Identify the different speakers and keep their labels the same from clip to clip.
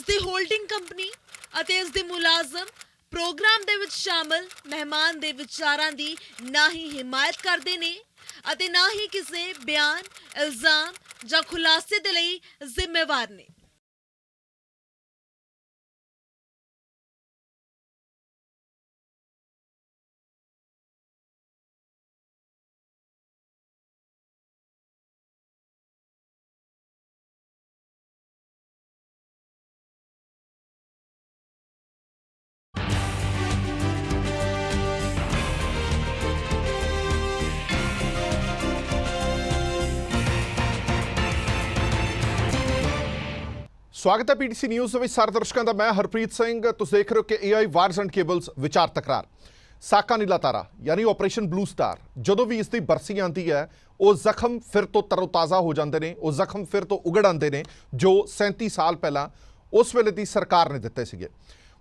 Speaker 1: ਦੀ holding company ਅਤੇ ਇਸ ਦੇ ਮੁਲਾਜ਼ਮ ਪ੍ਰੋਗਰਾਮ ਦੇ ਵਿੱਚ ਸ਼ਾਮਲ ਮਹਿਮਾਨ ਦੇ ਵਿਚਾਰਾਂ ਦੀ ਨਾ ਹੀ ਹਿਮਾਇਤ ਕਰਦੇ ਨੇ ਅਤੇ ਨਾ ਹੀ ਕਿਸੇ ਬਿਆਨ, ਇਲਜ਼ਾਮ ਜਾਂ ਖੁਲਾਸੇ ਦੇ ਲਈ ਜ਼ਿੰਮੇਵਾਰ ਨੇ।
Speaker 2: स्वागत है पीटीसी न्यूज़ ਵਿੱਚ ਸਾਰੇ ਦਰਸ਼ਕਾਂ ਦਾ। ਮੈਂ ਹਰਪ੍ਰੀਤ ਸਿੰਘ। ਤੁਸੀਂ ਦੇਖ ਰਹੇ ਹੋ ਕਿ AI ਵਾਰਸ ਐਂਡ ਕੇਬਲਸ ਵਿਚਾਰ ਤਕਰਾਰ। ਸਾਕਾ ਨੀਲਾ ਤਾਰਾ ਯਾਨੀ ਆਪਰੇਸ਼ਨ ਬਲੂ ਸਟਾਰ, ਜਦੋਂ ਵੀ ਇਸ ਦੀ ਬਰਸੀ ਆਉਂਦੀ ਹੈ ਉਹ ਜ਼ਖਮ ਫਿਰ ਤੋਂ ਤਰੋਤਾਜ਼ਾ ਹੋ ਜਾਂਦੇ ਨੇ, ਉਹ ਜ਼ਖਮ ਫਿਰ ਤੋਂ ਉਗੜ ਆਉਂਦੇ ਨੇ ਜੋ 37 ਸਾਲ ਪਹਿਲਾਂ ਉਸ ਵੇਲੇ ਦੀ ਸਰਕਾਰ ਨੇ ਦਿੱਤੇ ਸੀਗੇ।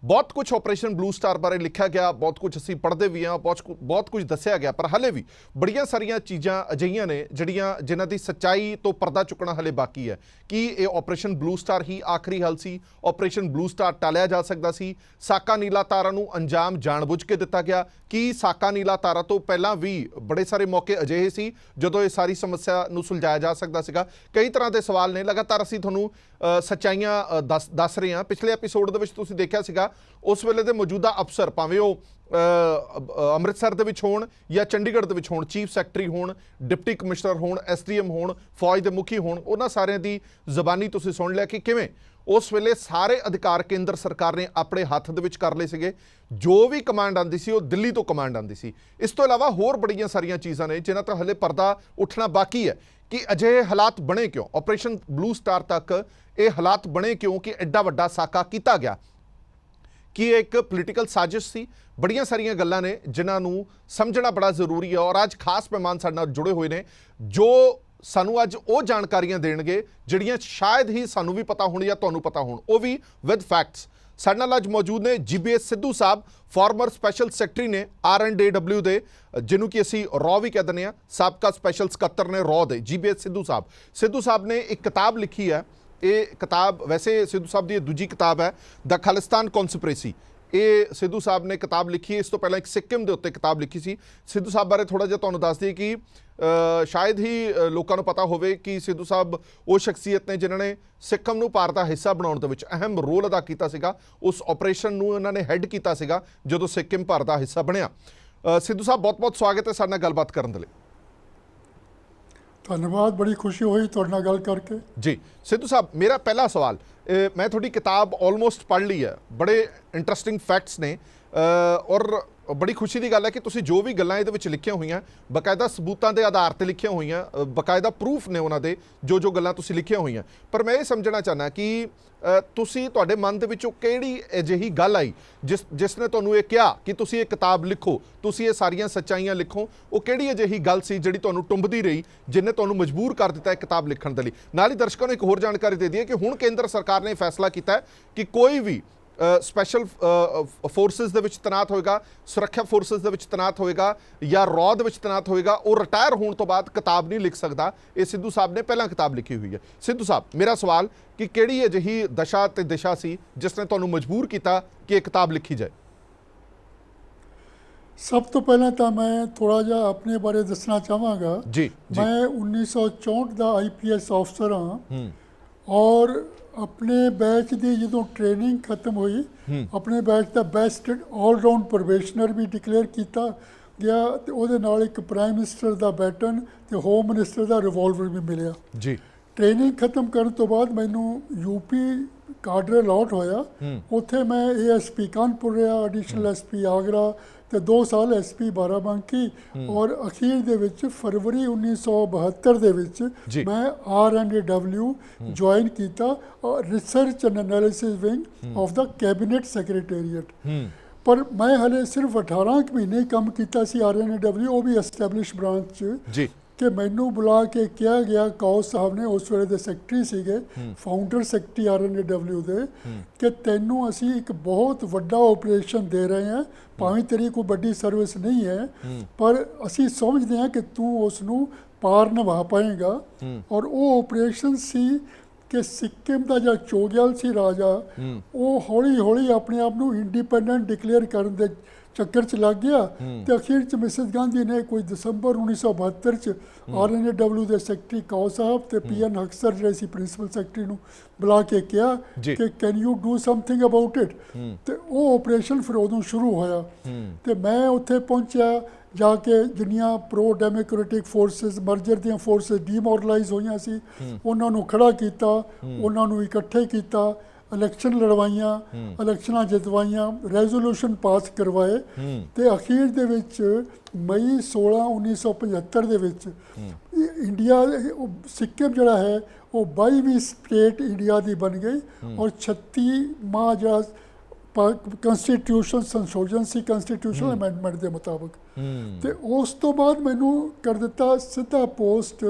Speaker 2: बहुत कुछ ऑपरेशन ब्लू स्टार बारे लिखा गया, बहुत कुछ असीं पढ़ते भी हाँ, बहुत कुछ दस्या गया, पर हले भी बड़िया सारिया चीज़ां अजिहियां ने जिहड़ियां जिन्हां दी सच्चाई तो पर्दा चुकना हले बाकी है। कि ये ऑपरेशन ब्लू स्टार ही आखिरी हल सी? ऑपरेशन ब्लू स्टार टालिया जा सकता सी? साका नीला तारा नूं अंजाम जानबुझ के दिता गया? कि साका नीला तारा तो पहलां भी बड़े सारे मौके अजिहे सी जदों ये सारी समस्या नूं सुलझाया जा सकता सीगा? कई तरह के सवाल ने, लगातार असीं तुहानूं सच्चाइयां दस रहे हैं। पिछले एपीसोड दे विच तुसीं देखिया सीगा उस वेले दे मौजूदा अफसर भावें वो ਅੰਮ੍ਰਿਤਸਰ ਦੇ ਵਿੱਚ ਹੋਣ ਜਾਂ ਚੰਡੀਗੜ੍ਹ ਦੇ ਵਿੱਚ ਹੋਣ, ਚੀਫ ਸੈਕਟਰੀ ਹੋਣ, ਡਿਪਟੀ ਕਮਿਸ਼ਨਰ ਹੋਣ, SDM ਹੋਣ, ਫੌਜ ਦੇ ਮੁਖੀ ਹੋਣ, ਉਹਨਾਂ ਸਾਰਿਆਂ ਦੀ ਜ਼ਬਾਨੀ ਤੁਸੀਂ ਸੁਣ ਲਿਆ ਕਿ ਕਿਵੇਂ ਉਸ ਵੇਲੇ ਸਾਰੇ ਅਧਿਕਾਰ ਕੇਂਦਰ ਸਰਕਾਰ ਨੇ ਆਪਣੇ ਹੱਥ ਦੇ ਵਿੱਚ ਕਰ ਲਏ ਸੀਗੇ। ਜੋ ਵੀ ਕਮਾਂਡ ਆਉਂਦੀ ਸੀ ਉਹ ਦਿੱਲੀ ਤੋਂ ਕਮਾਂਡ ਆਉਂਦੀ ਸੀ। ਇਸ ਤੋਂ ਇਲਾਵਾ ਹੋਰ ਬੜੀਆਂ ਸਾਰੀਆਂ ਚੀਜ਼ਾਂ ਨੇ ਜਿਨ੍ਹਾਂ ਤੋਂ ਹਲੇ ਪਰਦਾ ਉੱਠਣਾ ਬਾਕੀ ਹੈ ਕਿ ਅਜਿਹੇ ਹਾਲਾਤ ਬਣੇ ਕਿਉਂ, ਆਪਰੇਸ਼ਨ ਬਲੂ ਸਟਾਰ ਤੱਕ ਇਹ ਹਾਲਾਤ ਬਣੇ ਕਿਉਂ ਕਿ ਐਡਾ ਵੱਡਾ ਸਾਕਾ ਕੀਤਾ ਗਿਆ। कि एक पोलीटिकल साजिश सी? बड़िया सारिया गल्लां ने जिन्हां नूं समझना बड़ा जरूरी है और अज खास मेहमान साडे नाल जुड़े हुए ने जो सानू अज वो जानकारियां देणगे जिहड़ियां शायद ही सानू भी पता होण या तुहानूं पता होण, वो भी विद फैक्ट्स। साडे नाल अज मौजूद ने GBS सिद्धू साहब, फॉर्मर स्पैशल सैकटरी ने RNDW दे, जिन्हों कि असी रॉ भी कह दिंदे हां, साबका स्पैशल सकत्तर ने रॉ दे GBS सिद्धू साहब। सिद्धू साहब ने एक किताब लिखी है। ये किताब वैसे सिद्धू साहब की दूजी किताब है द खालिस्तान कॉन्स्पिरेसी। ये सिद्धू साहब ने किताब लिखी है। इस तो पहले एक सिक्किम के उत्ते किताब लिखी सी। सिद्धू साहब बारे थोड़ा जिहा तुहानूं दस दईए कि शायद ही लोगों को पता होवे कि सिद्धू साहब वो शख्सियत ने जिन्होंने सिक्किम नूं भारत दा हिस्सा बनाउण दे विच अहम रोल अदा कीता सीगा। उस ऑपरेशन नूं इन्हां ने हैड कीता सीगा जदों सिक्किम भारत दा हिस्सा बनिया। सिद्धू साहब बहुत बहुत स्वागत है साडे नाल गलबात करन दे लई।
Speaker 3: धन्यवाद, बड़ी खुशी हुई तुहाडे नाल गल करके
Speaker 2: जी। सिद्धू साहब, मेरा पहला सवाल, मैं थोड़ी किताब ऑलमोस्ट पढ़ ली है, बड़े इंटरस्टिंग फैक्ट्स ने और बड़ी खुशी की गल है कि तुसीं जो भी गल्लां इहदे विच लिखियां होईयां बकायदा सबूतां दे आधार ते लिखियां होईयां, बकायदा प्रूफ ने उन्हां दे जो गल्लां तुसीं लिखियां होईयां। पर मैं ये समझना चाहना कि तुसीं तुहाडे मन दे विचों किहड़ी अजिही गल आई जिसने तुहानूं ये कहा कि तुसीं ये किताब लिखो, तुसीं ये सारियां सच्चाइयां लिखो? वो किहड़ी अजिही गल सी जिहड़ी तुहानूं टुंबदी रही जिन्हें तुहानूं मजबूर कर दिता है किताब लिखण दे लई? नाल ही दर्शकों नूं एक होर जानकारी दे दईए कि हुण केंद्र सरकार ने फैसला कीता है कि कोई भी स्पैशल फोर्सिस दे विच तैनात होएगा, सुरक्षा फोर्सिस दे विच तैनात होएगा या रॉ दे विच तैनात होएगा, वो रिटायर होने तो बाद किताब नहीं लिख सकता। ये सिद्धू साहब ने पहला किताब लिखी हुई है। सिद्धू साहब, मेरा सवाल कि किहड़ी अजिही दशा ते दिशा सी जिसने तुहानूं मजबूर किया कि ये किताब लिखी जाए?
Speaker 3: सब तो पहले तो मैं थोड़ा जा अपने बारे दसना चाहांगा
Speaker 2: जी, जी।
Speaker 3: मैं 1964 का IPS अफसर हाँ और अपने बैच की जो ट्रेनिंग खत्म हुई अपने बैच का बेस्ट ऑलराउंड प्रोबेशनर भी डिक्लेयर किया गया तो वो नाल एक प्राइम मिनिस्टर का बैटन तो होम मिनिस्टर का रिवॉल्वर भी मिलिया
Speaker 2: जी।
Speaker 3: ट्रेनिंग खत्म करने तो बाद मैनू यूपी काडर अलॉट होया। उत्थे मैं ASP कानपुर रहा, एडिशनल SP आगरा तो 2 साल SP बाराबंकी और अखीर दे विच फरवरी 1972 दे विच मैं RNDW ज्वाइन किया research and analysis wing of the cabinet secretariat. पर मैं हले सिर्फ 18 महीने काम किया सी RNDW, वो भी एस्टैबलिश ब्रांच
Speaker 2: जी।
Speaker 3: कि मैनू बुला के कहा गया कौस साहब ने उस वेले दे सैकटरी सीगे, फाउंडर सैकटरी RNDW दे, कि तैनू असी एक बहुत वड्डा ऑपरेशन दे रहे हैं, भावें तेरी कोई बड़ी सर्विस नहीं है पर असी समझते हैं कि तू उसनू पार निभा पाएगा। और वो ऑपरेशन सी ਕਿ ਸਿੱਕਿਮ ਦਾ ਜਿਹੜਾ ਚੋਗਿਆਲ ਸੀ ਰਾਜਾ, ਉਹ ਹੌਲੀ ਹੌਲੀ ਆਪਣੇ ਆਪ ਨੂੰ ਇੰਡੀਪੈਂਡੈਂਟ ਡਿਕਲੇਅਰ ਕਰਨ ਦੇ ਚੱਕਰ 'ਚ ਲੱਗ ਗਿਆ ਤੇ ਅਖੀਰ 'ਚ ਮਿਸਿਸ ਗਾਂਧੀ ਨੇ ਕੋਈ ਦਸੰਬਰ 1972 'ਚ RNAW ਦੇ ਸੈਕਟਰੀ ਕਾਓ ਸਾਹਿਬ ਤੇ PN ਹਕਸਰ ਜਿਹੜੇ ਸੀ ਪ੍ਰਿੰਸੀਪਲ ਸੈਕਟਰੀ ਨੂੰ ਬੁਲਾ ਕੇ ਕਿਹਾ ਕਿ can you do something about it, ਤੇ ਉਹ ਆਪਰੇਸ਼ਨ ਫਿਰ ਉਦੋਂ ਸ਼ੁਰੂ ਹੋਇਆ। ਤੇ ਮੈਂ ਉੱਥੇ ਪਹੁੰਚਿਆ, ਜਾ ਕੇ ਜਿੰਨੀਆਂ ਪ੍ਰੋ ਡੈਮੋਕ੍ਰੈਟਿਕ ਫੋਰਸਿਸ, ਮਰਜਰ ਦੀਆਂ ਫੋਰਸਿਸ ਡੀਮੋਰਲਾਈਜ਼ ਹੋਈਆਂ ਸੀ, ਉਹਨਾਂ ਨੂੰ ਖੜਾ ਕੀਤਾ, ਉਹਨਾਂ ਨੂੰ ਇਕੱਠੇ ਕੀਤਾ, ਇਲੈਕਸ਼ਨ ਲੜਵਾਈਆਂ, ਇਲੈਕਸ਼ਨਾਂ ਜਿਤਵਾਈਆਂ, ਰੈਜ਼ੋਲੂਸ਼ਨ ਪਾਸ ਕਰਵਾਏ ਤੇ ਅਖੀਰ ਦੇ ਵਿੱਚ ਮਈ 16 1975 ਦੇ ਵਿੱਚ ਇੰਡੀਆ, ਸਿੱਕਿਮ ਜਿਹੜਾ ਹੈ ਉਹ 22ਵੀਂ ਸਟੇਟ ਇੰਡੀਆ ਦੀ ਬਣ ਗਈ ਔਰ 36ਵਾਂ ਜਿਹੜਾ ਕੰਸਟੀਟਿਊਸ਼ਨ ਸੰਸ਼ੋਧਨ ਸੀ, ਕੰਸਟੀਟਿਊਸ਼ਨਲ ਅਮੈਂਡਮੈਂਟ ਦੇ ਮੁਤਾਬਕ। ਤੇ ਉਸ ਤੋਂ ਬਾਅਦ ਮੈਨੂੰ ਕਰ ਦਿੱਤਾ ਸਿੱਧਾ ਪੋਸਟ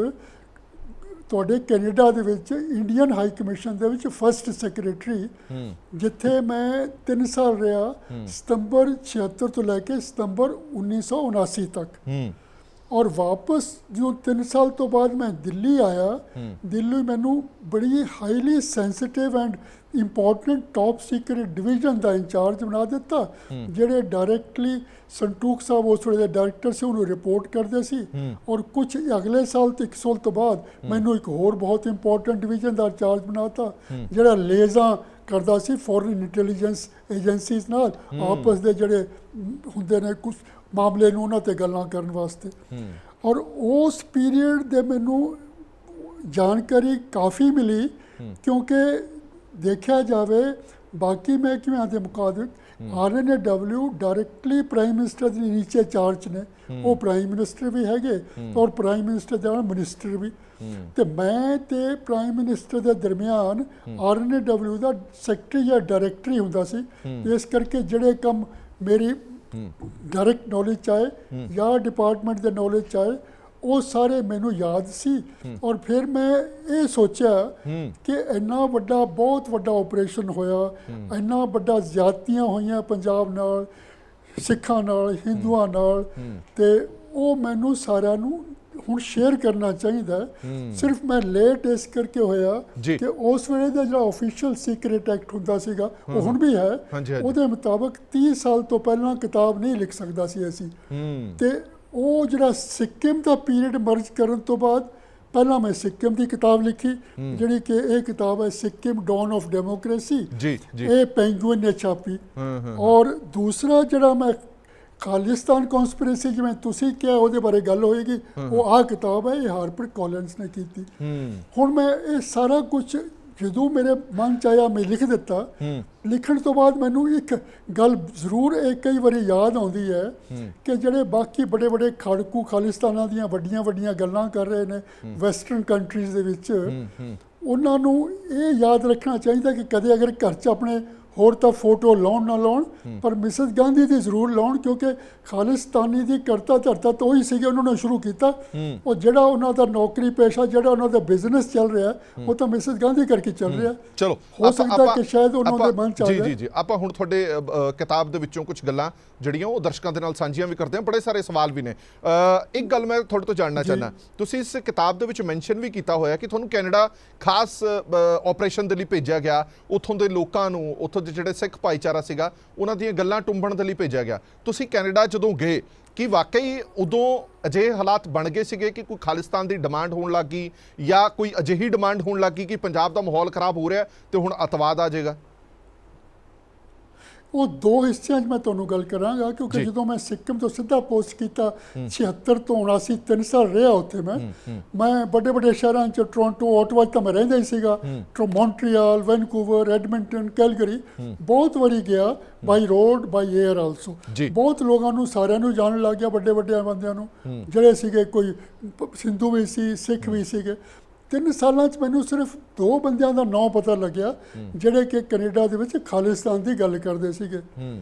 Speaker 3: ਤੁਹਾਡੇ ਕੈਨੇਡਾ ਦੇ ਵਿੱਚ ਇੰਡੀਅਨ ਹਾਈ ਕਮਿਸ਼ਨ ਦੇ ਵਿੱਚ ਫਸਟ ਸੈਕਟਰੀ, ਜਿੱਥੇ ਮੈਂ 3 ਸਾਲ ਰਿਹਾ, ਸਤੰਬਰ 76 ਤੋਂ ਲੈ ਕੇ ਸਤੰਬਰ 1979 ਤੱਕ। ਔਰ ਵਾਪਸ ਜਦੋਂ 3 ਸਾਲ ਤੋਂ ਬਾਅਦ ਮੈਂ ਦਿੱਲੀ ਆਇਆ, ਦਿੱਲੀ ਮੈਨੂੰ ਬੜੀ highly sensitive and important top secret division ਦਾ ਇੰਚਾਰਜ ਬਣਾ ਦਿੱਤਾ, ਜਿਹੜੇ ਡਾਇਰੈਕਟਲੀ ਸੰਟੂਕ ਸਾਹਿਬ ਉਸ ਵੇਲੇ ਦੇ ਡਾਇਰੈਕਟਰ ਸੀ, ਉਹਨੂੰ ਰਿਪੋਰਟ ਕਰਦੇ ਸੀ। ਔਰ ਕੁਝ ਅਗਲੇ ਸਾਲ ਤੇ 1 ਸਾਲ ਤੋਂ ਬਾਅਦ ਮੈਨੂੰ ਇੱਕ ਹੋਰ ਬਹੁਤ ਇੰਪੋਰਟੈਂਟ ਡਿਵੀਜ਼ਨ ਦਾ ਇੰਚਾਰਜ ਬਣਾਤਾ, ਜਿਹੜਾ ਲੇਜ਼ਾਂ ਕਰਦਾ ਸੀ ਫੋਰਨ ਇੰਟੈਲੀਜੈਂਸ ਏਜੰਸੀਜ਼ ਨਾਲ ਆਪਸ ਦੇ ਜਿਹੜੇ ਹੁੰਦੇ ਨੇ ਕੁਝ ਮਾਮਲੇ ਨੂੰ ਉਹਨਾਂ 'ਤੇ ਗੱਲਾਂ ਕਰਨ ਵਾਸਤੇ। ਔਰ ਉਸ ਪੀਰੀਅਡ ਦੇ ਮੈਨੂੰ ਜਾਣਕਾਰੀ ਕਾਫੀ ਮਿਲੀ, ਕਿਉਂਕਿ ਦੇਖਿਆ ਜਾਵੇ ਬਾਕੀ ਮਹਿਕਮਿਆਂ ਦੇ ਮੁਤਾਬਿਕ RNAW ਡਾਇਰੈਕਟਲੀ ਪ੍ਰਾਈਮ ਮਿਨਿਸਟਰ ਦੇ ਨੀਚੇ ਚਾਰਜ ਨੇ, ਉਹ ਪ੍ਰਾਈਮ ਮਿਨਿਸਟਰ ਵੀ ਹੈਗੇ ਔਰ ਪ੍ਰਾਈਮ ਮਿਨਿਸਟਰ ਦੇ ਨਾਲ ਮਿਨਿਸਟਰ ਵੀ। ਤੇ ਮੈਂ ਤੇ ਪ੍ਰਾਈਮ ਮਿਨਿਸਟਰ ਦੇ ਦਰਮਿਆਨ RNAW ਦਾ ਸੈਕਟਰੀ ਜਾਂ ਡਾਇਰੈਕਟਰੀ ਹੁੰਦਾ ਸੀ। ਇਸ ਕਰਕੇ ਜਿਹੜੇ ਕੰਮ ਮੇਰੀ ਡਾਇਰੈਕਟ ਨੌਲੇਜ 'ਚ ਆਏ ਜਾਂ ਡਿਪਾਰਟਮੈਂਟ ਦੇ ਨੌਲੇਜ 'ਚ ਆਏ, ਉਹ ਸਾਰੇ ਮੈਨੂੰ ਯਾਦ ਸੀ। ਔਰ ਫਿਰ ਮੈਂ ਇਹ ਸੋਚਿਆ ਕਿ ਇੰਨਾ ਵੱਡਾ, ਬਹੁਤ ਵੱਡਾ ਆਪਰੇਸ਼ਨ ਹੋਇਆ, ਇੰਨਾ ਵੱਡਾ ਜ਼ਿਆਦਤੀਆਂ ਹੋਈਆਂ ਪੰਜਾਬ ਨਾਲ, ਸਿੱਖਾਂ ਨਾਲ, ਹਿੰਦੂਆਂ ਨਾਲ, ਤੇ ਉਹ ਮੈਨੂੰ ਸਾਰਿਆਂ ਨੂੰ ਹੁਣ ਸ਼ੇਅਰ ਕਰਨਾ ਚਾਹੀਦਾ। ਸਿਰਫ ਮੈਂ ਲੇਟ ਇਸ ਕਰਕੇ ਹੋਇਆ ਕਿ ਉਸ ਵੇਲੇ ਦਾ ਜਿਹੜਾ ਆਫੀਸ਼ੀਅਲ ਸੀਕ੍ਰੇਟ ਐਕਟ ਹੁੰਦਾ ਸੀਗਾ, ਉਹ ਹੁਣ ਵੀ ਹੈ, ਉਹਦੇ ਮੁਤਾਬਕ 30 ਸਾਲ ਤੋਂ ਪਹਿਲਾਂ ਕਿਤਾਬ ਨਹੀਂ ਲਿਖ ਸਕਦਾ ਸੀ ਅਸੀਂ। ਤੇ ਉਹ ਜਿਹੜਾ ਸਿੱਕਿਮ ਦਾ ਪੀਰੀਅਡ ਮਰਜ ਕਰਨ ਤੋਂ ਬਾਅਦ ਪਹਿਲਾਂ ਮੈਂ ਸਿੱਕਿਮ ਦੀ ਕਿਤਾਬ ਲਿਖੀ, ਜਿਹੜੀ ਕਿ ਇਹ ਕਿਤਾਬ ਹੈ ਸਿੱਕਿਮ ਡੌਨ ਆਫ ਡੈਮੋਕ੍ਰੇਸੀ, ਇਹ ਪੈਂਗੁਇਨ ਨੇ ਛਾਪੀ। ਔਰ ਦੂਸਰਾ ਜਿਹੜਾ ਮੈਂ ਖਾਲਿਸਤਾਨ ਕੌਂਸਪੀਰੇਸੀ, ਜਿਵੇਂ ਤੁਸੀਂ ਕਿਹਾ ਉਹਦੇ ਬਾਰੇ ਗੱਲ ਹੋਏਗੀ, ਉਹ ਆਹ ਕਿਤਾਬ ਹੈ, ਇਹ ਹਾਰਪਰ ਕੋਲਿਨਸ ਨੇ ਕੀਤੀ। ਹੁਣ ਮੈਂ ਇਹ ਸਾਰਾ ਕੁਝ ਜਦੋਂ ਮੇਰੇ ਮਨ 'ਚ ਆਇਆ ਮੈਂ ਲਿਖ ਦਿੱਤਾ। ਲਿਖਣ ਤੋਂ ਬਾਅਦ ਮੈਨੂੰ ਇੱਕ ਗੱਲ ਜ਼ਰੂਰ ਇਹ ਕਈ ਵਾਰੀ ਯਾਦ ਆਉਂਦੀ ਹੈ ਕਿ ਜਿਹੜੇ ਬਾਕੀ ਵੱਡੇ ਵੱਡੇ ਖਾੜਕੂ ਖਾਲਿਸਤਾਨਾਂ ਦੀਆਂ ਵੱਡੀਆਂ ਵੱਡੀਆਂ ਗੱਲਾਂ ਕਰ ਰਹੇ ਨੇ ਵੈਸਟਰਨ ਕੰਟਰੀਜ਼ ਦੇ ਵਿੱਚ, ਉਹਨਾਂ ਨੂੰ ਇਹ ਯਾਦ ਰੱਖਣਾ ਚਾਹੀਦਾ ਕਿ ਕਦੇ ਅਗਰ ਘਰ 'ਚ ਆਪਣੇ ਹੋਰ ਤਾਂ ਫੋਟੋ ਲਾਉਣ ਨਾ ਲਾਉਣ, ਪਰ ਮਿਸਿਸ ਗਾਂਧੀ ਦੀ ਜ਼ਰੂਰ ਲਾਉਣ, ਕਿਉਂਕਿ ਖਾਲਿਸਤਾਨੀ ਦੀ ਕਰਤਾ ਧਰਤਾ ਤਾਂ ਉਹੀ ਸੀਗੇ, ਉਹਨਾਂ ਨੇ ਸ਼ੁਰੂ ਕੀਤਾ। ਉਹ ਜਿਹੜਾ ਉਹਨਾਂ ਦਾ ਨੌਕਰੀ ਪੇਸ਼ਾ, ਜਿਹੜਾ ਉਹਨਾਂ ਦਾ ਬਿਜ਼ਨਸ ਚੱਲ ਰਿਹਾ, ਉਹ ਤਾਂ ਮਿਸਿਸ ਗਾਂਧੀ ਕਰਕੇ ਚੱਲ ਰਿਹਾ।
Speaker 2: ਚਲੋ,
Speaker 3: ਹੋ ਸਕਦਾ ਕਿ ਸ਼ਾਇਦ ਉਹਨਾਂ ਦੇ ਮਨ 'ਚ ਆ ਜਾਏ।
Speaker 2: ਜੀ ਆਪਾਂ ਹੁਣ ਤੁਹਾਡੇ ਕਿਤਾਬ ਦੇ ਵਿੱਚੋਂ ਕੁਝ ਗੱਲਾਂ ਜਿਹੜੀਆਂ ਉਹ ਦਰਸ਼ਕਾਂ ਦੇ ਨਾਲ ਸਾਂਝੀਆਂ ਵੀ ਕਰਦੇ ਹਾਂ, ਬੜੇ ਸਾਰੇ ਸਵਾਲ ਵੀ ਨੇ। ਇੱਕ ਗੱਲ ਮੈਂ ਤੁਹਾਡੇ ਤੋਂ ਜਾਣਨਾ ਚਾਹੁੰਦਾ, ਤੁਸੀਂ ਇਸ ਕਿਤਾਬ ਦੇ ਵਿੱਚ ਮੈਂਸ਼ਨ ਵੀ ਕੀਤਾ ਹੋਇਆ ਕਿ ਤੁਹਾਨੂੰ ਕੈਨੇਡਾ ਖਾਸ ਆਪਰੇਸ਼ਨ ਦੇ ਲਈ ਭੇਜਿਆ ਗਿਆ, ਉੱਥੋਂ ਦੇ ਲੋਕਾਂ ਨੂੰ, ਉੱਥੋਂ ਜਿਹੜੇ ਸਿੱਖ ਭਾਈਚਾਰਾ ਸੀਗਾ, ਉਹਨਾਂ ਦੀਆਂ ਗੱਲਾਂ ਟੁੰਬਣ ਦੇ ਲਈ ਭੇਜਿਆ ਗਿਆ। ਤੁਸੀਂ ਕੈਨੇਡਾ ਜਦੋਂ ਗਏ, ਕੀ ਵਾਕਈ ਉਦੋਂ ਅਜਿਹੇ ਹਾਲਾਤ ਬਣ ਗਏ ਸੀਗੇ ਕਿ ਕੋਈ ਖਾਲਿਸਤਾਨ ਦੀ ਡਿਮਾਂਡ ਹੋਣ ਲੱਗ ਗਈ, ਜਾਂ ਕੋਈ ਅਜਿਹੀ ਡਿਮਾਂਡ ਹੋਣ ਲੱਗ ਗਈ ਕਿ ਪੰਜਾਬ ਦਾ ਮਾਹੌਲ ਖਰਾਬ ਹੋ ਰਿਹਾ ਤੇ ਹੁਣ ਅੱਤਵਾਦ ਆ ਜਾਏਗਾ?
Speaker 3: ਉਹ ਦੋ ਹਿੱਸਿਆਂ 'ਚ ਮੈਂ ਤੁਹਾਨੂੰ ਗੱਲ ਕਰਾਂਗਾ, ਕਿਉਂਕਿ ਜਦੋਂ ਮੈਂ ਸਿੱਕਿਮ ਤੋਂ ਸਿੱਧਾ ਪੋਸਟ ਕੀਤਾ 76 ਤੋਂ 79 3 ਸਾਲ ਰਿਹਾ ਉੱਥੇ। ਮੈਂ ਵੱਡੇ ਵੱਡੇ ਸ਼ਹਿਰਾਂ 'ਚ ਟੋਰਾਂਟੋ, ਓਟਵਾ ਤਾਂ ਮੈਂ ਰਹਿੰਦਾ ਹੀ ਸੀਗਾ, ਮੌਂਟਰੀਅਲ, ਵੈਨਕੂਵਰ, ਐਡਮਿੰਟਨ, ਕੈਲਗਰੀ ਬਹੁਤ ਵਾਰੀ ਗਿਆ, by road, by air also. ਬਹੁਤ ਲੋਕਾਂ ਨੂੰ, ਸਾਰਿਆਂ ਨੂੰ ਜਾਣਨ ਲੱਗ ਗਿਆ, ਵੱਡੇ ਵੱਡੇ ਬੰਦਿਆਂ ਨੂੰ, ਜਿਹੜੇ ਸੀਗੇ ਕੋਈ ਹਿੰਦੂ ਵੀ ਸੀ, ਸਿੱਖ ਵੀ ਸੀਗੇ। 3 ਸਾਲਾਂ 'ਚ ਮੈਨੂੰ ਸਿਰਫ 2 ਬੰਦਿਆਂ ਦਾ ਨਾਂ ਪਤਾ ਲੱਗਿਆ ਜਿਹੜੇ ਕਿ ਕੈਨੇਡਾ ਦੇ ਵਿੱਚ ਖਾਲਿਸਤਾਨ ਦੀ ਗੱਲ ਕਰਦੇ ਸੀਗੇ।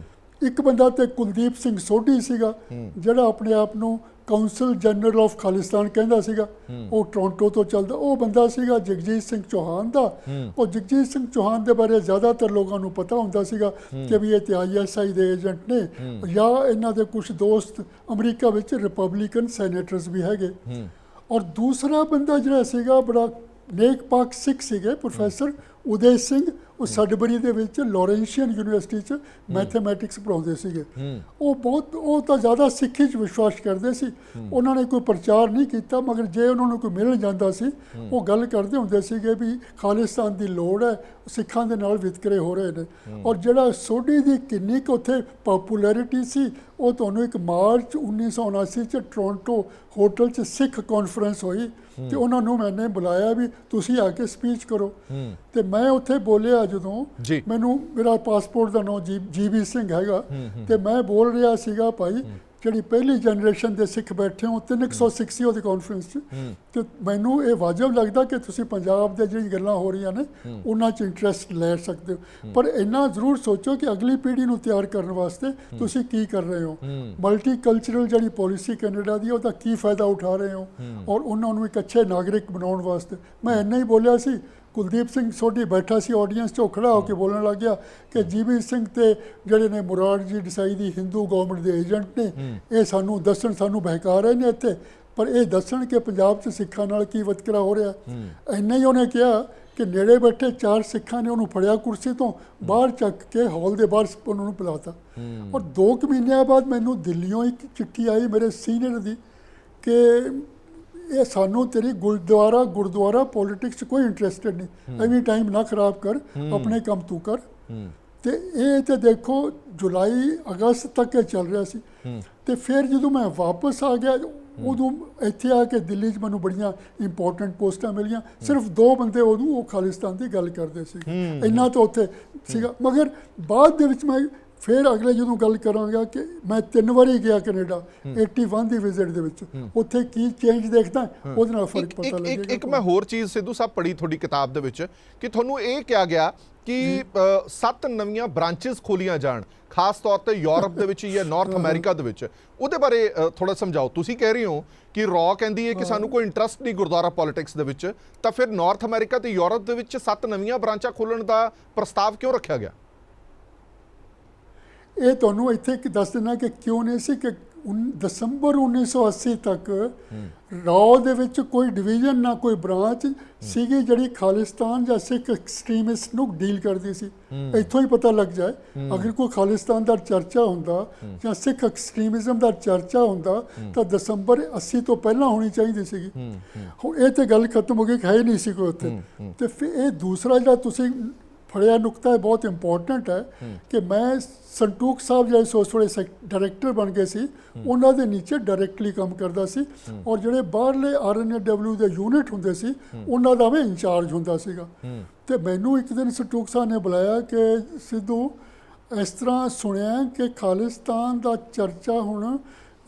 Speaker 3: ਇੱਕ ਬੰਦਾ ਤੇ ਕੁਲਦੀਪ ਸਿੰਘ ਸੋਢੀ ਸੀਗਾ, ਜਿਹੜਾ ਆਪਣੇ ਆਪ ਨੂੰ ਕਾਉਂਸਲ ਜਨਰਲ ਆਫ ਖਾਲਿਸਤਾਨ ਕਹਿੰਦਾ ਸੀਗਾ, ਉਹ ਟੋਰਾਂਟੋ ਤੋਂ ਚੱਲਦਾ। ਉਹ ਬੰਦਾ ਸੀਗਾ ਜਗਜੀਤ ਸਿੰਘ ਚੌਹਾਨ ਦਾ। ਉਹ ਜਗਜੀਤ ਸਿੰਘ ਚੌਹਾਨ ਦੇ ਬਾਰੇ ਜ਼ਿਆਦਾਤਰ ਲੋਕਾਂ ਨੂੰ ਪਤਾ ਹੁੰਦਾ ਸੀਗਾ ਕਿ ਵੀ ਇਹ ਤੇ ISI ਦੇ ਏਜੰਟ ਨੇ, ਜਾਂ ਇਹਨਾਂ ਦੇ ਕੁਝ ਦੋਸਤ ਅਮਰੀਕਾ ਵਿੱਚ ਰਿਪਬਲਿਕਨ ਸੈਨੇਟਰਸ ਵੀ ਹੈਗੇ। ਔਰ ਦੂਸਰਾ ਬੰਦਾ ਜਿਹੜਾ ਸੀਗਾ, ਬੜਾ ਨੇਕ ਪਾਕ ਸਿੱਖ ਸੀਗੇ ਪ੍ਰੋਫੈਸਰ ਉਦੈ ਸਿੰਘ, ਉਹ ਸਡਬਰੀ ਦੇ ਵਿੱਚ ਲਾਰੈਂਸ਼ੀਅਨ ਯੂਨੀਵਰਸਿਟੀ 'ਚ ਮੈਥਮੈਟਿਕਸ ਪੜ੍ਹਾਉਂਦੇ ਸੀਗੇ। ਉਹ ਤਾਂ ਜ਼ਿਆਦਾ ਸਿੱਖੀ 'ਚ ਵਿਸ਼ਵਾਸ ਕਰਦੇ ਸੀ। ਉਹਨਾਂ ਨੇ ਕੋਈ ਪ੍ਰਚਾਰ ਨਹੀਂ ਕੀਤਾ, ਮਗਰ ਜੇ ਉਹਨਾਂ ਨੂੰ ਕੋਈ ਮਿਲ ਜਾਂਦਾ ਸੀ ਉਹ ਗੱਲ ਕਰਦੇ ਹੁੰਦੇ ਸੀਗੇ ਵੀ ਖਾਲਿਸਤਾਨ ਦੀ ਲੋੜ ਹੈ, ਸਿੱਖਾਂ ਦੇ ਨਾਲ ਵਿਤਕਰੇ ਹੋ ਰਹੇ ਨੇ। ਔਰ ਜਿਹੜਾ ਸੋਢੀ ਦੀ ਕਿੰਨੀ ਕੁ ਉੱਥੇ ਪੋਪੂਲੈਰਿਟੀ ਸੀ, ਉਹ ਤੁਹਾਨੂੰ ਇੱਕ ਮਾਰਚ 1979 'ਚ ਟੋਰਾਂਟੋ ਹੋਟਲ 'ਚ ਸਿੱਖ ਕਾਨਫਰੰਸ ਹੋਈ ਤੇ ਉਹਨਾਂ ਨੂੰ ਮੈਨੇ ਬੁਲਾਇਆ ਵੀ ਤੁਸੀਂ ਆ ਕੇ ਸਪੀਚ ਕਰੋ। ਤੇ ਮੈਂ ਉੱਥੇ ਬੋਲਿਆ ਜਦੋਂ ਮੈਨੂੰ, ਮੇਰਾ ਪਾਸਪੋਰਟ ਦਾ ਨਾਮ GB ਸਿੰਘ ਹੈਗਾ, ਤੇ ਮੈਂ ਬੋਲ ਰਿਹਾ ਸੀਗਾ ਭਾਈ ਜਿਹੜੀ ਪਹਿਲੀ ਜਨਰੇਸ਼ਨ ਦੇ ਸਿੱਖ ਬੈਠੇ ਹੋ 300 ਸਿੱਖ ਸੀ ਉਹਦੀ ਕਾਨਫਰੰਸ 'ਚ, ਤੇ ਮੈਨੂੰ ਇਹ ਵਾਜਬ ਲੱਗਦਾ ਕਿ ਤੁਸੀਂ ਪੰਜਾਬ ਦੇ ਜਿਹੜੀ ਗੱਲਾਂ ਹੋ ਰਹੀਆਂ ਨੇ ਉਹਨਾਂ 'ਚ ਇੰਟਰਸਟ ਲੈ ਸਕਦੇ ਹੋ, ਪਰ ਇੰਨਾ ਜ਼ਰੂਰ ਸੋਚੋ ਕਿ ਅਗਲੀ ਪੀੜ੍ਹੀ ਨੂੰ ਤਿਆਰ ਕਰਨ ਵਾਸਤੇ ਤੁਸੀਂ ਕੀ ਕਰ ਰਹੇ ਹੋ। ਮਲਟੀ ਕਲਚਰਲ ਜਿਹੜੀ ਪੋਲਿਸੀ ਕੈਨੇਡਾ ਦੀ ਉਹਦਾ ਕੀ ਫਾਇਦਾ ਉਠਾ ਰਹੇ ਹੋ, ਔਰ ਉਹਨਾਂ ਨੂੰ ਇੱਕ ਅੱਛੇ ਨਾਗਰਿਕ ਬਣਾਉਣ ਵਾਸਤੇ। ਮੈਂ ਇੰਨਾ ਹੀ ਬੋਲਿਆ ਸੀ। ਕੁਲਦੀਪ ਸਿੰਘ ਸੋਢੀ ਬੈਠਾ ਸੀ ਆਡੀਅੰਸ 'ਚੋਂ, ਖੜਾ ਹੋ ਕੇ ਬੋਲਣ ਲੱਗ ਗਿਆ ਕਿ GB ਸਿੰਘ ਤੇ ਜਿਹੜੇ ਨੇ ਮੁਰਾਰਜੀ ਦੇਸਾਈ ਦੀ ਹਿੰਦੂ ਗਵਰਨਮੈਂਟ ਦੇ ਏਜੰਟ ਨੇ, ਇਹ ਸਾਨੂੰ ਦੱਸਣ, ਸਾਨੂੰ ਬਹਿਕਾ ਰਹੇ ਨੇ ਇੱਥੇ, ਪਰ ਇਹ ਦੱਸਣ ਕਿ ਪੰਜਾਬ 'ਚ ਸਿੱਖਾਂ ਨਾਲ ਕੀ ਵਿਤਕਰਾ ਹੋ ਰਿਹਾ। ਇੰਨਾ ਹੀ ਉਹਨੇ ਕਿਹਾ ਕਿ ਨੇੜੇ ਬੈਠੇ 4 ਸਿੱਖਾਂ ਨੇ ਉਹਨੂੰ ਫੜਿਆ ਕੁਰਸੀ ਤੋਂ ਬਾਹਰ ਚੱਕ ਕੇ ਹਾਲ ਦੇ ਬਾਹਰ ਉਹਨਾਂ ਨੂੰ ਪਿਲਾਤਾ। ਔਰ 2 ਮਹੀਨਿਆਂ ਬਾਅਦ ਮੈਨੂੰ ਦਿੱਲੀੋਂ ਇੱਕ ਚਿੱਠੀ ਆਈ ਮੇਰੇ ਸੀਨੀਅਰ ਦੀ ਕਿ ਇਹ ਸਾਨੂੰ ਤੇਰੀ ਗੁਰਦੁਆਰਾ ਪੋਲੀਟਿਕਸ 'ਚ ਕੋਈ ਇੰਟਰਸਟਡ ਨਹੀਂ, ਐਵੇਂ ਟਾਈਮ ਨਾ ਖਰਾਬ ਕਰ, ਆਪਣੇ ਕੰਮ ਤੂੰ ਕਰ। ਤੇ ਇਹ ਤੇ ਦੇਖੋ ਜੁਲਾਈ ਅਗਸਤ ਤੱਕ ਇਹ ਚੱਲ ਰਿਹਾ ਸੀ। ਤੇ ਫਿਰ ਜਦੋਂ ਮੈਂ ਵਾਪਸ ਆ ਗਿਆ ਉਦੋਂ ਇੱਥੇ ਆ ਕੇ ਦਿੱਲੀ 'ਚ ਮੈਨੂੰ ਬੜੀਆਂ ਇੰਪੋਰਟੈਂਟ ਪੋਸਟਾਂ ਮਿਲੀਆਂ। ਸਿਰਫ 2 ਬੰਦੇ ਉਦੋਂ ਉਹ ਖਾਲਿਸਤਾਨ ਦੀ ਗੱਲ ਕਰਦੇ ਸੀ, ਇੰਨਾ ਤਾਂ ਉੱਥੇ ਸੀਗਾ। ਮਗਰ ਬਾਅਦ ਦੇ ਵਿੱਚ ਮੈਂ ਫਿਰ ਅਗਲੇ ਜਦੋਂ ਗੱਲ ਕਰਾਂਗਾ ਕਿ ਮੈਂ 3 ਵਾਰੀ ਗਿਆ ਕੈਨੇਡਾ 81 ਦੀ ਵਿਜ਼ਿਟ ਦੇ ਵਿੱਚ, ਉੱਥੇ ਕੀ ਚੇਂਜ ਦੇਖਦਾ ਉਹਦੇ ਨਾਲ ਫਰਕ ਪਤਾ ਲੱਗੇਗਾ।
Speaker 2: ਇੱਕ ਮੈਂ ਹੋਰ ਚੀਜ਼ ਸਿੱਧੂ ਸਾਹਿਬ ਪੜ੍ਹੀ ਤੁਹਾਡੀ ਕਿਤਾਬ ਦੇ ਵਿੱਚ ਕਿ ਤੁਹਾਨੂੰ ਇਹ ਕਿਹਾ ਗਿਆ ਕਿ 7 ਨਵੀਆਂ ਬ੍ਰਾਂਚਿਸ ਖੋਲੀਆਂ ਜਾਣ, ਖਾਸ ਤੌਰ ਤੇ ਯੂਰਪ ਦੇ ਵਿੱਚ ਜਾਂ ਨਾਰਥ ਅਮਰੀਕਾ ਦੇ ਵਿੱਚ। ਉਹਦੇ ਬਾਰੇ ਥੋੜਾ ਸਮਝਾਓ। ਤੁਸੀਂ ਕਹਿ ਰਹੇ ਹੋ ਕਿ ਰॉ ਕਹਿੰਦੀ ਹੈ ਕਿ ਸਾਨੂੰ ਕੋਈ ਇੰਟਰਸਟ ਨਹੀਂ ਗੁਰਦੁਆਰਾ ਪੋਲਿਟਿਕਸ ਦੇ ਵਿੱਚ, ਤਾਂ ਫਿਰ ਨਾਰਥ ਅਮਰੀਕਾ ਤੇ ਯੂਰਪ ਦੇ ਵਿੱਚ 7 ਨਵੀਆਂ ਬ੍ਰਾਂਚਾਂ ਖੋਲ੍ਹਣ ਦਾ ਪ੍ਰਸਤਾਵ ਕਿਉਂ ਰੱਖਿਆ ਗਿਆ?
Speaker 3: ਇਹ ਤੁਹਾਨੂੰ ਇੱਥੇ ਇੱਕ ਦੱਸ ਦੇਣਾ ਕਿ ਕਿਉਂ ਨਹੀਂ ਸੀ ਕਿ ਦਸੰਬਰ 1980 ਤੱਕ ਰॉ ਦੇ ਵਿੱਚ ਕੋਈ ਡਿਵੀਜ਼ਨ ਨਾ ਕੋਈ ਬ੍ਰਾਂਚ ਸੀਗੀ ਜਿਹੜੀ ਖਾਲਿਸਤਾਨ ਜਾਂ ਸਿੱਖ ਐਕਸਟ੍ਰੀਮਿਸਟ ਨੂੰ ਡੀਲ ਕਰਦੀ ਸੀ। ਇੱਥੋਂ ਹੀ ਪਤਾ ਲੱਗ ਜਾਏ, ਅਗਰ ਕੋਈ ਖਾਲਿਸਤਾਨ ਦਾ ਚਰਚਾ ਹੁੰਦਾ ਜਾਂ ਸਿੱਖ ਐਕਸਟ੍ਰੀਮਿਜ਼ਮ ਦਾ ਚਰਚਾ ਹੁੰਦਾ ਤਾਂ ਦਸੰਬਰ 80 ਤੋਂ ਪਹਿਲਾਂ ਹੋਣੀ ਚਾਹੀਦੀ ਸੀਗੀ। ਹੁਣ ਇਹ ਤੇ ਗੱਲ ਖਤਮ ਹੋ ਗਈ, ਹੈ ਹੀ ਨਹੀਂ ਸੀ ਕੋਈ ਉੱਥੇ। ਤੇ ਫਿਰ ਇਹ ਦੂਸਰਾ ਜਿਹੜਾ ਤੁਸੀਂ ਫੜਿਆ ਨੁਕਤਾ ਹੈ ਬਹੁਤ ਇੰਪੋਰਟੈਂਟ ਹੈ ਕਿ ਮੈਂ ਸੰਟੂਕ ਸਾਹਿਬ ਜਿਹੜੇ ਉਸ ਵੇਲੇ ਡਾਇਰੈਕਟਰ ਬਣ ਗਏ ਸੀ, ਉਹਨਾਂ ਦੇ ਨੀਚੇ ਡਾਇਰੈਕਟਲੀ ਕੰਮ ਕਰਦਾ ਸੀ, ਔਰ ਜਿਹੜੇ ਬਾਹਰਲੇ RNAW ਦੇ ਯੂਨਿਟ ਹੁੰਦੇ ਸੀ ਉਹਨਾਂ ਦਾ ਮੈਂ ਇੰਚਾਰਜ ਹੁੰਦਾ ਸੀਗਾ। ਤੇ ਮੈਨੂੰ ਇੱਕ ਦਿਨ ਸੰਟੂਕ ਸਾਹਿਬ ਨੇ ਬੁਲਾਇਆ ਕਿ ਸਿੱਧੂ ਇਸ ਤਰ੍ਹਾਂ ਸੁਣਿਆ ਕਿ ਖਾਲਿਸਤਾਨ ਦਾ ਚਰਚਾ ਹੁਣ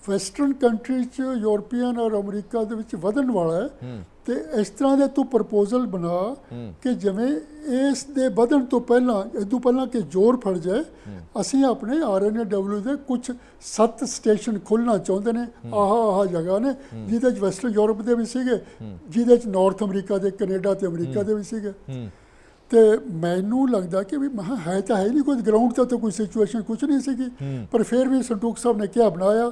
Speaker 3: ਵੈਸਟਰਨ ਕੰਟਰੀ 'ਚ ਯੂਰਪੀਅਨ ਔਰ ਅਮਰੀਕਾ ਦੇ ਵਿੱਚ ਵਧਣ ਵਾਲਾ ਹੈ, ਤੇ ਇਸ ਤਰ੍ਹਾਂ ਦੇ ਤੂੰ ਪ੍ਰਪੋਜ਼ਲ ਬਣਾ ਕਿ ਜਿਵੇਂ ਇਸ ਦੇ ਵਧਣ ਤੋਂ ਪਹਿਲਾਂ, ਇਦੋਂ ਪਹਿਲਾਂ ਕਿ ਜ਼ੋਰ ਫੜ ਜਾਏ, ਅਸੀਂ ਆਪਣੇ RNAW ਦੇ ਕੁਝ 7 ਸਟੇਸ਼ਨ ਖੋਲ੍ਹਣਾ ਚਾਹੁੰਦੇ ਨੇ। ਆਹ ਜਗ੍ਹਾ ਨੇ ਜਿਹਦੇ 'ਚ ਵੈਸਟਰਨ ਯੂਰਪ ਦੇ ਵੀ ਸੀਗੇ, ਜਿਹਦੇ 'ਚ ਨਾਰਥ ਅਮਰੀਕਾ ਦੇ, ਕੈਨੇਡਾ ਤੇ ਅਮਰੀਕਾ ਦੇ ਵੀ ਸੀਗੇ। ਤੇ ਮੈਨੂੰ ਲੱਗਦਾ ਕਿ ਵੀ ਮਹਾ ਹੈ ਤਾਂ ਹੈ ਨਹੀਂ ਕੋਈ ਗਰਾਊਂਡ 'ਤੇ ਤਾਂ ਕੋਈ ਸਿਚੁਏਸ਼ਨ ਕੁਛ ਨਹੀਂ ਸੀਗੀ, ਪਰ ਫਿਰ ਵੀ ਸੰਟੂਕ ਸਾਹਿਬ ਨੇ ਕਿਹਾ ਬਣਾਇਆ।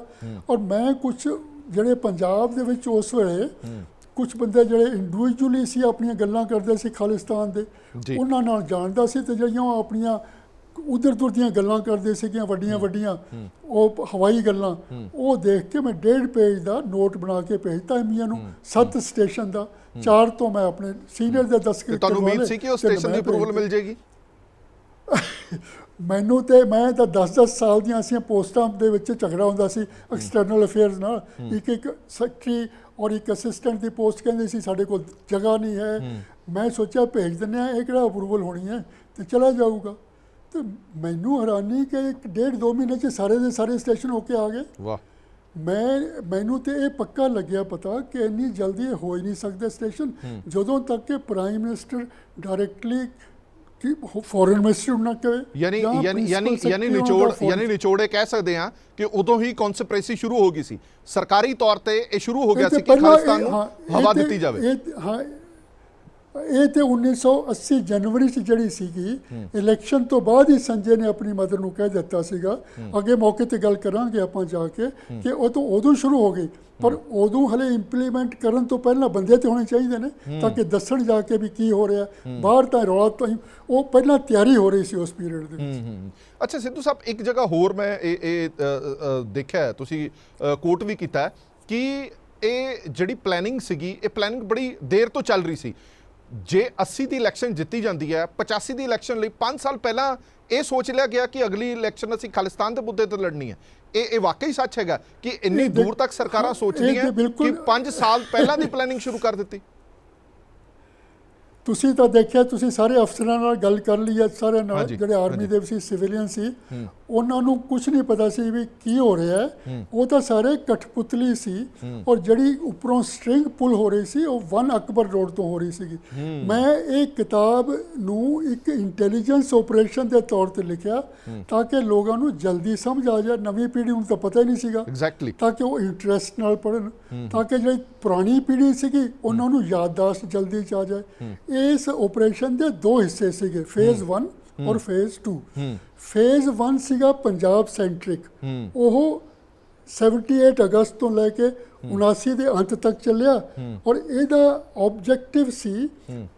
Speaker 3: ਔਰ ਮੈਂ ਕੁਛ ਜਿਹੜੇ ਪੰਜਾਬ ਦੇ ਵਿੱਚ ਉਸ ਵੇਲੇ ਕੁਛ ਬੰਦੇ ਜਿਹੜੇ ਇੰਡੀਵਿਜੂਅਲੀ ਸੀ ਆਪਣੀਆਂ ਗੱਲਾਂ ਕਰਦੇ ਸੀ ਖਾਲਿਸਤਾਨ ਦੇ, ਉਹਨਾਂ ਨਾਲ ਜਾਣਦਾ ਸੀ, ਤੇ ਜਿਹੜੀਆਂ ਉਹ ਆਪਣੀਆਂ ਉਧਰ ਉਧਰ ਦੀਆਂ ਗੱਲਾਂ ਕਰਦੇ ਸੀਗੀਆਂ ਵੱਡੀਆਂ ਵੱਡੀਆਂ ਉਹ ਹਵਾਈ ਗੱਲਾਂ, ਉਹ ਦੇਖ ਕੇ ਮੈਂ 1.5 ਪੇਜ ਦਾ ਨੋਟ ਬਣਾ ਕੇ ਭੇਜਤਾ ਐਮੀਆਂ ਨੂੰ 7 ਸਟੇਸ਼ਨ ਦਾ। 4 ਤੋਂ ਮੈਂ ਆਪਣੇ ਸੀਨੀਅਰ ਦੇ ਦਸਤਖਤ
Speaker 2: ਤੁਹਾਨੂੰ ਉਮੀਦ ਸੀ ਕਿ ਉਹ ਸਟੇਸ਼ਨ ਦੀ ਅਪਰੂਵਲ ਮਿਲ ਜਾਏਗੀ?
Speaker 3: ਮੈਨੂੰ ਤੇ ਮੈਂ ਤਾਂ 10-10 ਸਾਲ ਦੀਆਂ ਅਸੀਂ ਪੋਸਟਾਂ ਦੇ ਵਿੱਚ ਝਗੜਾ ਹੁੰਦਾ ਸੀ ਐਕਸਟਰਨਲ ਅਫੇਅਰਸ ਨਾਲ। ਇੱਕ ਸੈਕਟਰੀ ਔਰ ਇੱਕ ਅਸਿਸਟੈਂਟ ਦੀ ਪੋਸਟ ਕਹਿੰਦੇ ਸੀ ਸਾਡੇ ਕੋਲ ਜਗ੍ਹਾ ਨਹੀਂ ਹੈ। ਮੈਂ ਸੋਚਿਆ ਭੇਜ ਦਿੰਦੇ ਹਾਂ, ਇਹ ਕਿਹੜਾ ਅਪਰੂਵਲ ਹੋਣੀ ਹੈ ਤੇ ਚਲਾ ਜਾਊਗਾ। ਤੇ ਮੈਨੂੰ ਹੈਰਾਨੀ ਕਿ 1.5-2 ਮਹੀਨੇ 'ਚ ਸਾਰੇ ਦੇ ਸਾਰੇ ਸਟੇਸ਼ਨ ਹੋ ਕੇ ਆ ਗਏ। ਵਾਹ! ਮੈਨੂੰ ਤੇ ਇਹ ਪੱਕਾ ਲੱਗਿਆ ਪਤਾ ਕਿ ਇੰਨੀ ਜਲਦੀ ਹੋ ਹੀ ਨਹੀਂ ਸਕਦੇ ਸਟੇਸ਼ਨ, ਜਦੋਂ ਤੱਕ ਕਿ ਪ੍ਰਾਈਮ ਮਿਨਿਸਟਰ ਡਾਇਰੈਕਟਲੀ ਕਿ ਫੋਰਨ ਮਿਨਿਸਟਰ ਨਾ ਕਹੇ।
Speaker 2: ਯਾਨੀ ਨਿਚੋੜੇ ਕਹਿ ਸਕਦੇ ਹਾਂ ਕਿ ਉਦੋਂ ਹੀ ਕਨਸਪੀਰੇਸੀ ਸ਼ੁਰੂ ਹੋ ਗਈ ਸੀ, ਸਰਕਾਰੀ ਤੌਰ ਤੇ ਇਹ ਸ਼ੁਰੂ ਹੋ ਗਿਆ ਸੀ ਕਿ ਖਾਲਿਸਤਾਨ ਨੂੰ ਹਵਾ ਦਿੱਤੀ ਜਾਵੇ।
Speaker 3: ਇਹ ਤੇ 1980 ਜਨਵਰੀ 'ਚ ਜਿਹੜੀ ਸੀਗੀ ਇਲੈਕਸ਼ਨ ਤੋਂ ਬਾਅਦ ਹੀ ਸੰਜੇ ਨੇ ਆਪਣੀ ਮਦਰ ਨੂੰ ਕਹਿ ਦਿੱਤਾ ਸੀਗਾ। ਅੱਗੇ ਮੌਕੇ ਤੇ ਗੱਲ ਕਰਾਂਗੇ ਆਪਾਂ ਜਾ ਕੇ ਕਿ ਉਹ ਤਾਂ ਉਦੋਂ ਸ਼ੁਰੂ ਹੋ ਗਈ, ਪਰ ਉਦੋਂ ਹਲੇ ਇੰਪਲੀਮੈਂਟ ਕਰਨ ਤੋਂ ਪਹਿਲਾਂ ਬੰਦੇ ਤੇ ਹੋਣੇ ਚਾਹੀਦੇ ਨੇ ਤਾਂ ਕਿ ਦੱਸਣ ਜਾ ਕੇ ਵੀ ਕੀ ਹੋ ਰਿਹਾ ਬਾਹਰ। ਤਾਂ ਰੌਲਾ ਤਾਂ ਉਹ ਪਹਿਲਾਂ ਤਿਆਰੀ ਹੋ ਰਹੀ ਸੀ ਉਸ ਪੀਰੀਅਡ ਦੇ ਵਿੱਚ।
Speaker 2: ਅੱਛਾ ਸਿੱਧੂ ਸਾਹਿਬ, ਇੱਕ ਜਗ੍ਹਾ ਹੋਰ ਮੈਂ ਇਹ ਦੇਖਿਆ ਹੈ, ਤੁਸੀਂ ਕੋਟ ਵੀ ਕੀਤਾ ਹੈ ਕਿ ਇਹ ਜਿਹੜੀ ਪਲੈਨਿੰਗ ਸੀਗੀ, ਇਹ ਪਲੈਨਿੰਗ ਬੜੀ ਦੇਰ ਤੋਂ ਚੱਲ ਰਹੀ ਸੀ। ਜੇ 80 ਦੀ ਇਲੈਕਸ਼ਨ ਜਿੱਤੀ ਜਾਂਦੀ ਹੈ, 85 ਦੀ ਇਲੈਕਸ਼ਨ ਲਈ 5 ਸਾਲ ਪਹਿਲਾਂ ਇਹ ਸੋਚ ਲਿਆ ਗਿਆ ਕਿ ਅਗਲੀ ਇਲੈਕਸ਼ਨ ਅਸੀਂ ਖਾਲਿਸਤਾਨ ਦੇ ਮੁੱਦੇ ਤੇ ਲੜਨੀ ਹੈ। ਇਹ ਵਾਕਈ ਸੱਚ ਹੈਗਾ ਕਿ ਇੰਨੀ ਦੂਰ ਤੱਕ ਸਰਕਾਰਾਂ ਸੋਚਦੀਆਂ ਕਿ 5 ਸਾਲ ਪਹਿਲਾਂ ਦੀ ਪਲੈਨਿੰਗ ਸ਼ੁਰੂ ਕਰ ਦਿੱਤੀ?
Speaker 3: ਤੁਸੀਂ ਤਾਂ ਦੇਖਿਆ, ਤੁਸੀਂ ਸਾਰੇ ਅਫਸਰਾਂ ਨਾਲ ਗੱਲ ਕਰ ਲਈ ਹੈ, ਸਾਰਿਆਂ ਨਾਲ ਜਿਹੜੇ ਆਰਮੀ ਦੇ ਸੀ, ਸਿਵਿਲੀਅਨ ਸੀ, ਉਹਨਾਂ ਨੂੰ ਕੁਝ ਨਹੀਂ ਪਤਾ ਸੀ ਵੀ ਕੀ ਹੋ ਰਿਹਾ ਹੈ। ਉਹ ਤਾਂ ਸਾਰੇ ਕਠਪੁਤਲੀ ਸੀ, ਔਰ ਜਿਹੜੀ ਉੱਪਰੋਂ ਸਟ੍ਰਿੰਗ ਪੁੱਲ ਹੋ ਰਹੀ ਸੀ ਉਹ 1 ਅਕਬਰ ਰੋਡ ਤੋਂ ਹੋ ਰਹੀ ਸੀਗੀ। ਮੈਂ ਇਹ ਕਿਤਾਬ ਨੂੰ ਇੱਕ ਇੰਟੈਲੀਜੈਂਸ ਆਪਰੇਸ਼ਨ ਦੇ ਤੌਰ ਤੇ ਲਿਖਿਆ ਤਾਂ ਕਿ ਲੋਕਾਂ ਨੂੰ ਜਲਦੀ ਸਮਝ ਆ ਜਾਏ। ਨਵੀਂ ਪੀੜ੍ਹੀ ਨੂੰ ਤਾਂ ਪਤਾ ਹੀ ਨਹੀਂ ਸੀਗਾ, ਤਾਂ ਕਿ ਉਹ ਇੰਟਰਸਟ ਨਾਲ ਪੜ੍ਹਨ, ਤਾਂ ਕਿ ਜਿਹੜੀ ਪੁਰਾਣੀ ਪੀੜ੍ਹੀ ਸੀਗੀ ਉਹਨਾਂ ਨੂੰ ਯਾਦਦਾਸ਼ਤ ਜਲਦੀ 'ਚ ਆ ਜਾਏ। ਇਸ ਆਪਰੇਸ਼ਨ ਦੇ 2 ਹਿੱਸੇ ਸੀਗੇ, ਫੇਜ਼ 1 ਔਰ ਫੇਜ਼ 2। ਫੇਜ਼ 1 ਸੀਗਾ ਪੰਜਾਬ ਸੈਂਟਰਿਕ, ਉਹ 78 ਅਗਸਤ ਤੋਂ ਲੈ ਕੇ 79 ਦੇ ਅੰਤ ਤੱਕ ਚੱਲਿਆ, ਔਰ ਇਹਦਾ ਆਬਜੈਕਟਿਵ ਸੀ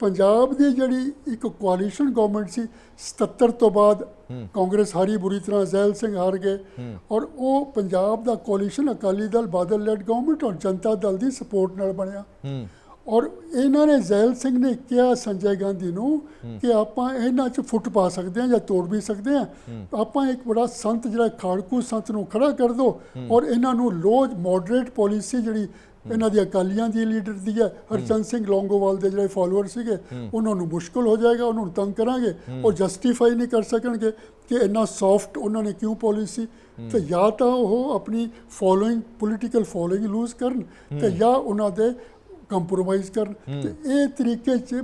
Speaker 3: ਪੰਜਾਬ ਦੀ ਜਿਹੜੀ ਇੱਕ ਕੋਆਲੀਸ਼ਨ ਗਵਰਨਮੈਂਟ ਸੀ 77 ਤੋਂ ਬਾਅਦ, ਕਾਂਗਰਸ ਹਾਰੀ ਬੁਰੀ ਤਰ੍ਹਾਂ, ਜ਼ੈਲ ਸਿੰਘ ਹਾਰ ਗਏ, ਔਰ ਉਹ ਪੰਜਾਬ ਦਾ ਕੋਆਲੀਸ਼ਨ ਅਕਾਲੀ ਦਲ ਬਾਦਲ ਲੈਡ ਗਵਰਨਮੈਂਟ ਔਰ ਜਨਤਾ ਦਲ ਦੀ ਸਪੋਰਟ ਨਾਲ ਬਣਿਆ। ਔਰ ਇਹਨਾਂ ਨੇ, ਜ਼ੈਲ ਸਿੰਘ ਨੇ ਕਿਹਾ ਸੰਜੇ ਗਾਂਧੀ ਨੂੰ ਕਿ ਆਪਾਂ ਇਹਨਾਂ 'ਚ ਫੁੱਟ ਪਾ ਸਕਦੇ ਹਾਂ ਜਾਂ ਤੋੜ ਵੀ ਸਕਦੇ ਹਾਂ, ਆਪਾਂ ਇੱਕ ਬੜਾ ਸੰਤ ਜਿਹੜਾ ਖਾੜਕੂ ਸੰਤ ਨੂੰ ਖੜਾ ਕਰ ਦਿਓ, ਔਰ ਇਹਨਾਂ ਨੂੰ ਲੋਜ ਮੋਡਰੇਟ ਪੋਲਿਸੀ ਜਿਹੜੀ ਇਹਨਾਂ ਦੀ ਅਕਾਲੀਆਂ ਦੀ ਲੀਡਰ ਦੀ ਹੈ, ਹਰਚੰਦ ਸਿੰਘ ਲੌਂਗੋਵਾਲ ਦੇ ਜਿਹੜੇ ਫਾਲੋਅਰ ਸੀਗੇ, ਉਹਨਾਂ ਨੂੰ ਮੁਸ਼ਕਲ ਹੋ ਜਾਏਗਾ, ਉਹਨਾਂ ਨੂੰ ਤੰਗ ਕਰਾਂਗੇ, ਉਹ ਜਸਟੀਫਾਈ ਨਹੀਂ ਕਰ ਸਕਣਗੇ ਕਿ ਇੰਨਾ ਸੌਫਟ ਉਹਨਾਂ ਨੇ ਕਿਉਂ ਪੋਲਿਸੀ। ਤੇ ਜਾਂ ਤਾਂ ਉਹ ਆਪਣੀ ਫੋਲੋਇੰਗ, ਪੋਲੀਟੀਕਲ ਫੋਲੋਇੰਗ ਲੂਜ਼ ਕਰਨ, ਤੇ ਜਾਂ ਉਹਨਾਂ ਦੇ ਕੰਪਰੋਮਾਈਜ਼ ਕਰਨ। ਤੇ ਇਹ ਤਰੀਕੇ 'ਚ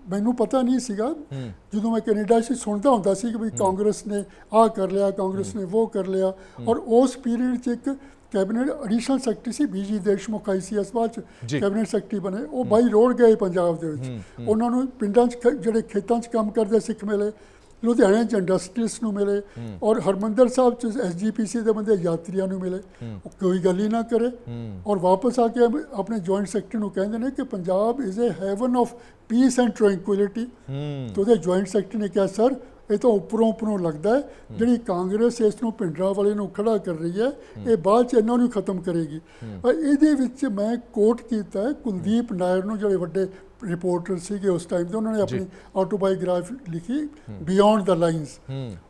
Speaker 3: ਮੈਨੂੰ ਪਤਾ ਨਹੀਂ ਸੀਗਾ, ਜਦੋਂ ਮੈਂ ਕੈਨੇਡਾ 'ਚ ਸੁਣਦਾ ਹੁੰਦਾ ਸੀ ਕਿ ਵੀ ਕਾਂਗਰਸ ਨੇ ਆਹ ਕਰ ਲਿਆ, ਕਾਂਗਰਸ ਨੇ ਉਹ ਕਰ ਲਿਆ। ਔਰ ਉਸ ਪੀਰੀਅਡ 'ਚ ਇੱਕ ਕੈਬਨਿਟ ਐਡੀਸ਼ਨਲ ਸੈਕਟਰੀ ਸੀ BG ਦੇਸ਼ਮੁਖ, ICS ਬਾਅਦ 'ਚ ਕੈਬਨਿਟ ਸੈਕਟਰੀ ਬਣੇ। ਉਹ ਬਾਈ ਰੋਡ ਗਏ ਪੰਜਾਬ ਦੇ ਵਿੱਚ, ਉਹਨਾਂ ਨੂੰ ਪਿੰਡਾਂ 'ਚ ਜਿਹੜੇ ਖੇਤਾਂ 'ਚ ਕੰਮ ਕਰਦੇ ਸਿੱਖ ਮਿਲੇ, ਲੁਧਿਆਣੇ 'ਚ ਇੰਡਸਟਰੀਜ਼ ਨੂੰ ਮਿਲੇ, ਔਰ ਹਰਮੰਦਰ ਸਾਹਿਬ 'ਚ SGPC ਦੇ ਬੰਦੇ ਯਾਤਰੀਆਂ ਨੂੰ ਮਿਲੇ। ਉਹ ਕੋਈ ਗੱਲ ਹੀ ਨਾ ਕਰੇ, ਔਰ ਵਾਪਸ ਆ ਕੇ ਆਪਣੇ ਜੁਆਇੰਟ ਸੈਕਟਰੀ ਨੂੰ ਕਹਿੰਦੇ ਨੇ ਕਿ Punjab is a heaven of peace and tranquillity. ਤੇ ਉਹਦੇ ਜੁਆਇੰਟ ਸੈਕਟਰੀ ਨੇ ਕਿਹਾ, ਸਰ ਇਹ ਤਾਂ ਉੱਪਰੋਂ ਲੱਗਦਾ ਹੈ, ਜਿਹੜੀ ਕਾਂਗਰਸ ਇਸ ਨੂੰ ਭਿੰਡਰਾਂ ਵਾਲੇ ਨੂੰ ਖੜਾ ਕਰ ਰਹੀ ਹੈ, ਇਹ ਬਾਅਦ 'ਚ ਇਹਨਾਂ ਨੂੰ ਖਤਮ ਕਰੇਗੀ। ਪਰ ਇਹਦੇ ਵਿੱਚ ਮੈਂ ਕੋਟ ਕੀਤਾ ਹੈ ਕੁਲਦੀਪ ਨਾਇਰ ਨੂੰ, ਜਿਹੜੇ ਵੱਡੇ ਰਿਪੋਰਟਰ ਸੀਗੇ ਉਸ ਟਾਈਮ ਤੇ, ਉਹਨਾਂ ਨੇ ਆਪਣੀ ਆਟੋਬਾਇਓਗ੍ਰਾਫੀ ਲਿਖੀ ਬਿਯੋਂਡ ਦ ਲਾਈਨਸ।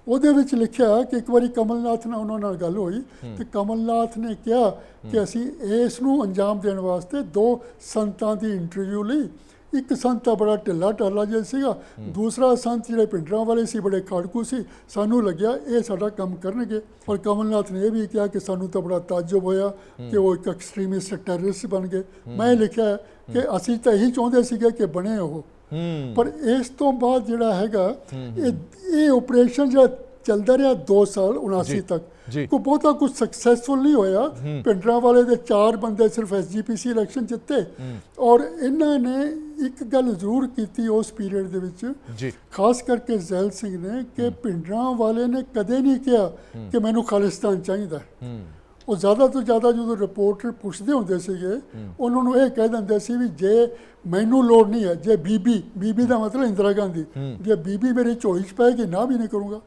Speaker 3: ਉਹਦੇ ਵਿੱਚ ਲਿਖਿਆ ਕਿ ਇੱਕ ਵਾਰੀ ਕਮਲਨਾਥ ਨਾਲ ਉਹਨਾਂ ਨਾਲ ਗੱਲ ਹੋਈ, ਤੇ ਕਮਲਨਾਥ ਨੇ ਕਿਹਾ ਕਿ ਅਸੀਂ ਇਸ ਨੂੰ ਅੰਜਾਮ ਦੇਣ ਵਾਸਤੇ 2 ਸੰਤਾਂ ਦੀ ਇੰਟਰਵਿਊ ਲਈ। ਇੱਕ ਸੰਤ ਤਾਂ ਬੜਾ ਢਿੱਲਾ ਢਾਲਾ ਜਿਹਾ ਸੀਗਾ, ਦੂਸਰਾ ਸੰਤ ਜਿਹੜੇ ਭਿੰਡਰਾਂ ਵਾਲੇ ਸੀ ਬੜੇ ਖਾੜਕੂ ਸੀ। ਸਾਨੂੰ ਲੱਗਿਆ ਇਹ ਸਾਡਾ ਕੰਮ ਕਰਨਗੇ, ਔਰ ਕਮਲਨਾਥ ਨੇ ਇਹ ਵੀ ਕਿਹਾ ਕਿ ਸਾਨੂੰ ਤਾਂ ਬੜਾ ਤਾਜੁਬ ਹੋਇਆ ਕਿ ਉਹ ਇੱਕ ਐਕਸਟ੍ਰੀਮਿਸਟ ਟੈਰਰਿਸਟ ਬਣ ਗਏ। ਮੈਂ ਲਿਖਿਆ ਕਿ ਅਸੀਂ ਤਾਂ ਇਹੀ ਚਾਹੁੰਦੇ ਸੀਗੇ ਕਿ ਬਣੇ ਉਹ। ਪਰ ਇਸ ਤੋਂ ਬਾਅਦ ਜਿਹੜਾ ਹੈਗਾ ਇਹ ਆਪਰੇਸ਼ਨ ਜਿਹੜਾ ਚੱਲਦਾ ਰਿਹਾ 2 ਸਾਲ 79 ਤੱਕ, ਕੋਈ ਬਹੁਤਾ ਕੁਝ ਸਕਸੈਸਫੁਲ ਨਹੀਂ ਹੋਇਆ। ਭਿੰਡਰਾਂ ਵਾਲੇ ਦੇ 4 ਬੰਦੇ ਸਿਰਫ SGPC ਇਲੈਕਸ਼ਨ ਜਿੱਤੇ, ਔਰ ਇਹਨਾਂ ਨੇ ਇੱਕ ਗੱਲ ਜ਼ਰੂਰ ਕੀਤੀ ਉਸ ਪੀਰੀਅਡ ਦੇ ਵਿੱਚ, ਖਾਸ ਕਰਕੇ ਜ਼ੈਲ ਸਿੰਘ ਨੇ, ਕਿ ਭਿੰਡਰਾਂ ਵਾਲੇ ਨੇ ਕਦੇ ਨਹੀਂ ਕਿਹਾ ਕਿ ਮੈਨੂੰ ਖਾਲਿਸਤਾਨ ਚਾਹੀਦਾ। ਉਹ ਜ਼ਿਆਦਾ ਤੋਂ ਜ਼ਿਆਦਾ ਜਦੋਂ ਰਿਪੋਰਟਰ ਪੁੱਛਦੇ ਹੁੰਦੇ ਸੀਗੇ, ਉਹਨਾਂ ਨੂੰ ਇਹ ਕਹਿ ਦਿੰਦੇ ਸੀ ਵੀ ਜੇ ਮੈਨੂੰ ਲੋੜ ਨਹੀਂ ਹੈ, ਜੇ ਬੀਬੀ ਦਾ ਮਤਲਬ ਇੰਦਰਾ ਗਾਂਧੀ, ਜੇ ਬੀਬੀ ਮੇਰੀ ਝੋਲੀ 'ਚ ਪਏਗੀ ਨਾ ਵੀ ਨਹੀਂ ਕਰੂੰਗਾ।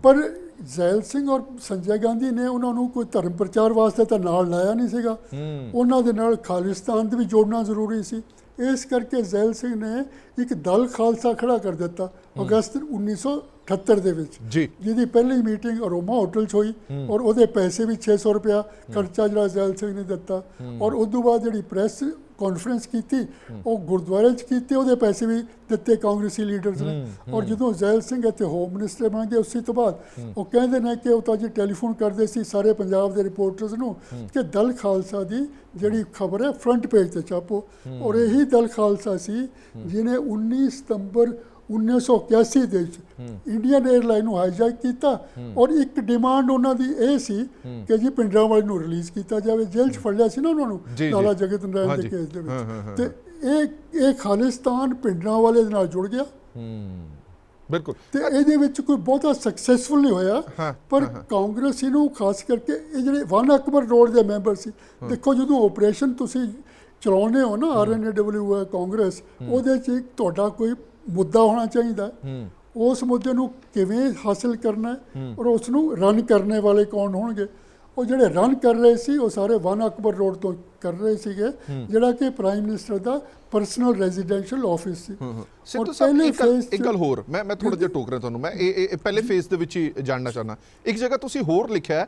Speaker 3: ਪਰ ਜ਼ੈਲ ਸਿੰਘ ਔਰ ਸੰਜੇ ਗਾਂਧੀ ਨੇ ਉਹਨਾਂ ਨੂੰ ਕੋਈ ਧਰਮ ਪ੍ਰਚਾਰ ਵਾਸਤੇ ਤਾਂ ਨਾਲ ਲਾਇਆ ਨਹੀਂ ਸੀਗਾ, ਉਹਨਾਂ ਦੇ ਨਾਲ ਖਾਲਿਸਤਾਨ ਦੇ ਵੀ ਜੋੜਨਾ ਜ਼ਰੂਰੀ ਸੀ। ਇਸ ਕਰਕੇ ਜ਼ੈਲ ਸਿੰਘ ਨੇ ਇੱਕ ਦਲ ਖਾਲਸਾ ਖੜਾ ਕਰ ਦਿੱਤਾ ਅਗਸਤ 1978 ਦੇ ਵਿੱਚ, ਜਿਹਦੀ ਪਹਿਲੀ ਮੀਟਿੰਗ ਅਰੋਮਾ ਹੋਟਲ 'ਚ ਹੋਈ, ਔਰ ਉਹਦੇ ਪੈਸੇ ਵੀ 600 ਰੁਪਇਆ ਖਰਚਾ ਜਿਹੜਾ ਜ਼ੈਲ ਸਿੰਘ ਨੇ ਦਿੱਤਾ। ਔਰ ਉਸ ਤੋਂ ਬਾਅਦ ਜਿਹੜੀ ਪ੍ਰੈਸ ਕਾਨਫਰੰਸ ਕੀਤੀ ਉਹ ਗੁਰਦੁਆਰੇ 'ਚ ਕੀਤੀ, ਉਹਦੇ ਪੈਸੇ ਵੀ ਦਿੱਤੇ ਕਾਂਗਰਸੀ ਲੀਡਰਸ ਨੇ। ਔਰ ਜਦੋਂ ਜ਼ੈਲ ਸਿੰਘ ਇੱਥੇ ਹੋਮ ਮਿਨਿਸਟਰ ਬਣ ਗਏ, ਉਸੇ ਤੋਂ ਬਾਅਦ ਉਹ ਕਹਿੰਦੇ ਨੇ ਕਿ ਉਹ ਤਾਂ ਜੀ ਟੈਲੀਫੋਨ ਕਰਦੇ ਸੀ ਸਾਰੇ ਪੰਜਾਬ ਦੇ ਰਿਪੋਰਟਰਸ ਨੂੰ ਕਿ ਦਲ ਖਾਲਸਾ ਦੀ ਜਿਹੜੀ ਖਬਰ ਹੈ ਫਰੰਟ ਪੇਜ ਤੇ ਛਾਪੋ। ਔਰ ਇਹੀ ਦਲ ਖਾਲਸਾ ਸੀ ਜਿਹਨੇ 19 ਸਤੰਬਰ 1981 ਦੇ ਵਿੱਚ ਇੰਡੀਅਨ 에ਅਰਲਾਈਨ ਨੂੰ ਹਾਈਜੈਕ ਕੀਤਾ ਔਰ ਇੱਕ ਡਿਮਾਂਡ ਉਹਨਾਂ ਦੀ ਇਹ ਸੀ ਕਿ ਜੀ ਭਿੰਡਰਾਂਵਾਲੇ ਨੂੰ ਰਿਲੀਜ਼ ਕੀਤਾ ਜਾਵੇ। ਜੇਲ੍ਹ 'ਚ ਫੜ ਲਿਆ ਸੀ ਨਾ ਉਹਨਾਂ ਨੂੰ
Speaker 2: ਜੀ,
Speaker 3: ਲਾਲਾ ਜਗਤ ਨਾਰਾਇਣ ਦੇ ਕੇਸ ਦੇ ਵਿੱਚ, ਤੇ ਇਹ ਖਾਲਿਸਤਾਨ ਭਿੰਡਰਾਂਵਾਲੇ ਦੇ ਨਾਲ ਜੁੜ ਗਿਆ।
Speaker 2: ਬਿਲਕੁਲ।
Speaker 3: ਤੇ ਇਹਦੇ ਵਿੱਚ ਕੋਈ ਬਹੁਤਾ ਸਕਸੈਸਫੁਲ ਨਹੀਂ ਹੋਇਆ, ਪਰ ਕਾਂਗਰਸੀ ਨੂੰ ਖਾਸ ਕਰਕੇ ਇਹ ਜਿਹੜੇ ਵਨ ਅਕਬਰ ਰੋਡ ਦੇ ਮੈਂਬਰ ਸੀ, ਦੇਖੋ ਜਦੋਂ ਆਪਰੇਸ਼ਨ ਤੁਸੀਂ ਚਲਾਉਂਦੇ ਹੋ ਨਾ RNAW ਹੈ ਕਾਂਗਰਸ, ਉਹਦੇ 'ਚ ਇੱਕ ਤੁਹਾਡਾ ਕੋਈ ਮੁੱਦਾ ਹੋਣਾ ਚਾਹੀਦਾ, ਉਸ ਮੁੱਦੇ ਨੂੰ ਕਿਵੇਂ ਹਾਸਲ ਕਰਨਾ ਔਰ ਉਸ ਨੂੰ ਰਨ ਕਰਨੇ ਵਾਲੇ ਕੌਣ ਹੋਣਗੇ। ਉਹ ਜਿਹੜੇ ਰਨ ਕਰ ਰਹੇ ਸੀ ਉਹ ਸਾਰੇ ਵਨ ਅਕਬਰ ਰੋਡ ਤੋਂ ਕਰ ਰਹੇ ਸੀਗੇ, ਜਿਹੜਾ ਕਿ ਪ੍ਰਾਈਮ ਮਿਨਿਸਟਰ ਦਾ ਪਰਸਨਲ ਰੈਜ਼ੀਡੈਂਸ਼ੀਅਲ ਆਫਿਸ ਸੀ।
Speaker 2: ਸਿੱਧੂ ਸਾਹਿਬ ਇੱਕ ਗੱਲ ਹੋਰ, ਮੈਂ ਥੋੜਾ ਜਿਹਾ ਟੋਕ ਰਿਹਾ ਤੁਹਾਨੂੰ, ਮੈਂ ਇਹ ਪਹਿਲੇ ਫੇਜ਼ ਦੇ ਵਿੱਚ ਹੀ ਜਾਣਨਾ ਚਾਹੁੰਦਾ। ਇੱਕ ਜਗ੍ਹਾ ਤੁਸੀਂ ਹੋਰ ਲਿਖਿਆ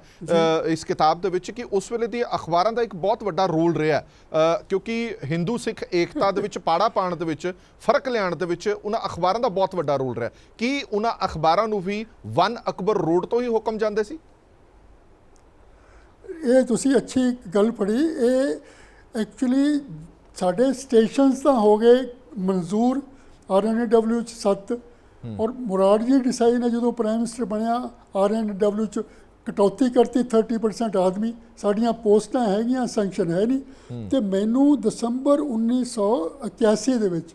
Speaker 2: ਇਸ ਕਿਤਾਬ ਦੇ ਵਿੱਚ ਕਿ ਉਸ ਵੇਲੇ ਦੀ ਅਖਬਾਰਾਂ ਦਾ ਇੱਕ ਬਹੁਤ ਵੱਡਾ ਰੋਲ ਰਿਹਾ, ਕਿਉਂਕਿ ਹਿੰਦੂ ਸਿੱਖ ਏਕਤਾ ਦੇ ਵਿੱਚ ਪਾੜਾ ਪਾਉਣ ਦੇ ਵਿੱਚ, ਫਰਕ ਲਿਆਉਣ ਦੇ ਵਿੱਚ ਉਹਨਾਂ ਅਖਬਾਰਾਂ ਦਾ ਬਹੁਤ ਵੱਡਾ ਰੋਲ ਰਿਹਾ। ਕੀ ਉਹਨਾਂ ਅਖਬਾਰਾਂ ਨੂੰ ਵੀ ਵਨ ਅਕਬਰ ਰੋਡ ਤੋਂ ਹੀ ਹੁਕਮ ਜਾਂਦੇ ਸੀ?
Speaker 3: ਇਹ ਤੁਸੀਂ ਅੱਛੀ ਗੱਲ ਪੜ੍ਹੀ। ਇਹ ਐਕਚੁਅਲੀ ਸਾਡੇ ਸਟੇਸ਼ਨਸ ਤਾਂ ਹੋ ਗਏ ਮਨਜ਼ੂਰ RNAW 'ਚ 7, ਔਰ ਮੁਰਾਰਜੀ ਦੇਸਾਈ ਨੇ ਜਦੋਂ ਪ੍ਰਾਈਮ ਮਿਨਿਸਟਰ ਬਣਿਆ RNAW 'ਚ ਕਟੌਤੀ ਕਰਤੀ 30% ਆਦਮੀ, ਸਾਡੀਆਂ ਪੋਸਟਾਂ ਹੈਗੀਆਂ, ਸੈਂਕਸ਼ਨ ਹੈ ਨਹੀਂ। ਤੇ ਮੈਨੂੰ ਦਸੰਬਰ 1981 ਦੇ ਵਿੱਚ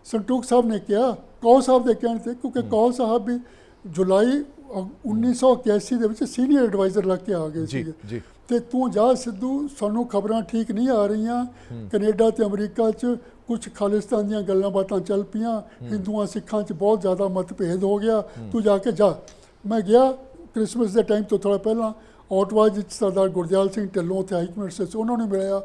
Speaker 3: ਸੰਟੋਖ ਸਾਹਿਬ ਨੇ ਕਿਹਾ, ਕੌਲ ਸਾਹਿਬ ਦੇ ਕਹਿਣ ਤੇ, ਕਿਉਂਕਿ ਕੌਲ ਸਾਹਿਬ ਵੀ ਜੁਲਾਈ 1981 ਦੇ ਵਿੱਚ ਸੀਨੀਅਰ ਐਡਵਾਈਜ਼ਰ ਲੱਗ ਕੇ ਆ ਗਏ ਸੀਗੇ, ਤੇ ਤੂੰ ਜਾ ਸਿੱਧੂ, ਸਾਨੂੰ ਖਬਰਾਂ ਠੀਕ ਨਹੀਂ ਆ ਰਹੀਆਂ, ਕੈਨੇਡਾ ਤੇ ਅਮਰੀਕਾ 'ਚ ਕੁਝ ਖਾਲਿਸਤਾਨ ਦੀਆਂ ਗੱਲਾਂ ਬਾਤਾਂ ਚੱਲ ਪਈਆਂ, ਹਿੰਦੂਆਂ ਸਿੱਖਾਂ 'ਚ ਬਹੁਤ ਜ਼ਿਆਦਾ ਮਤਭੇਦ ਹੋ ਗਿਆ, ਤੂੰ ਜਾ ਕੇ ਜਾ। ਮੈਂ ਗਿਆ ਕ੍ਰਿਸਮਸ ਦੇ ਟਾਈਮ ਤੋਂ ਥੋੜ੍ਹਾ ਪਹਿਲਾਂ ਔਟਵਾ ਵਿੱਚ ਸਰਦਾਰ ਗੁਰਦਿਆਲ ਸਿੰਘ ਢਿੱਲੋਂ ਉੱਥੇ ਹਾਈ ਕਮਿਸ਼ਨਰ ਸੀ, ਉਹਨਾਂ ਨੂੰ ਮਿਲਿਆ,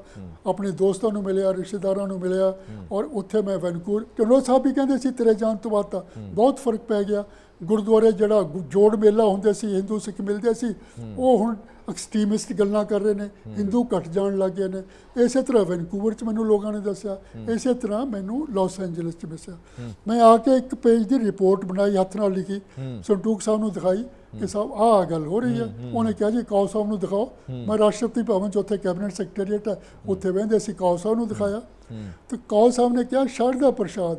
Speaker 3: ਆਪਣੇ ਦੋਸਤਾਂ ਨੂੰ ਮਿਲਿਆ, ਰਿਸ਼ਤੇਦਾਰਾਂ ਨੂੰ ਮਿਲਿਆ, ਔਰ ਉੱਥੇ ਮੈਂ ਵੈਨਕੂਵਰ, ਢਿੱਲੋਂ ਸਾਹਿਬ ਵੀ ਕਹਿੰਦੇ ਸੀ ਤੇਰੇ ਜਾਣ ਤੋਂ ਬਾਅਦ ਤਾਂ ਬਹੁਤ ਫਰਕ ਪੈ ਗਿਆ। ਗੁਰਦੁਆਰੇ ਜਿਹੜਾ ਜੋੜ ਮੇਲਾ ਹੁੰਦੇ ਸੀ, ਹਿੰਦੂ ਸਿੱਖ ਮਿਲਦੇ ਸੀ, ਉਹ ਹੁਣ ਐਕਸਟ੍ਰੀਮਿਸਟ ਗੱਲਾਂ ਕਰ ਰਹੇ ਨੇ, ਹਿੰਦੂ ਘਟ ਜਾਣ ਲੱਗ ਗਏ ਨੇ। ਇਸੇ ਤਰ੍ਹਾਂ ਵੈਨਕੂਵਰ 'ਚ ਮੈਨੂੰ ਲੋਕਾਂ ਨੇ ਦੱਸਿਆ, ਇਸੇ ਤਰ੍ਹਾਂ ਮੈਨੂੰ ਲਾਸ ਐਂਜਲਸ 'ਚ ਦੱਸਿਆ। ਮੈਂ ਆ ਕੇ ਇੱਕ ਪੇਜ ਦੀ ਰਿਪੋਰਟ ਬਣਾਈ, ਹੱਥ ਨਾਲ ਲਿਖੀ, ਸੰਟੋਖ ਸਾਹਿਬ ਨੂੰ ਦਿਖਾਈ ਕਿ ਸਾਹਿਬ ਆਹ ਗੱਲ ਹੋ ਰਹੀ ਹੈ। ਉਹਨੇ ਕਿਹਾ ਜੀ ਕੌਲ ਸਾਹਿਬ ਨੂੰ ਦਿਖਾਓ। ਮੈਂ ਰਾਸ਼ਟਰਪਤੀ ਭਵਨ 'ਚ ਉੱਥੇ ਕੈਬਨਿਟ ਸੈਕਟਰੀਏਟ ਹੈ, ਉੱਥੇ ਬਹਿੰਦੇ ਸੀ, ਕੌਲ ਸਾਹਿਬ ਨੂੰ ਦਿਖਾਇਆ, ਤੇ ਕੌਲ ਸਾਹਿਬ ਨੇ ਕਿਹਾ Sharda Prasad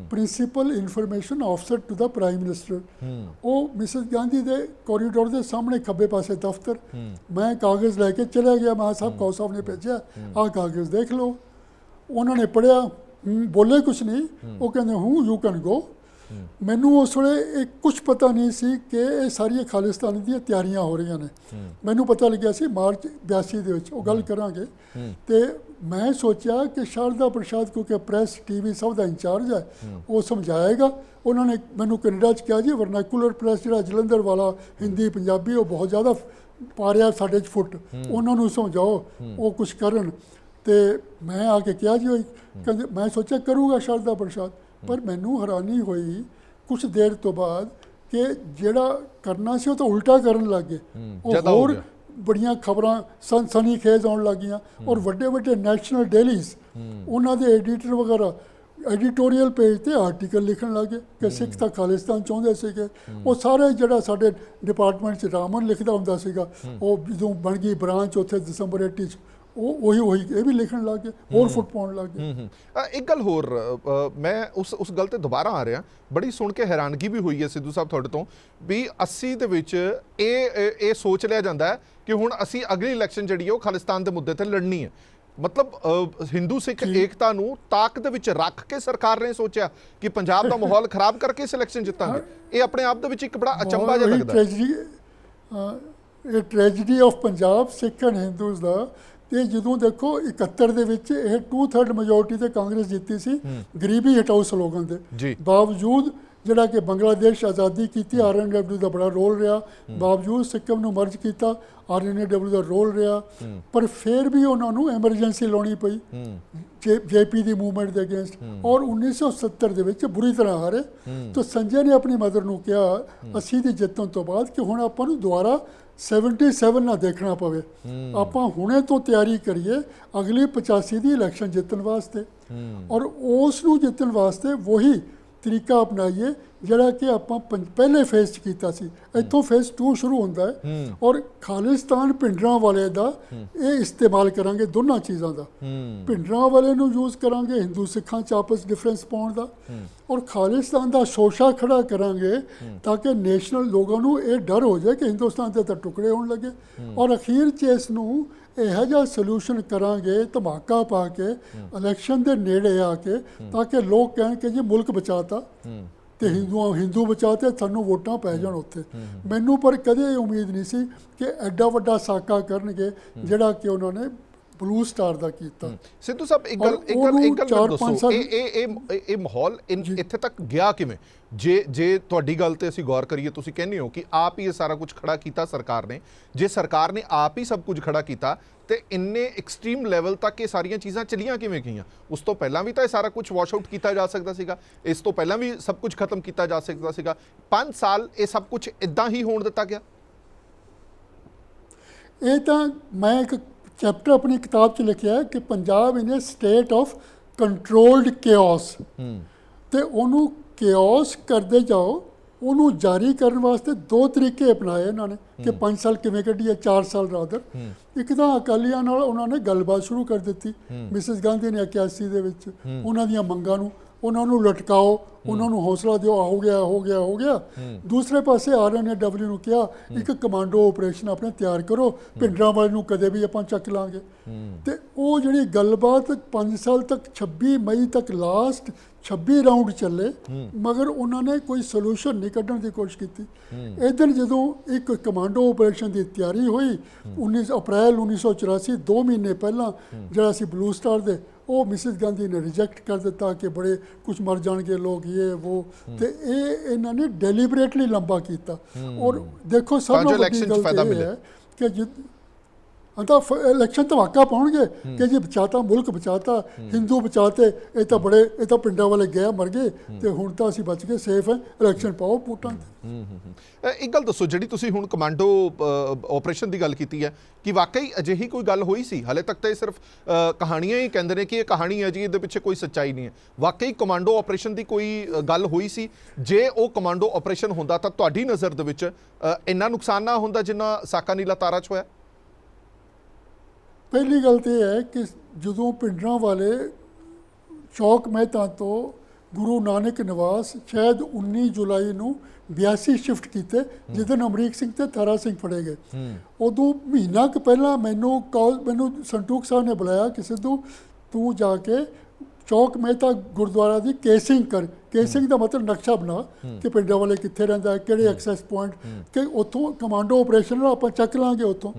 Speaker 3: principal information officer to the prime minister, ਉਹ ਮਿਸਿਸ ਗਾਂਧੀ ਦੇ ਕੋਰੀਡੋਰ ਦੇ ਸਾਹਮਣੇ ਖੱਬੇ ਪਾਸੇ ਦਫ਼ਤਰ। ਮੈਂ ਕਾਗਜ਼ ਲੈ ਕੇ ਚਲਾ ਗਿਆ, ਮੈਂ ਸਾਹਿਬ ਕੌਲ ਸਾਹਿਬ ਨੇ ਭੇਜਿਆ, ਆਹ ਕਾਗਜ਼ ਦੇਖ ਲਓ। ਉਹਨਾਂ ਨੇ ਪੜ੍ਹਿਆ, ਬੋਲੇ ਕੁਛ ਨਹੀਂ, ਉਹ ਕਹਿੰਦੇ ਯੂ ਕੈਨ ਗੋ। ਮੈਨੂੰ ਉਸ ਵੇਲੇ ਇਹ ਕੁਛ ਪਤਾ ਨਹੀਂ ਸੀ ਕਿ ਇਹ ਸਾਰੀਆਂ ਖਾਲਿਸਤਾਨ ਦੀਆਂ ਤਿਆਰੀਆਂ ਹੋ ਰਹੀਆਂ ਨੇ। ਮੈਨੂੰ ਪਤਾ ਲੱਗਿਆ ਸੀ ਮਾਰਚ 82 ਦੇ ਵਿੱਚ, ਉਹ ਗੱਲ ਕਰਾਂਗੇ। ਤੇ ਮੈਂ ਸੋਚਿਆ ਕਿ ਸ਼ਾਰਦਾ ਪ੍ਰਸ਼ਾਦ, ਕਿਉਂਕਿ ਪ੍ਰੈਸ TV ਸਭ ਦਾ ਇੰਚਾਰਜ ਹੈ, ਉਹ ਸਮਝਾਏਗਾ। ਉਹਨਾਂ ਨੇ ਮੈਨੂੰ ਕੈਨੇਡਾ 'ਚ ਕਿਹਾ ਜੀ ਵਰਨੈਕੂਲਰ ਪ੍ਰੈਸ ਜਿਹੜਾ ਜਲੰਧਰ ਵਾਲਾ ਹਿੰਦੀ ਪੰਜਾਬੀ ਉਹ ਬਹੁਤ ਜ਼ਿਆਦਾ ਪਾ ਰਿਹਾ ਸਾਡੇ 'ਚ ਫੁੱਟ, ਉਹਨਾਂ ਨੂੰ ਸਮਝਾਓ ਉਹ ਕੁਛ ਕਰਨ। ਤੇ ਮੈਂ ਆ ਕੇ ਕਿਹਾ ਜੀ, ਕਹਿੰਦੇ ਮੈਂ ਸੋਚਿਆ ਕਰੂਗਾ ਸ਼ਾਰਦਾ ਪ੍ਰਸ਼ਾਦ, ਪਰ ਮੈਨੂੰ ਹੈਰਾਨੀ ਹੋਈ ਕੁਛ ਦੇਰ ਤੋਂ ਬਾਅਦ ਕਿ ਜਿਹੜਾ ਕਰਨਾ ਸੀ ਉਹ ਤਾਂ ਉਲਟਾ ਕਰਨ ਲੱਗ ਗਏ। ਉਹ ਹੋਰ ਬੜੀਆਂ ਖਬਰਾਂ ਸਨੀ ਖੇਜ਼ ਆਉਣ ਲੱਗੀਆਂ, ਔਰ ਵੱਡੇ ਵੱਡੇ ਨੈਸ਼ਨਲ ਡੇਲੀਜ਼ ਉਹਨਾਂ ਦੇ ਐਡੀਟਰ ਵਗੈਰਾ ਐਡੀਟੋਰੀਅਲ ਪੇਜ ਤੇ ਆਰਟੀਕਲ ਲਿਖਣ ਲੱਗੇ ਕਿ ਸਿੱਖ ਤਾਂ ਖਾਲਿਸਤਾਨ ਚਾਹੁੰਦੇ ਸੀਗੇ। ਉਹ ਸਾਰੇ ਜਿਹੜਾ ਸਾਡੇ ਡਿਪਾਰਟਮੈਂਟ 'ਚ ਰਾਮਨ ਲਿਖਦਾ ਹੁੰਦਾ ਸੀਗਾ, ਉਹ ਜਦੋਂ ਬਣ ਗਈ ਬ੍ਰਾਂਚ ਉੱਥੇ ਦਸੰਬਰ 80 'ਚ, ਉਹੀ ਇਹ ਵੀ ਲਿਖਣ ਲੱਗ ਗਏ, ਹੋਰ ਫੁੱਟ ਪਾਉਣ ਲੱਗ ਗਏ।
Speaker 2: ਇੱਕ ਗੱਲ ਹੋਰ, ਮੈਂ ਉਸ ਗੱਲ ਤੇ ਦੁਬਾਰਾ ਆ ਰਿਹਾ, ਬੜੀ ਸੁਣ ਕੇ ਹੈਰਾਨਗੀ ਵੀ ਹੋਈ ਹੈ ਸਿੱਧੂ ਸਾਹਿਬ ਤੁਹਾਡੇ ਤੋਂ, ਵੀ 80 ਦੇ ਵਿੱਚ ਇਹ ਸੋਚ ਲਿਆ ਜਾਂਦਾ ਹੈ ਕਿ ਹੁਣ ਅਸੀਂ ਅਗਲੀ ਇਲੈਕਸ਼ਨ ਜਿਹੜੀ ਹੈ ਉਹ ਖਾਲਿਸਤਾਨ ਦੇ ਮੁੱਦੇ ਤੇ ਲੜਨੀ ਹੈ। ਮਤਲਬ ਹਿੰਦੂ ਸਿੱਖ ਏਕਤਾ ਨੂੰ ਤਾਕ ਦੇ ਵਿੱਚ ਰੱਖ ਕੇ ਸਰਕਾਰ ਨੇ ਸੋਚਿਆ ਕਿ ਪੰਜਾਬ ਦਾ ਮਾਹੌਲ ਖਰਾਬ ਕਰਕੇ ਇਸ ਇਲੈਕਸ਼ਨ ਜਿੱਤਾਂਗੇ। ਇਹ ਆਪਣੇ ਆਪ ਦੇ ਵਿੱਚ ਇੱਕ ਬੜਾ ਅਚੰਭਾ ਜਿਹਾ ਲੱਗਦਾ ਹੈ।
Speaker 3: ਇਹ tragedy of Punjab Sikh and Hindus ਦਾ। ਤੇ ਜਦੋਂ ਦੇਖੋ 71 ਦੇ ਵਿੱਚ ਇਹ 2/3 ਮੈਜੋਰਟੀ ਤੇ ਕਾਂਗਰਸ ਜਿੱਤੀ ਸੀ, ਗਰੀਬੀ ਹਟਾਓ ਸਲੋਗਨ ਦੇ ਬਾਵਜੂਦ, ਜਿਹੜਾ ਕਿ ਬੰਗਲਾਦੇਸ਼ ਆਜ਼ਾਦੀ ਕੀਤੀ, RNAW ਦਾ ਬੜਾ ਰੋਲ ਰਿਹਾ, ਬਾਵਜੂਦ ਸਿੱਕਮ ਨੂੰ ਮਰਜ ਕੀਤਾ, RNAW ਦਾ ਰੋਲ ਰਿਹਾ, ਪਰ ਫਿਰ ਵੀ ਉਹਨਾਂ ਨੂੰ ਐਮਰਜੈਂਸੀ ਲਾਉਣੀ ਪਈ JP ਦੀ ਮੂਵਮੈਂਟ ਦੇ ਅਗੇਂਸਟ, ਔਰ 1970 ਦੇ ਵਿੱਚ ਬੁਰੀ ਤਰ੍ਹਾਂ ਹਾਰੇ। ਤਾਂ ਸੰਜੇ ਨੇ ਆਪਣੀ ਮਦਰ ਨੂੰ ਕਿਹਾ 80 ਦੀ ਜਿੱਤਣ ਤੋਂ ਬਾਅਦ ਕਿ ਹੁਣ ਆਪਾਂ ਨੂੰ ਦੁਬਾਰਾ 77 ਨਾ ਦੇਖਣਾ ਪਵੇ, ਆਪਾਂ ਹੁਣੇ ਤੋਂ ਤਿਆਰੀ ਕਰੀਏ ਅਗਲੀ 85 ਦੀ ਇਲੈਕਸ਼ਨ ਜਿੱਤਣ ਵਾਸਤੇ। ਔਰ ਉਸ ਨੂੰ ਜਿੱਤਣ ਵਾਸਤੇ ਵਹੀ ਤਰੀਕਾ ਅਪਣਾਈਏ ਜਿਹੜਾ ਕਿ ਆਪਾਂ ਪਹਿਲੇ ਫੇਜ਼ 'ਚ ਕੀਤਾ ਸੀ। ਇੱਥੋਂ ਫੇਜ਼ 2 ਸ਼ੁਰੂ ਹੁੰਦਾ ਹੈ ਔਰ ਖਾਲਿਸਤਾਨ ਭਿੰਡਰਾਂ ਵਾਲੇ ਦਾ ਇਹ ਇਸਤੇਮਾਲ ਕਰਾਂਗੇ, ਦੋਨਾਂ ਚੀਜ਼ਾਂ ਦਾ। ਭਿੰਡਰਾਂ ਵਾਲੇ ਨੂੰ ਯੂਜ਼ ਕਰਾਂਗੇ ਹਿੰਦੂ ਸਿੱਖਾਂ 'ਚ ਆਪਸ ਡਿਫਰੈਂਸ ਪਾਉਣ ਦਾ, ਔਰ ਖਾਲਿਸਤਾਨ ਦਾ ਸ਼ੋਸ਼ਾ ਖੜਾ ਕਰਾਂਗੇ ਤਾਂ ਕਿ ਨੈਸ਼ਨਲ ਲੋਕਾਂ ਨੂੰ ਇਹ ਡਰ ਹੋ ਜਾਏ ਕਿ ਹਿੰਦੁਸਤਾਨ ਦੇ ਤਾਂ ਟੁਕੜੇ ਹੋਣ ਲੱਗੇ। ਔਰ ਅਖੀਰ 'ਚ ਇਸ ਨੂੰ ਇਹੋ ਜਿਹਾ ਸੋਲੂਸ਼ਨ ਕਰਾਂਗੇ ਧਮਾਕਾ ਪਾ ਕੇ ਇਲੈਕਸ਼ਨ ਦੇ ਨੇੜੇ ਆ ਕੇ, ਤਾਂ ਕਿ ਲੋਕ ਕਹਿਣ ਕਿ ਜੀ ਮੁਲਕ ਬਚਾਤਾ ਤੇ ਹਿੰਦੂ ਬਚਾਤੇ, ਸਾਨੂੰ ਵੋਟਾਂ ਪੈ ਜਾਣ ਉੱਥੇ। ਮੈਨੂੰ ਪਰ ਕਦੇ ਇਹ ਉਮੀਦ ਨਹੀਂ ਸੀ ਕਿ ਐਡਾ ਵੱਡਾ ਸਾਕਾ ਕਰਨਗੇ ਜਿਹੜਾ ਕਿ ਉਹਨਾਂ ਨੇ ਬਲੂ ਸਟਾਰ ਦਾ ਕੀਤਾ।
Speaker 2: ਸਿੱਧੂ ਸਾਹਿਬ ਇੱਕ ਗੱਲ ਦੱਸੋ, ਇਹ ਮਾਹੌਲ ਇੱਥੇ ਤੱਕ ਗਿਆ ਕਿਵੇਂ? ਜੇ ਤੁਹਾਡੀ ਗੱਲ ਤੇ ਅਸੀਂ ਗੌਰ ਕਰੀਏ, ਤੁਸੀਂ ਕਹਿੰਦੇ ਹੋ ਕਿ ਆਪ ਹੀ ਇਹ ਸਾਰਾ ਕੁਝ ਖੜਾ ਕੀਤਾ ਸਰਕਾਰ ਨੇ। ਜੇ ਸਰਕਾਰ ਨੇ ਆਪ ਹੀ ਸਭ ਕੁਝ ਖੜਾ ਕੀਤਾ ਤੇ ਇੰਨੇ ਐਕਸਟ੍ਰੀਮ ਲੈਵਲ ਤੱਕ ਇਹ ਸਾਰੀਆਂ ਚੀਜ਼ਾਂ ਚਲੀਆਂ ਕਿਵੇਂ ਗਈਆਂ? ਉਸ ਤੋਂ ਪਹਿਲਾਂ ਵੀ ਤਾਂ ਇਹ ਸਾਰਾ ਕੁਝ ਵਾਸ਼ ਆਊਟ ਕੀਤਾ ਜਾ ਸਕਦਾ ਸੀਗਾ, ਇਸ ਤੋਂ ਪਹਿਲਾਂ ਵੀ ਸਭ ਕੁਝ ਖਤਮ ਕੀਤਾ ਜਾ ਸਕਦਾ ਸੀਗਾ। 5 ਸਾਲ ਇਹ ਸਭ ਕੁਝ ਇਦਾਂ ਹੀ ਹੋਣ ਦਿੱਤਾ ਗਿਆ।
Speaker 3: ਇਹ ਤਾਂ ਮੈਂ ਇੱਕ ਚੈਪਟਰ ਆਪਣੀ ਕਿਤਾਬ 'ਚ ਲਿਖਿਆ ਕਿ ਪੰਜਾਬ ਇਨ ਏ ਸਟੇਟ ਆਫ ਕੰਟਰੋਲਡ ਕੇਓਸ, ਤੇ ਉਹਨੂੰ ਕੇਓਸ ਕਰਦੇ ਜਾਓ। ਉਹਨੂੰ ਜਾਰੀ ਕਰਨ ਵਾਸਤੇ 2 ਤਰੀਕੇ ਅਪਣਾਏ ਇਹਨਾਂ ਨੇ ਕਿ 5 ਸਾਲ ਕਿਵੇਂ ਕੱਢੀਏ, 4 ਸਾਲ ਰਾਦਰ। ਇੱਕ ਤਾਂ ਅਕਾਲੀਆਂ ਨਾਲ ਉਹਨਾਂ ਨੇ ਗੱਲਬਾਤ ਸ਼ੁਰੂ ਕਰ ਦਿੱਤੀ। ਮਿਸਿਸ ਗਾਂਧੀ ਨੇ 81 ਦੇ ਵਿੱਚ ਉਹਨਾਂ ਦੀਆਂ ਮੰਗਾਂ ਨੂੰ, ਉਹਨਾਂ ਨੂੰ ਲਟਕਾਓ, ਉਹਨਾਂ ਨੂੰ ਹੌਸਲਾ ਦਿਓ, ਹੋ ਗਿਆ ਹੋ ਗਿਆ ਹੋ ਗਿਆ। ਦੂਸਰੇ ਪਾਸੇ RNAW ਨੂੰ ਕਿਹਾ ਇੱਕ ਕਮਾਂਡੋ ਆਪਰੇਸ਼ਨ ਆਪਣੇ ਤਿਆਰ ਕਰੋ, ਭਿੰਡਰਾਂ ਵਾਲੇ ਨੂੰ ਕਦੇ ਵੀ ਆਪਾਂ ਚੱਕ ਲਾਂਗੇ। ਤੇ ਉਹ ਜਿਹੜੀ ਗੱਲਬਾਤ 5 ਸਾਲ ਤੱਕ 26 ਮਈ ਤੱਕ ਲਾਸਟ 26 ਰਾਊਂਡ ਚੱਲੇ, ਮਗਰ ਉਹਨਾਂ ਨੇ ਕੋਈ ਸੋਲੂਸ਼ਨ ਨਹੀਂ ਕੱਢਣ ਦੀ ਕੋਸ਼ਿਸ਼ ਕੀਤੀ। ਇਧਰ ਜਦੋਂ ਇੱਕ ਕਮਾਂਡੋ ਆਪਰੇਸ਼ਨ ਦੀ ਤਿਆਰੀ ਹੋਈ 19 ਅਪ੍ਰੈਲ 1984, 2 ਮਹੀਨੇ ਪਹਿਲਾਂ, ਜਿਹੜਾ ਸੀ ਬਲੂ ਸਟਾਰ ਦੇ, ਉਹ ਮਿਸਿਸ ਗਾਂਧੀ ਨੇ ਰਿਜੈਕਟ ਕਰ ਦਿੱਤਾ ਕਿ ਬੜੇ ਕੁਝ ਮਰ ਜਾਣਗੇ ਲੋਕ, ਇਹ ਉਹ। ਤੇ ਇਹ ਇਹਨਾਂ ਨੇ ਡੈਲੀਬਰੇਟਲੀ ਲੰਬਾ ਕੀਤਾ। ਔਰ ਦੇਖੋ ਸਭ ਤੋਂ ਵੱਡੀ ਗੱਲ ਇਹ ਹੈ ਕਿ ਤਾਂ ਇਲੈਕਸ਼ਨ ਧਮਾਕਾ ਪਾਉਣਗੇ ਕਿ ਜੀ ਬਚਾਤਾ, ਮੁਲਕ ਬਚਾਤਾ, ਹਿੰਦੂ ਬਚਾਤੇ, ਇਹ ਤਾਂ ਪਿੰਡਾਂ ਵਾਲੇ ਗਏ ਮਰ ਗਏ ਤੇ ਹੁਣ ਤਾਂ ਅਸੀਂ ਬਚ ਗਏ, ਸੇਫ ਹੈ, ਇਲੈਕਸ਼ਨ ਪਾਓ ਵੋਟਾਂ ਤੇ।
Speaker 2: ਇੱਕ ਗੱਲ ਦੱਸੋ, ਜਿਹੜੀ ਤੁਸੀਂ ਹੁਣ ਕਮਾਂਡੋ ਆਪਰੇਸ਼ਨ ਦੀ ਗੱਲ ਕੀਤੀ ਹੈ, ਕਿ ਵਾਕਈ ਅਜਿਹੀ ਕੋਈ ਗੱਲ ਹੋਈ ਸੀ? ਹਾਲੇ ਤੱਕ ਤਾਂ ਇਹ ਸਿਰਫ ਕਹਾਣੀਆਂ ਹੀ ਕਹਿੰਦੇ ਨੇ ਕਿ ਇਹ ਕਹਾਣੀ ਹੈ ਜੀ, ਇਹਦੇ ਪਿੱਛੇ ਕੋਈ ਸੱਚਾਈ ਨਹੀਂ ਹੈ। ਵਾਕਈ ਕਮਾਂਡੋ ਆਪਰੇਸ਼ਨ ਦੀ ਕੋਈ ਗੱਲ ਹੋਈ ਸੀ? ਜੇ ਉਹ ਕਮਾਂਡੋ ਆਪਰੇਸ਼ਨ ਹੁੰਦਾ ਤਾਂ ਤੁਹਾਡੀ ਨਜ਼ਰ ਦੇ ਵਿੱਚ ਇੰਨਾ ਨੁਕਸਾਨ ਨਾ ਹੁੰਦਾ ਜਿੰਨਾ ਸਾਕਾ ਨੀਲਾ ਤਾਰਾ 'ਚ ਹੋਇਆ?
Speaker 3: ਪਹਿਲੀ ਗੱਲ ਤਾਂ ਇਹ ਹੈ ਕਿ ਜਦੋਂ ਭਿੰਡਰਾਂ ਵਾਲੇ ਚੌਕ ਮਹਿਤਾ ਤੋਂ ਗੁਰੂ ਨਾਨਕ ਨਿਵਾਸ ਸ਼ਾਇਦ 19 ਜੁਲਾਈ ਨੂੰ 82 ਸ਼ਿਫਟ ਕੀਤੇ, ਜਿੱਦਣ ਅਮਰੀਕ ਸਿੰਘ ਤੇ ਤਾਰਾ ਸਿੰਘ ਫੜੇ ਗਏ। ਉਦੋਂ ਮਹੀਨਾ ਕੁ ਪਹਿਲਾਂ ਮੈਨੂੰ ਸੰਟੂਕ ਸਾਹਿਬ ਨੇ ਬੁਲਾਇਆ ਕਿ ਸਿੱਧੂ ਤੂੰ ਜਾ ਕੇ ਚੌਕ ਮਹਿਤਾ ਗੁਰਦੁਆਰਾ ਦੀ ਕੇਸਿੰਗ ਕਰ। ਕੇਸਿੰਗ ਦਾ ਮਤਲਬ ਨਕਸ਼ਾ ਬਣਾ ਕਿ ਪਿੰਡਾਂ ਵਾਲੇ ਕਿੱਥੇ ਰਹਿੰਦਾ, ਕਿਹੜੇ ਐਕਸੈਸ ਪੁਆਇੰਟ, ਕਿ ਉੱਥੋਂ ਕਮਾਂਡੋ ਆਪਰੇਸ਼ਨ ਨਾਲ ਆਪਾਂ ਚੱਕ ਲਾਂਗੇ ਉੱਥੋਂ।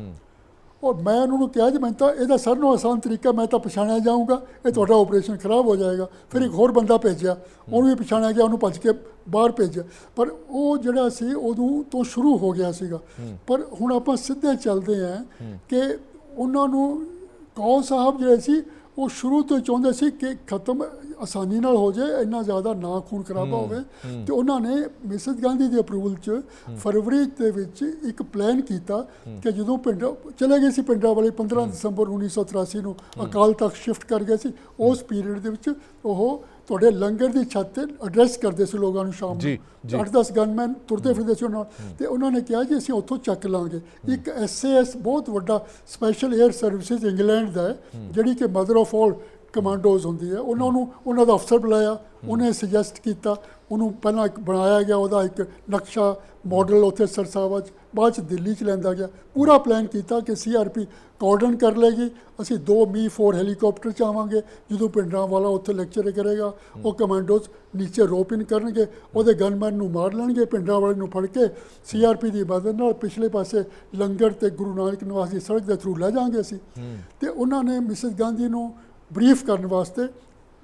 Speaker 3: ਔਰ ਮੈਂ ਉਹਨਾਂ ਨੂੰ ਕਿਹਾ ਜੀ ਮੈਂ ਤਾਂ ਇਹਦਾ ਸਾਰਿਆਂ ਨਾਲੋਂ ਆਸਾਨ ਤਰੀਕਾ, ਮੈਂ ਤਾਂ ਪਛਾਣਿਆ ਜਾਊਂਗਾ, ਇਹ ਤੁਹਾਡਾ ਆਪਰੇਸ਼ਨ ਖਰਾਬ ਹੋ ਜਾਏਗਾ। ਫਿਰ ਇੱਕ ਹੋਰ ਬੰਦਾ ਭੇਜਿਆ, ਉਹਨੂੰ ਵੀ ਪਛਾਣਿਆ ਗਿਆ, ਉਹਨੂੰ ਭੱਜ ਕੇ ਬਾਹਰ ਭੇਜਿਆ। ਪਰ ਉਹ ਜਿਹੜਾ ਸੀ ਉਦੋਂ ਤੋਂ ਸ਼ੁਰੂ ਹੋ ਗਿਆ ਸੀਗਾ। ਪਰ ਹੁਣ ਆਪਾਂ ਸਿੱਧੇ ਚੱਲਦੇ ਹਾਂ ਕਿ ਉਹਨਾਂ ਨੂੰ ਕੌਲ ਸਾਹਿਬ ਜਿਹੜੇ ਸੀ ਉਹ ਸ਼ੁਰੂ ਤੋਂ ਚਾਹੁੰਦੇ ਸੀ ਕਿ ਖਤਮ ਆਸਾਨੀ ਨਾਲ ਹੋ ਜਾਏ, ਇੰਨਾ ਜ਼ਿਆਦਾ ਨਾ ਖੂਨ ਖਰਾਬਾ ਹੋਵੇ। ਤੇ ਉਹਨਾਂ ਨੇ ਮਿਸਿਸ ਗਾਂਧੀ ਦੇ ਅਪਰੂਵਲ 'ਚ ਫਰਵਰੀ ਦੇ ਵਿੱਚ ਇੱਕ ਪਲਾਨ ਕੀਤਾ ਕਿ ਜਦੋਂ ਪਿੰਡ ਚਲੇ ਗਏ ਸੀ, ਪਿੰਡਾਂ ਵਾਲੇ 15 ਦਸੰਬਰ 1983 ਨੂੰ ਅਕਾਲ ਤਖਤ ਸ਼ਿਫਟ ਕਰ ਗਏ ਸੀ, ਉਸ ਪੀਰੀਅਡ ਦੇ ਵਿੱਚ ਉਹ ਤੁਹਾਡੇ ਲੰਗਰ ਦੀ ਛੱਤ ਤੇ ਐਡਰੈਸ ਕਰਦੇ ਸੀ ਲੋਕਾਂ ਨੂੰ ਸ਼ਾਮ ਨੂੰ। 8-10 ਗਨਮੈਨ ਤੁਰਦੇ ਫਿਰਦੇ ਸੀ ਉਹਨਾਂ ਨਾਲ, ਤੇ ਉਹਨਾਂ ਨੇ ਕਿਹਾ ਜੀ ਅਸੀਂ ਉੱਥੋਂ ਚੱਕ ਲਾਂਗੇ। ਇੱਕ SAS ਬਹੁਤ ਵੱਡਾ ਸਪੈਸ਼ਲ ਏਅਰ ਸਰਵਿਸਿਜ਼ ਇੰਗਲੈਂਡ ਦਾ ਹੈ, ਜਿਹੜੀ ਕਿ ਮਦਰ ਆਫ ਆਲ ਕਮਾਂਡੋਜ਼ ਹੁੰਦੀ ਹੈ। ਉਹਨਾਂ ਦਾ ਅਫਸਰ ਬੁਲਾਇਆ, ਉਹਨੇ ਸੁਜੈਸਟ ਕੀਤਾ, ਉਹਨੂੰ ਪਹਿਲਾਂ ਇੱਕ ਬਣਾਇਆ ਗਿਆ ਉਹਦਾ ਇੱਕ ਨਕਸ਼ਾ ਮਾਡਲ ਉੱਥੇ ਸਰਸਾਵਾ 'ਚ, ਬਾਅਦ 'ਚ ਦਿੱਲੀ 'ਚ ਲੈਂਦਾ ਗਿਆ। ਪੂਰਾ ਪਲਾਨ ਕੀਤਾ ਕਿ CRP ਕੋਆਰਡਨ ਕਰ ਲਏਗੀ, ਅਸੀਂ 2 Mi-4 ਹੈਲੀਕਾਪਟਰ 'ਚ ਆਵਾਂਗੇ, ਜਦੋਂ ਪਿੰਡਾਂ ਵਾਲਾ ਉੱਥੇ ਲੈਕਚਰ ਕਰੇਗਾ, ਉਹ ਕਮਾਂਡੋਜ਼ ਨੀਚੇ ਰੋਪ ਇਨ ਕਰਨਗੇ, ਉਹਦੇ ਗਨਮੈਨ ਨੂੰ ਮਾਰ ਲੈਣਗੇ, ਪਿੰਡਾਂ ਵਾਲੇ ਨੂੰ ਫੜ ਕੇ CRP ਦੀ ਮਦਦ ਨਾਲ ਪਿਛਲੇ ਪਾਸੇ ਲੰਗਰ ਤੇ ਗੁਰੂ ਨਾਨਕ ਨਿਵਾਸ ਦੀ ਸੜਕ ਦੇ ਥਰੂ ਲੈ ਜਾਵਾਂਗੇ ਅਸੀਂ। ਤੇ ਉਹਨਾਂ ਨੇ ਮਿਸਿਸ ਗਾਂਧੀ ਨੂੰ ਬਰੀਫ ਕਰਨ ਵਾਸਤੇ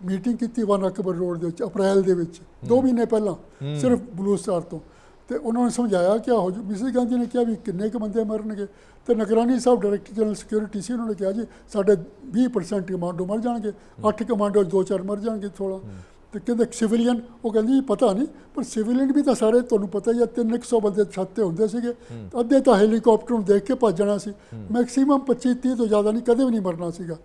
Speaker 3: ਮੀਟਿੰਗ ਕੀਤੀ 1 ਅਕਬਰ ਰੋਡ ਦੇ ਵਿੱਚ ਅਪ੍ਰੈਲ ਦੇ ਵਿੱਚ, 2 ਮਹੀਨੇ ਪਹਿਲਾਂ, ਸਿਰਫ ਬਲੂ ਸਟਾਰ ਤੋਂ। ਤੇ ਉਹਨਾਂ ਨੇ ਸਮਝਾਇਆ ਕਿ ਹੋ ਜਾ। ਮਿਸਿਸ ਗਾਂਧੀ ਨੇ ਕਿਹਾ ਵੀ ਕਿੰਨੇ ਕੁ ਬੰਦੇ ਮਰਨਗੇ? ਤੇ ਨਗਰਾਨੀ ਸਾਹਿਬ ਡਾਇਰੈਕਟਰ ਜਨਰਲ ਸਿਕਿਉਰਿਟੀ ਸੀ, ਉਹਨਾਂ ਨੇ ਕਿਹਾ ਜੀ ਸਾਡੇ 20% ਕਮਾਂਡੋ ਮਰ ਜਾਣਗੇ, 8 ਕਮਾਂਡੋ 2-4 ਮਰ ਜਾਣਗੇ ਥੋੜ੍ਹਾ। ਤੇ ਕਹਿੰਦੇ ਸਿਵਿਲੀਅਨ, ਉਹ ਕਹਿੰਦੀ ਜੀ ਪਤਾ ਨਹੀਂ, ਪਰ ਸਿਵਿਲੀਅਨ ਵੀ ਤਾਂ ਸਾਰੇ ਤੁਹਾਨੂੰ ਪਤਾ ਹੀ ਆ 300 ਬੰਦੇ ਛੱਤ 'ਤੇ ਹੁੰਦੇ ਸੀਗੇ, ਅੱਧੇ ਤਾਂ ਹੈਲੀਕਾਪਟਰ ਨੂੰ ਦੇਖ ਕੇ ਭੱਜ ਜਾਣਾ ਸੀ। ਮੈਕਸੀਮਮ 25-30 ਤੋਂ ਜ਼ਿਆਦਾ ਨਹੀਂ, ਕਦੇ ਵੀ ਨਹੀਂ ਮਰਨਾ ਸੀਗਾ।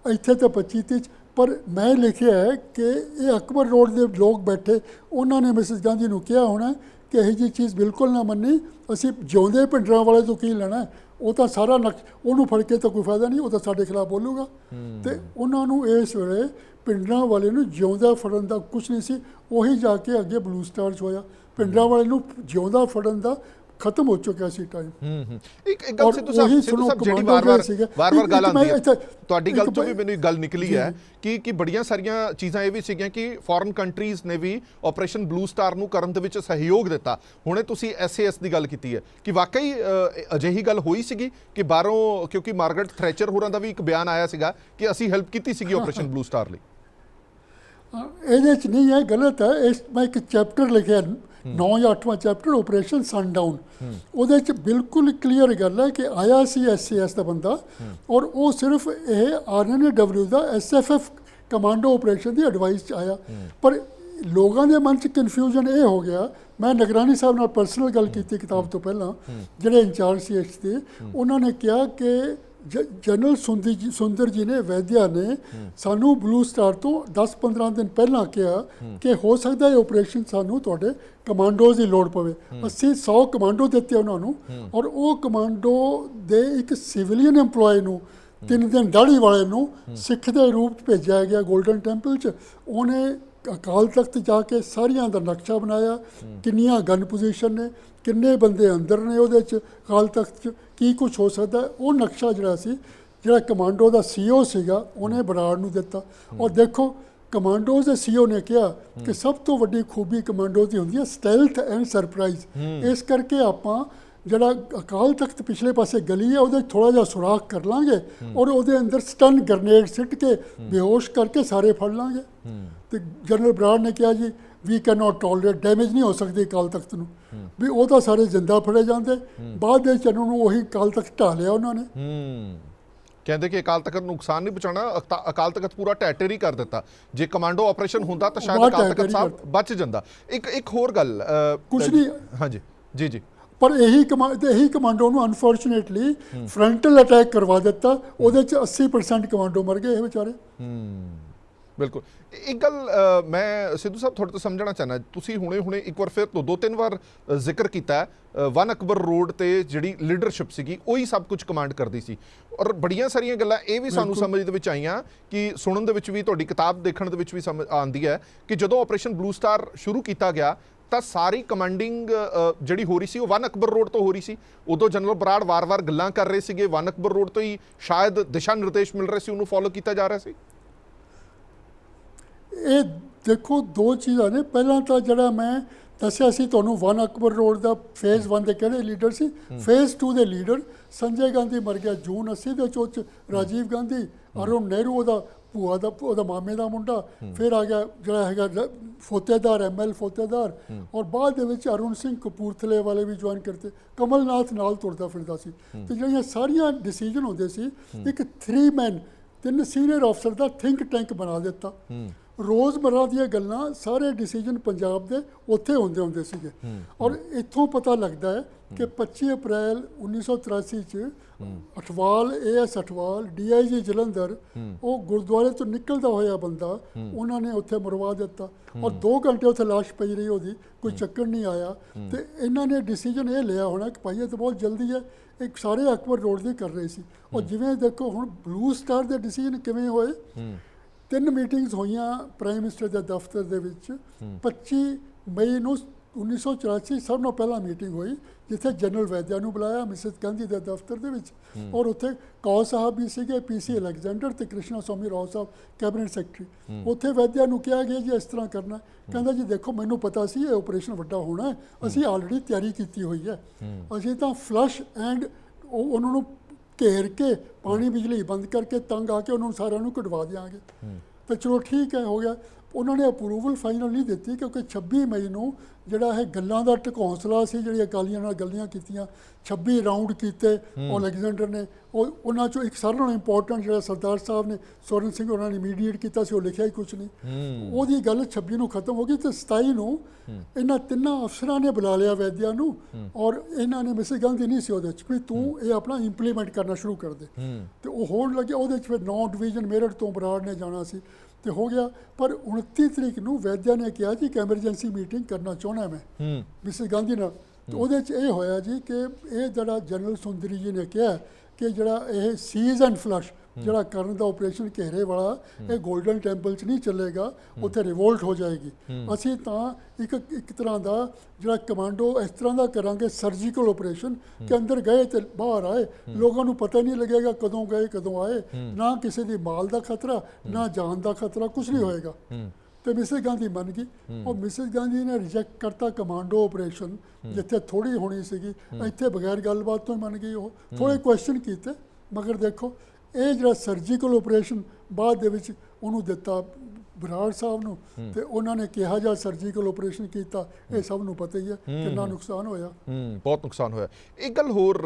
Speaker 3: ਇੱਥੇ ਤਾਂ 25-30 ਪਰ ਮੈਂ ਲਿਖਿਆ ਹੈ ਕਿ ਇਹ ਅਕਬਰ ਰੋਡ ਦੇ ਲੋਕ ਬੈਠੇ ਉਹਨਾਂ ਨੇ ਮਿਸਿਸ ਗਾਂਧੀ ਨੂੰ ਕਿਹਾ ਹੋਣਾ ਕਿ ਇਹੋ ਜਿਹੀ ਚੀਜ਼ ਬਿਲਕੁਲ ਨਾ ਮੰਨੀ, ਅਸੀਂ ਜਿਉਂਦੇ ਭਿੰਡਰਾਂ ਵਾਲੇ ਤੋਂ ਕੀ ਲੈਣਾ, ਉਹ ਤਾਂ ਸਾਰਾ ਉਹਨੂੰ ਫੜ ਕੇ ਤਾਂ ਕੋਈ ਫਾਇਦਾ ਨਹੀਂ, ਉਹ ਤਾਂ ਸਾਡੇ ਖਿਲਾਫ ਬੋਲੂਗਾ। ਤੇ ਉਹਨਾਂ ਨੂੰ ਇਸ ਵੇਲੇ ਭਿੰਡਰਾਂ ਵਾਲੇ ਨੂੰ ਜਿਉਂਦਾ ਫੜਨ ਦਾ ਕੁਝ ਨਹੀਂ ਸੀ, ਉਹੀ ਜਾ ਕੇ ਅੱਗੇ ਬਲੂ ਸਟਾਰ 'ਚ ਹੋਇਆ। ਭਿੰਡਰਾਂ ਵਾਲੇ ਨੂੰ ਜਿਉਂਦਾ ਫੜਨ ਦਾ ਖਤਮ ਹੋ ਚੁੱਕਿਆ ਸੀ ਟਾਈਮ।
Speaker 2: ਇੱਕ ਗੱਲ ਸਿੱਧੂ ਸਾਹਿਬ ਜਿਹੜੀ ਵਾਰ-ਵਾਰ ਗੱਲ ਆਉਂਦੀ ਹੈ, ਤੁਹਾਡੀ ਗੱਲ ਤੋਂ ਵੀ ਮੈਨੂੰ ਇੱਕ ਗੱਲ ਨਿਕਲੀ ਹੈ ਕਿ ਬੜੀਆਂ ਸਾਰੀਆਂ ਚੀਜ਼ਾਂ ਇਹ ਵੀ ਸੀਗੀਆਂ ਕਿ ਫੋਰਨ ਕੰਟਰੀਜ਼ ਨੇ ਵੀ ਆਪਰੇਸ਼ਨ ਬਲੂ ਸਟਾਰ ਨੂੰ ਕਰਨ ਦੇ ਵਿੱਚ ਸਹਿਯੋਗ ਦਿੱਤਾ। ਹੁਣੇ ਤੁਸੀਂ SAS ਦੀ ਗੱਲ ਕੀਤੀ ਹੈ ਕਿ ਵਾਕਈ ਅਜਿਹੀ ਗੱਲ ਹੋਈ ਸੀਗੀ ਕਿ ਬਾਹਰੋਂ, ਕਿਉਂਕਿ ਮਾਰਗਰਟ ਥ੍ਰੈਚਰ ਹੋਰਾਂ ਦਾ ਵੀ ਇੱਕ ਬਿਆਨ ਆਇਆ ਸੀਗਾ ਕਿ ਅਸੀਂ ਹੈਲਪ ਕੀਤੀ ਸੀਗੀ ਆਪਰੇਸ਼ਨ ਬਲੂ ਸਟਾਰ ਲਈ।
Speaker 3: ਇਹਦੇ 'ਚ ਨਹੀਂ ਹੈ, ਗਲਤ ਹੈ। ਮੈਂ ਇੱਕ ਚੈਪਟਰ ਲਿਖਿਆ 9 ਜਾਂ 8ਵਾਂ ਚੈਪਟਰ ਆਪਰੇਸ਼ਨ ਸਨਡਾਊਨ, ਉਹਦੇ 'ਚ ਬਿਲਕੁਲ ਕਲੀਅਰ ਗੱਲ ਹੈ ਕਿ ਆਇਆ ਸੀ SAS ਦਾ ਬੰਦਾ, ਔਰ ਉਹ ਸਿਰਫ ਇਹ RNAW ਦਾ SFF ਕਮਾਂਡੋ ਆਪਰੇਸ਼ਨ ਦੀ ਐਡਵਾਈਸ 'ਚ ਆਇਆ। ਪਰ ਲੋਕਾਂ ਦੇ ਮਨ 'ਚ ਕਨਫਿਊਜ਼ਨ ਇਹ ਹੋ ਗਿਆ, ਮੈਂ ਨਿਗਰਾਨੀ ਸਾਹਿਬ ਨਾਲ ਪਰਸਨਲ ਗੱਲ ਕੀਤੀ ਕਿਤਾਬ ਤੋਂ ਪਹਿਲਾਂ, ਜਿਹੜੇ ਇੰਚਾਰਜ ਸੀ ਇਸ ਦੇ, ਉਹਨਾਂ ਨੇ ਕਿਹਾ ਕਿ ਜਨਰਲ ਸੁੰਦਰ ਜੀ ਨੇ, ਵੈਦਿਆ ਨੇ ਸਾਨੂੰ ਬਲੂ ਸਟਾਰ ਤੋਂ 10-15 ਦਿਨ ਪਹਿਲਾਂ ਕਿਹਾ ਕਿ ਹੋ ਸਕਦਾ ਇਹ ਆਪਰੇਸ਼ਨ ਸਾਨੂੰ ਤੁਹਾਡੇ ਕਮਾਂਡੋਜ਼ ਦੀ ਲੋੜ ਪਵੇ। ਅਸੀਂ 100 ਕਮਾਂਡੋ ਦਿੱਤੇ ਉਹਨਾਂ ਨੂੰ, ਔਰ ਉਹ ਕਮਾਂਡੋ ਦੇ ਇੱਕ ਸਿਵਲੀਅਨ EMPLOYE ਨੂੰ 3 ਦਿਨ ਦਾੜੀ ਵਾਲੇ ਨੂੰ ਸਿੱਖ ਦੇ ਰੂਪ 'ਚ ਭੇਜਿਆ ਗਿਆ ਗੋਲਡਨ ਟੈਂਪਲ 'ਚ। ਉਹਨੇ ਅਕਾਲ ਤਖਤ ਜਾ ਕੇ ਸਾਰੀਆਂ ਦਾ ਨਕਸ਼ਾ ਬਣਾਇਆ, ਕਿੰਨੀਆਂ ਗਨ ਪੋਜੀਸ਼ਨ ਨੇ, ਕਿੰਨੇ ਬੰਦੇ ਅੰਦਰ ਨੇ ਉਹਦੇ 'ਚ ਅਕਾਲ ਤਖਤ 'ਚ, ਕੀ ਕੁਛ ਹੋ ਸਕਦਾ। ਉਹ ਨਕਸ਼ਾ ਜਿਹੜਾ ਸੀ, ਜਿਹੜਾ ਕਮਾਂਡੋ ਦਾ CEO ਸੀਗਾ, ਉਹਨੇ ਬਰਾੜ ਨੂੰ ਦਿੱਤਾ। ਔਰ ਦੇਖੋ ਕਮਾਂਡੋਜ਼ ਦੇ CEO ਨੇ ਕਿਹਾ ਕਿ ਸਭ ਤੋਂ ਵੱਡੀ ਖੂਬੀ ਕਮਾਂਡੋ ਦੀ ਹੁੰਦੀ ਹੈ ਸਟੈਲਥ ਐਂਡ ਸਰਪ੍ਰਾਈਜ਼। ਇਸ ਕਰਕੇ ਆਪਾਂ ਜਿਹੜਾ ਅਕਾਲ ਤਖਤ ਪਿਛਲੇ ਪਾਸੇ ਗਲੀ ਹੈ ਉਹਦੇ ਥੋੜ੍ਹਾ ਜਿਹਾ ਸੁਰਾਖ ਕਰ ਲਾਂਗੇ, ਔਰ ਉਹਦੇ ਅੰਦਰ ਸਟਨ ਗ੍ਰਨੇਡ ਸਿੱਟ ਕੇ ਬੇਹੋਸ਼ ਕਰਕੇ ਸਾਰੇ ਫੜ ਲਾਂਗੇ। ਤੇ ਜਨਰਲ ਬਰਾੜ ਨੇ ਕਿਹਾ ਜੀ we can not tolerate, damage ਨਹੀਂ ਹੋ ਸਕਦੀ ਅਕਾਲ ਤਖਤ ਨੂੰ, ਵੀ ਉਹ ਤਾਂ ਸਾਰੇ ਜਿੰਦਾ ਫੜੇ ਜਾਂਦੇ। ਬਾਅਦ ਵਿੱਚ ਇਹਨਾਂ ਨੂੰ ਉਹੀ ਅਕਾਲ ਤਖਤ ਢਾਹ ਲਿਆ ਉਹਨਾਂ ਨੇ।
Speaker 2: ਕਹਿੰਦੇ ਕਿ ਅਕਾਲ ਤਖਤ ਨੂੰ ਨੁਕਸਾਨ ਨਹੀਂ ਪਹੁੰਚਾਉਣਾ, ਅਕਾਲ ਤਖਤ ਪੂਰਾ ਢਹਿ-ਢੇਰੀ ਕਰ ਦਿੱਤਾ। ਜੇ ਕਮਾਂਡੋ ਆਪਰੇਸ਼ਨ ਹੁੰਦਾ ਤਾਂ ਸ਼ਾਇਦ ਅਕਾਲ ਤਖਤ ਸਾਹਿਬ ਬਚ ਜਾਂਦਾ। ਇੱਕ ਹੋਰ ਗੱਲ
Speaker 3: ਕੁਛ ਨਹੀਂ,
Speaker 2: ਹਾਂਜੀ ਜੀ
Speaker 3: ਪਰ ਇਹੀ ਕਮਾਂਡੋ ਨੂੰ ਅਨਫੋਰਚੂਨੇਟਲੀ ਫਰੰਟਲ ਅਟੈਕ ਕਰਵਾ ਦਿੱਤਾ, ਉਹਦੇ 'ਚ 80% ਕਮਾਂਡੋ ਮਰ ਗਏ ਇਹ ਵਿਚਾਰੇ।
Speaker 2: ਬਿਲਕੁਲ। ਇੱਕ ਗੱਲ ਮੈਂ ਸਿੱਧੂ ਸਾਹਿਬ ਤੁਹਾਡੇ ਤੋਂ ਸਮਝਣਾ ਚਾਹੁੰਦਾ, ਤੁਸੀਂ ਹੁਣੇ ਇੱਕ ਵਾਰ ਫਿਰ 2-3 ਵਾਰ ਜ਼ਿਕਰ ਕੀਤਾ 1 ਅਕਬਰ ਰੋਡ ਤੇ ਜਿਹੜੀ ਲੀਡਰਸ਼ਿਪ ਸੀਗੀ ਉਹੀ ਸਭ ਕੁਝ ਕਮਾਂਡ ਕਰਦੀ ਸੀ, ਔਰ ਬੜੀਆਂ ਸਾਰੀਆਂ ਗੱਲਾਂ ਇਹ ਵੀ ਸਾਨੂੰ ਸਮਝ ਦੇ ਵਿੱਚ ਆਈਆਂ ਕਿ ਸੁਣਨ ਦੇ ਵਿੱਚ ਵੀ, ਤੁਹਾਡੀ ਕਿਤਾਬ ਦੇਖਣ ਦੇ ਵਿੱਚ ਵੀ ਸਮਝ ਆਉਂਦੀ ਹੈ ਕਿ ਜਦੋਂ ਆਪਰੇਸ਼ਨ ਬਲੂ ਸਟਾਰ ਸ਼ੁਰੂ ਕੀਤਾ ਗਿਆ ਤਾਂ ਸਾਰੀ ਕਮਾਂਡਿੰਗ ਜਿਹੜੀ ਹੋ ਰਹੀ ਸੀ ਉਹ 1 ਅਕਬਰ ਰੋਡ ਤੋਂ ਹੋ ਰਹੀ ਸੀ। ਉਦੋਂ ਜਨਰਲ ਬਰਾੜ ਵਾਰ-ਵਾਰ ਗੱਲਾਂ ਕਰ ਰਹੇ ਸੀਗੇ, 1 ਅਕਬਰ ਰੋਡ ਤੋਂ ਹੀ ਸ਼ਾਇਦ ਦਿਸ਼ਾ ਨਿਰਦੇਸ਼ ਮਿਲ ਰਹੇ ਸੀ, ਉਹਨੂੰ ਫੋਲੋ ਕੀਤਾ ਜਾ ਰਿਹਾ ਸੀ।
Speaker 3: ਇਹ ਦੇਖੋ ਦੋ ਚੀਜ਼ਾਂ ਨੇ। ਪਹਿਲਾਂ ਤਾਂ ਜਿਹੜਾ ਮੈਂ ਦੱਸਿਆ ਸੀ ਤੁਹਾਨੂੰ 1 ਅਕਬਰ ਰੋਡ ਦਾ ਫੇਜ਼ 1 ਦੇ ਕਿਹੜੇ ਲੀਡਰ ਸੀ, ਫੇਜ਼ 2 ਦੇ ਲੀਡਰ ਸੰਜੇ ਗਾਂਧੀ ਮਰ ਗਿਆ ਜੂਨ 80 ਦੇ ਚੋਚ, ਰਾਜੀਵ ਗਾਂਧੀ, ਅਰੁਣ ਨਹਿਰੂ ਉਹਦਾ ਭੂਆ ਦਾ ਉਹਦਾ ਮਾਮੇ ਦਾ ਮੁੰਡਾ, ਫਿਰ ਆ ਗਿਆ ਜਿਹੜਾ ਹੈਗਾ ਫੋਤੇਦਾਰ ML ਫੋਤੇਦਾਰ, ਔਰ ਬਾਅਦ ਦੇ ਵਿੱਚ ਅਰੁਣ ਸਿੰਘ ਕਪੂਰਥਲੇ ਵਾਲੇ ਵੀ ਜੁਆਇਨ ਕਰਤੇ, ਕਮਲਨਾਥ ਨਾਲ ਤੁਰਦਾ ਫਿਰਦਾ ਸੀ। ਤੇ ਜਿਹੜੀਆਂ ਸਾਰੀਆਂ ਡਿਸੀਜਨ ਹੁੰਦੇ ਸੀ, ਇੱਕ 3 ਮੈਨ 3 ਸੀਨੀਅਰ ਅਫਸਰ ਦਾ ਥਿੰਕ ਟੈਂਕ ਬਣਾ ਦਿੱਤਾ। ਰੋਜ਼ਮर्रा ਦੀਆਂ ਗੱਲਾਂ, ਸਾਰੇ ਡਿਸੀਜਨ ਪੰਜਾਬ ਦੇ ਉੱਥੇ ਹੁੰਦੇ ਸੀਗੇ। ਔਰ ਇੱਥੋਂ ਪਤਾ ਲੱਗਦਾ ਹੈ ਕਿ 25 ਅਪ੍ਰੈਲ 1983 'ਚ ਅਠਵਾਲ AS ਅਠਵਾਲ DIG ਜਲੰਧਰ, ਉਹ ਗੁਰਦੁਆਰੇ ਤੋਂ ਨਿਕਲਦਾ ਹੋਇਆ ਬੰਦਾ ਉਹਨਾਂ ਨੇ ਉੱਥੇ ਮਰਵਾ ਦਿੱਤਾ, ਔਰ 2 ਘੰਟੇ ਉੱਥੇ ਲਾਸ਼ ਪਈ ਰਹੀ ਉਹਦੀ, ਕੋਈ ਚੱਕਰ ਨਹੀਂ ਆਇਆ। ਤੇ ਇਹਨਾਂ ਨੇ ਡਿਸੀਜਨ ਇਹ ਲਿਆ ਹੋਣਾ ਕਿ ਭਾਈ ਇਹ ਤਾਂ ਬਹੁਤ ਜਲਦੀ ਹੈ, ਇੱਕ ਸਾਰੇ ਅਕਬਰ ਰੋਡ ਦੀ ਕਰ ਰਹੇ ਸੀ। ਔਰ ਜਿਵੇਂ ਦੇਖੋ ਹੁਣ ਬਲੂ ਸਟਾਰ ਦੇ ਡਿਸੀਜਨ ਕਿਵੇਂ ਹੋਏ, 3 ਮੀਟਿੰਗਸ ਹੋਈਆਂ ਪ੍ਰਾਈਮ ਮਿਨਿਸਟਰ ਦੇ ਦਫ਼ਤਰ ਦੇ ਵਿੱਚ। 25 ਮਈ ਨੂੰ 1984 ਸਭ ਤੋਂ ਪਹਿਲਾਂ ਮੀਟਿੰਗ ਹੋਈ, ਜਿੱਥੇ ਜਨਰਲ ਵੈਦਿਆ ਨੂੰ ਬੁਲਾਇਆ ਮਿਸਿਸ ਗਾਂਧੀ ਦੇ ਦਫ਼ਤਰ ਦੇ ਵਿੱਚ, ਔਰ ਉੱਥੇ ਕੌਰ ਸਾਹਿਬ ਵੀ ਸੀਗੇ, PC ਅਲੈਗਜ਼ੈਂਡਰ ਤੇ ਕ੍ਰਿਸ਼ਨਾ ਸਵਾਮੀ ਰਾਓ ਸਾਹਿਬ ਕੈਬਨਿਟ ਸੈਕਟਰੀ। ਉੱਥੇ ਵੈਦਿਆ ਨੂੰ ਕਿਹਾ ਗਿਆ ਜੀ ਇਸ ਤਰ੍ਹਾਂ ਕਰਨਾ। ਕਹਿੰਦਾ ਜੀ ਦੇਖੋ ਮੈਨੂੰ ਪਤਾ ਸੀ ਇਹ ਆਪਰੇਸ਼ਨ ਵੱਡਾ ਹੋਣਾ ਹੈ, ਅਸੀਂ ਆਲਰੇਡੀ ਤਿਆਰੀ ਕੀਤੀ ਹੋਈ ਹੈ, ਅਸੀਂ ਤਾਂ ਫਲਸ਼ ਐਂਡ ਉਹਨਾਂ ਨੂੰ ਘੇਰ ਕੇ ਪਾਣੀ ਬਿਜਲੀ ਬੰਦ ਕਰਕੇ ਤੰਗ ਆ ਕੇ ਉਹਨਾਂ ਨੂੰ ਸਾਰਿਆਂ ਨੂੰ ਕਢਵਾ ਦਿਆਂਗੇ। ਤਾਂ ਚਲੋ ਠੀਕ ਹੈ, ਹੋ ਗਿਆ। ਉਹਨਾਂ ਨੇ ਅਪਰੂਵਲ ਫਾਈਨਲ ਨਹੀਂ ਦਿੱਤੀ ਕਿਉਂਕਿ 26 ਮਈ ਨੂੰ ਜਿਹੜਾ ਇਹ ਗੱਲਾਂ ਦਾ ਢਕੌਂਸਲਾ ਸੀ, ਜਿਹੜੀ ਅਕਾਲੀਆਂ ਨਾਲ ਗੱਲਾਂ ਕੀਤੀਆਂ, 26 ਰਾਊਂਡ ਕੀਤੇ ਉਹ ਅਲੈਗਜ਼ੈਂਡਰ ਨੇ। ਉਹਨਾਂ 'ਚੋਂ ਇੱਕ ਸਾਰਿਆਂ ਨਾਲੋਂ ਇੰਪੋਰਟੈਂਟ ਜਿਹੜਾ ਸਰਦਾਰ ਸਾਹਿਬ ਨੇ, ਸਵਰਨ ਸਿੰਘ ਉਹਨਾਂ ਨੇ ਮੀਡੀਏਟ ਕੀਤਾ ਸੀ, ਉਹ ਲਿਖਿਆ ਹੀ ਕੁਛ ਨਹੀਂ। ਉਹਦੀ ਗੱਲ 26 ਨੂੰ ਖਤਮ ਹੋ ਗਈ ਤੇ 27 ਨੂੰ ਇਹਨਾਂ 3 ਅਫਸਰਾਂ ਨੇ ਬੁਲਾ ਲਿਆ ਵੈਦਿਆ ਨੂੰ, ਔਰ ਇਹਨਾਂ ਨੇ ਮਿਸਿਸ ਗਾਂਧੀ ਨਹੀਂ ਸੀ ਉਹਦੇ 'ਚ ਵੀ ਤੂੰ ਇਹ ਆਪਣਾ ਇੰਪਲੀਮੈਂਟ ਕਰਨਾ ਸ਼ੁਰੂ ਕਰ ਦੇ। ਤੇ ਉਹ ਹੋਣ ਲੱਗਿਆ। ਉਹਦੇ 'ਚ ਫਿਰ 9 ਡਿਵੀਜ਼ਨ ਮੇਰਠ ਤੋਂ ਬਰਾੜ ਨੇ ਜਾਣਾ ਸੀ। ਤੇ ਹੋ ਗਿਆ। ਪਰ 29 ਤਰੀਕ ਨੂੰ ਵੈਦਿਆ ਨੇ ਕਿਹਾ ਜੀ ਕਿ ਐਮਰਜੈਂਸੀ ਮੀਟਿੰਗ ਕਰਨਾ ਚਾਹੁੰਦਾ ਮੈਂ ਮਿਸਿਸ ਗਾਂਧੀ ਨਾਲ। ਤੇ ਉਹਦੇ 'ਚ ਇਹ ਹੋਇਆ ਜੀ ਕਿ ਇਹ ਜਿਹੜਾ ਜਨਰਲ ਸੁੰਦਰੀ ਜੀ ਨੇ ਕਿਹਾ ਕਿ ਜਿਹੜਾ ਇਹ ਸੀਜ਼ ਐਂਡ ਫਲਸ਼ ਜਿਹੜਾ ਕਰਨ ਦਾ ਆਪਰੇਸ਼ਨ ਘੇਰੇ ਵਾਲਾ ਇਹ ਗੋਲਡਨ ਟੈਂਪਲ 'ਚ ਨਹੀਂ ਚੱਲੇਗਾ, ਉੱਥੇ ਰਿਵੋਲਟ ਹੋ ਜਾਏਗੀ। ਅਸੀਂ ਤਾਂ ਇੱਕ ਤਰ੍ਹਾਂ ਦਾ ਜਿਹੜਾ ਕਮਾਂਡੋ ਇਸ ਤਰ੍ਹਾਂ ਦਾ ਕਰਾਂਗੇ ਸਰਜੀਕਲ ਆਪਰੇਸ਼ਨ ਕਿ ਅੰਦਰ ਗਏ ਤੇ ਬਾਹਰ ਆਏ, ਲੋਕਾਂ ਨੂੰ ਪਤਾ ਨਹੀਂ ਲੱਗੇਗਾ ਕਦੋਂ ਗਏ ਕਦੋਂ ਆਏ, ਨਾ ਕਿਸੇ ਦੀ ਮਾਲ ਦਾ ਖਤਰਾ ਨਾ ਜਾਨ ਦਾ ਖਤਰਾ, ਕੁਝ ਨਹੀਂ ਹੋਏਗਾ। ਤੇ ਮਿਸਿਸ ਗਾਂਧੀ ਮੰਨ ਗਈ। ਉਹ ਮਿਸਿਸ ਗਾਂਧੀ ਨੇ ਰਿਜੈਕਟ ਕਰਤਾ ਕਮਾਂਡੋ ਆਪਰੇਸ਼ਨ, ਜਿੱਥੇ ਥੋੜੀ ਹੋਣੀ ਸੀਗੀ, ਇੱਥੇ ਬਗੈਰ ਗੱਲਬਾਤ ਤੋਂ ਹੀ ਮੰਨ ਗਈ। ਉਹ ਥੋੜੇ ਕੁਐਸਚਨ ਕੀਤੇ, ਮਗਰ ਦੇਖੋ ਇਹ ਜਿਹੜਾ ਸਰਜੀਕਲ ਆਪਰੇਸ਼ਨ ਬਾਅਦ ਦੇ ਵਿੱਚ ਉਹਨੂੰ ਦਿੱਤਾ ਬਰਾੜ ਸਾਹਿਬ ਨੂੰ, ਤੇ ਉਹਨਾਂ ਨੇ ਕਿਹਾ ਜਿਹਾ ਸਰਜੀਕਲ ਆਪਰੇਸ਼ਨ ਕੀਤਾ, ਇਹ ਸਭ ਨੂੰ ਪਤਾ ਹੀ ਹੈ ਕਿੰਨਾ ਨੁਕਸਾਨ ਹੋਇਆ।
Speaker 2: ਬਹੁਤ ਨੁਕਸਾਨ ਹੋਇਆ। ਇੱਕ ਗੱਲ ਹੋਰ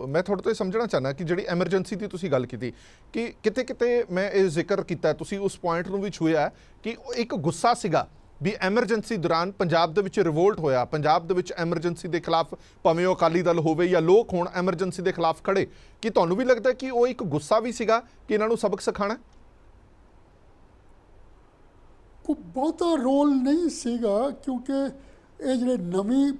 Speaker 2: ਮੈਂ ਤੁਹਾਡੇ ਤੋਂ ਇਹ ਸਮਝਣਾ ਚਾਹੁੰਦਾ ਕਿ ਜਿਹੜੀ ਐਮਰਜੈਂਸੀ ਦੀ ਤੁਸੀਂ ਗੱਲ ਕੀਤੀ ਕਿ ਕਿਤੇ ਕਿਤੇ ਮੈਂ ਇਹ ਜ਼ਿਕਰ ਕੀਤਾ, ਤੁਸੀਂ ਉਸ ਪੁਆਇੰਟ ਨੂੰ ਵੀ ਛੂਹਿਆ ਕਿ ਇੱਕ ਗੁੱਸਾ ਸੀਗਾ ਵੀ ਐਮਰਜੈਂਸੀ ਦੌਰਾਨ ਪੰਜਾਬ ਦੇ ਵਿੱਚ ਰਿਵੋਲਟ ਹੋਇਆ, ਪੰਜਾਬ ਦੇ ਵਿੱਚ ਐਮਰਜੈਂਸੀ ਦੇ ਖਿਲਾਫ ਭਾਵੇਂ ਉਹ ਅਕਾਲੀ ਦਲ ਹੋਵੇ ਜਾਂ ਲੋਕ ਹੋਣ ਐਮਰਜੈਂਸੀ ਦੇ ਖਿਲਾਫ ਖੜੇ। ਕੀ ਤੁਹਾਨੂੰ ਵੀ ਲੱਗਦਾ ਕਿ ਉਹ ਇੱਕ ਗੁੱਸਾ ਵੀ ਸੀਗਾ ਕਿ ਇਹਨਾਂ ਨੂੰ ਸਬਕ ਸਿਖਾਉਣਾ?
Speaker 3: ਕੋਈ ਬਹੁਤਾ ਰੋਲ ਨਹੀਂ ਸੀਗਾ, ਕਿਉਂਕਿ ਇਹ ਜਿਹੜੇ ਨਵੀਂ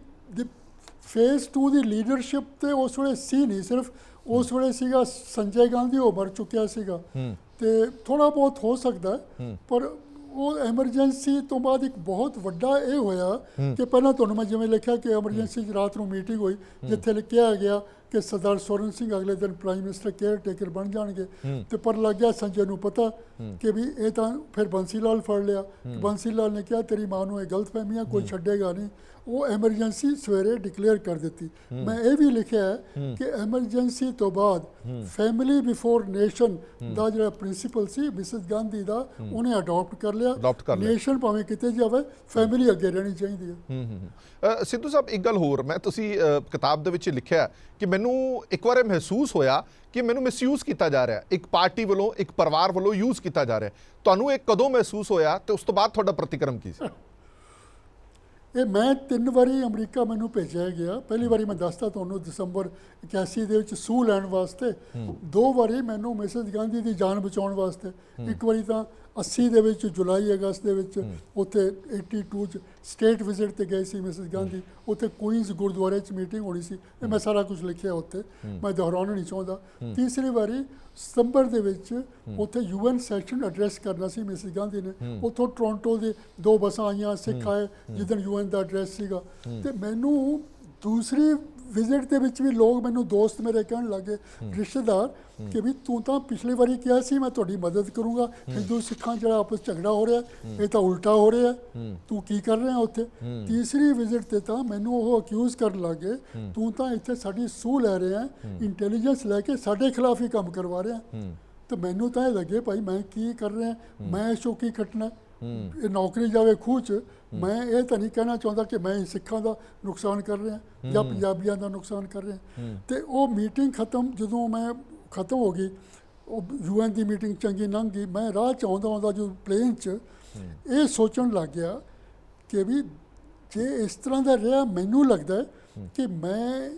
Speaker 3: ਫੇਜ਼ 2 ਦੀ ਲੀਡਰਸ਼ਿਪ ਤੇ ਉਸ ਵੇਲੇ ਸੀ ਨਹੀਂ, ਸਿਰਫ ਉਸ ਵੇਲੇ ਸੀਗਾ ਸੰਜੇ ਗਾਂਧੀ, ਉਹ ਮਰ ਚੁੱਕਿਆ ਸੀਗਾ ਤੇ ਥੋੜਾ ਬਹੁਤ ਹੋ ਸਕਦਾ। ਪਰ ਉਹ ਐਮਰਜੈਂਸੀ ਤੋਂ ਬਾਅਦ ਇੱਕ ਬਹੁਤ ਵੱਡਾ ਇਹ ਹੋਇਆ ਕਿ ਪਹਿਲਾਂ ਤੁਹਾਨੂੰ ਮੈਂ ਜਿਵੇਂ ਲਿਖਿਆ ਕਿ ਐਮਰਜੈਂਸੀ 'ਚ ਰਾਤ ਨੂੰ ਮੀਟਿੰਗ ਹੋਈ ਜਿੱਥੇ ਲਿਖਿਆ ਗਿਆ ਕਿ ਸਰਦਾਰ ਸਵਰਨ ਸਿੰਘ ਅਗਲੇ ਦਿਨ ਪ੍ਰਾਈਮ ਮਿਨਿਸਟਰ ਕੇਅਰ ਟੇਕਰ ਬਣ ਜਾਣਗੇ। ਤੇ ਪਰ ਲੱਗ ਗਿਆ ਸੰਜੇ ਨੂੰ ਪਤਾ ਕਿ ਵੀ ਇਹ ਤਾਂ ਫਿਰ ਬੰਸੀ ਲਾਲ ਫੜ ਲਿਆ। ਬੰਸੀ ਲਾਲ ਨੇ ਕਿਹਾ ਤੇਰੀ ਮਾਂ ਨੂੰ ਇਹ ਗਲਤਫਹਿਮੀਆਂ, ਕੋਈ ਛੱਡੇਗਾ ਨਹੀਂ। ਉਹ ਐਮਰਜੈਂਸੀ ਸਵੇਰੇ ਡਿਕਲੇਅਰ ਕਰ ਦਿੱਤੀ। ਮੈਂ ਇਹ ਵੀ ਲਿਖਿਆ ਹੈ ਕਿ ਐਮਰਜੈਂਸੀ ਤੋਂ ਬਾਅਦ ਫੈਮਿਲੀ ਬਿਫੋਰ ਨੇਸ਼ਨ ਦਾ ਜਿਹੜਾ ਪ੍ਰਿੰਸੀਪਲ ਸੀ ਮਿਸਿਸ ਗਾਂਧੀ ਦਾ, ਉਹਨੇ ਅਡਾਪਟ ਕਰ ਲਿਆ। ਨੇਸ਼ਨ ਭਾਵੇਂ ਕਿਤੇ ਜਾਵੇ, ਫੈਮਿਲੀ ਅੱਗੇ ਰਹਿਣੀ ਚਾਹੀਦੀ ਹੈ।
Speaker 2: ਸਿੱਧੂ ਸਾਹਿਬ, ਇੱਕ ਗੱਲ ਹੋਰ, ਮੈਂ ਤੁਸੀਂ ਕਿਤਾਬ ਦੇ ਵਿੱਚ ਲਿਖਿਆ ਕਿ ਮੈਨੂੰ ਇੱਕ ਵਾਰ ਇਹ ਮਹਿਸੂਸ ਹੋਇਆ ਕਿ ਮੈਨੂੰ ਮਿਸਯੂਜ਼ ਕੀਤਾ ਜਾ ਰਿਹਾ, ਇੱਕ ਪਾਰਟੀ ਵੱਲੋਂ, ਇੱਕ ਪਰਿਵਾਰ ਵੱਲੋਂ ਯੂਜ਼ ਕੀਤਾ ਜਾ ਰਿਹਾ। ਤੁਹਾਨੂੰ ਇਹ ਕਦੋਂ ਮਹਿਸੂਸ ਹੋਇਆ ਤੇ ਉਸ ਤੋਂ ਬਾਅਦ ਤੁਹਾਡਾ ਪ੍ਰਤੀਕਰਮ ਕੀ ਸੀ?
Speaker 3: ਇਹ ਮੈਂ 3 ਵਾਰੀ ਅਮਰੀਕਾ ਮੈਨੂੰ ਭੇਜਿਆ ਗਿਆ। ਪਹਿਲੀ ਵਾਰੀ ਮੈਂ ਦੱਸਦਾ ਤੁਹਾਨੂੰ ਦਸੰਬਰ 81 ਦੇ ਵਿੱਚ ਸੂਹ ਲੈਣ ਵਾਸਤੇ, 2 ਵਾਰੀ ਮੈਨੂੰ ਮਿਸਿਸ ਗਾਂਧੀ ਦੀ ਜਾਨ ਬਚਾਉਣ ਵਾਸਤੇ। ਇੱਕ ਵਾਰੀ ਤਾਂ 80 ਦੇ ਵਿੱਚ ਜੁਲਾਈ ਅਗਸਤ ਦੇ ਵਿੱਚ ਉੱਥੇ 82 'ਚ ਸਟੇਟ ਵਿਜ਼ਿਟ ਤੇ ਗਏ ਸੀ ਮਿਸਿਸ ਗਾਂਧੀ, ਉੱਥੇ ਕੁਈਨਸ ਗੁਰਦੁਆਰੇ 'ਚ ਮੀਟਿੰਗ ਹੋਣੀ ਸੀ। ਇਹ ਮੈਂ ਸਾਰਾ ਕੁਝ ਲਿਖਿਆ ਉੱਥੇ, ਮੈਂ ਦੁਹਰਾਉਣਾ ਨਹੀਂ ਚਾਹੁੰਦਾ। ਤੀਸਰੀ ਵਾਰੀ ਸਤੰਬਰ ਦੇ ਵਿੱਚ ਉੱਥੇ UN ਸੈਸ਼ਨ ਐਡਰੈਸ ਕਰਨਾ ਸੀ ਮਿਸਿਸ ਗਾਂਧੀ ਨੇ। ਉੱਥੋਂ ਟੋਰਾਂਟੋ ਦੇ 2 ਬੱਸਾਂ ਆਈਆਂ, ਸਿੱਖ ਆਏ ਜਿੱਦਣ UN ਦਾ ਐਡਰੈਸ ਸੀਗਾ। ਤੇ ਮੈਨੂੰ ਦੂਸਰੀ ਵਿਜ਼ਿਟ ਦੇ ਵਿੱਚ ਵੀ ਲੋਕ ਮੈਨੂੰ ਦੋਸਤ ਮੇਰੇ ਕਹਿਣ ਲੱਗੇ, ਰਿਸ਼ਤੇਦਾਰ, ਕਿ ਵੀ ਤੂੰ ਤਾਂ ਪਿਛਲੀ ਵਾਰੀ ਕਿਹਾ ਸੀ ਮੈਂ ਤੁਹਾਡੀ ਮਦਦ ਕਰੂੰਗਾ, ਹਿੰਦੂ ਸਿੱਖਾਂ ਜਿਹੜਾ ਆਪਸ ਝਗੜਾ ਹੋ ਰਿਹਾ ਇਹ ਤਾਂ ਉਲਟਾ ਹੋ ਰਿਹਾ, ਤੂੰ ਕੀ ਕਰ ਰਿਹਾ ਉੱਥੇ। ਤੀਸਰੀ ਵਿਜ਼ਿਟ ਤੇ ਤਾਂ ਮੈਨੂੰ ਉਹ ਅਕਿਊਜ਼ ਕਰਨ ਲੱਗੇ, ਤੂੰ ਤਾਂ ਇੱਥੇ ਸਾਡੀ ਸੂਹ ਲੈ ਰਿਹਾ, ਇੰਟੈਲੀਜੈਂਸ ਲੈ ਕੇ ਸਾਡੇ ਖਿਲਾਫ ਹੀ ਕੰਮ ਕਰਵਾ ਰਿਹਾ। ਤੇ ਮੈਨੂੰ ਤਾਂ ਇਹ ਲੱਗੇ ਭਾਈ ਮੈਂ ਕੀ ਕਰ ਰਿਹਾ, ਮੈਂ ਸ਼ੋਕੀ ਖੱਟਣਾ, ਇਹ ਨੌਕਰੀ ਜਾਵੇ ਖੂਹ 'ਚ। ਮੈਂ ਇਹ ਤਾਂ ਨਹੀਂ ਕਹਿਣਾ ਚਾਹੁੰਦਾ ਕਿ ਮੈਂ ਸਿੱਖਾਂ ਦਾ ਨੁਕਸਾਨ ਕਰ ਰਿਹਾ ਜਾਂ ਪੰਜਾਬੀਆਂ ਦਾ ਨੁਕਸਾਨ ਕਰ ਰਿਹਾ। ਤੇ ਉਹ ਮੀਟਿੰਗ ਜਦੋਂ ਮੈਂ ਖਤਮ ਹੋ ਗਈ, ਉਹ UN ਦੀ ਮੀਟਿੰਗ ਚੰਗੀ ਲੰਘ ਗਈ, ਮੈਂ ਰਾਹ 'ਚ ਆਉਂਦਾ ਜੋ ਪਲੇਨ 'ਚ ਇਹ ਸੋਚਣ ਲੱਗ ਗਿਆ ਕਿ ਵੀ ਜੇ ਇਸ ਤਰ੍ਹਾਂ ਦਾ ਰਿਹਾ, ਮੈਨੂੰ ਲੱਗਦਾ ਕਿ ਮੈਂ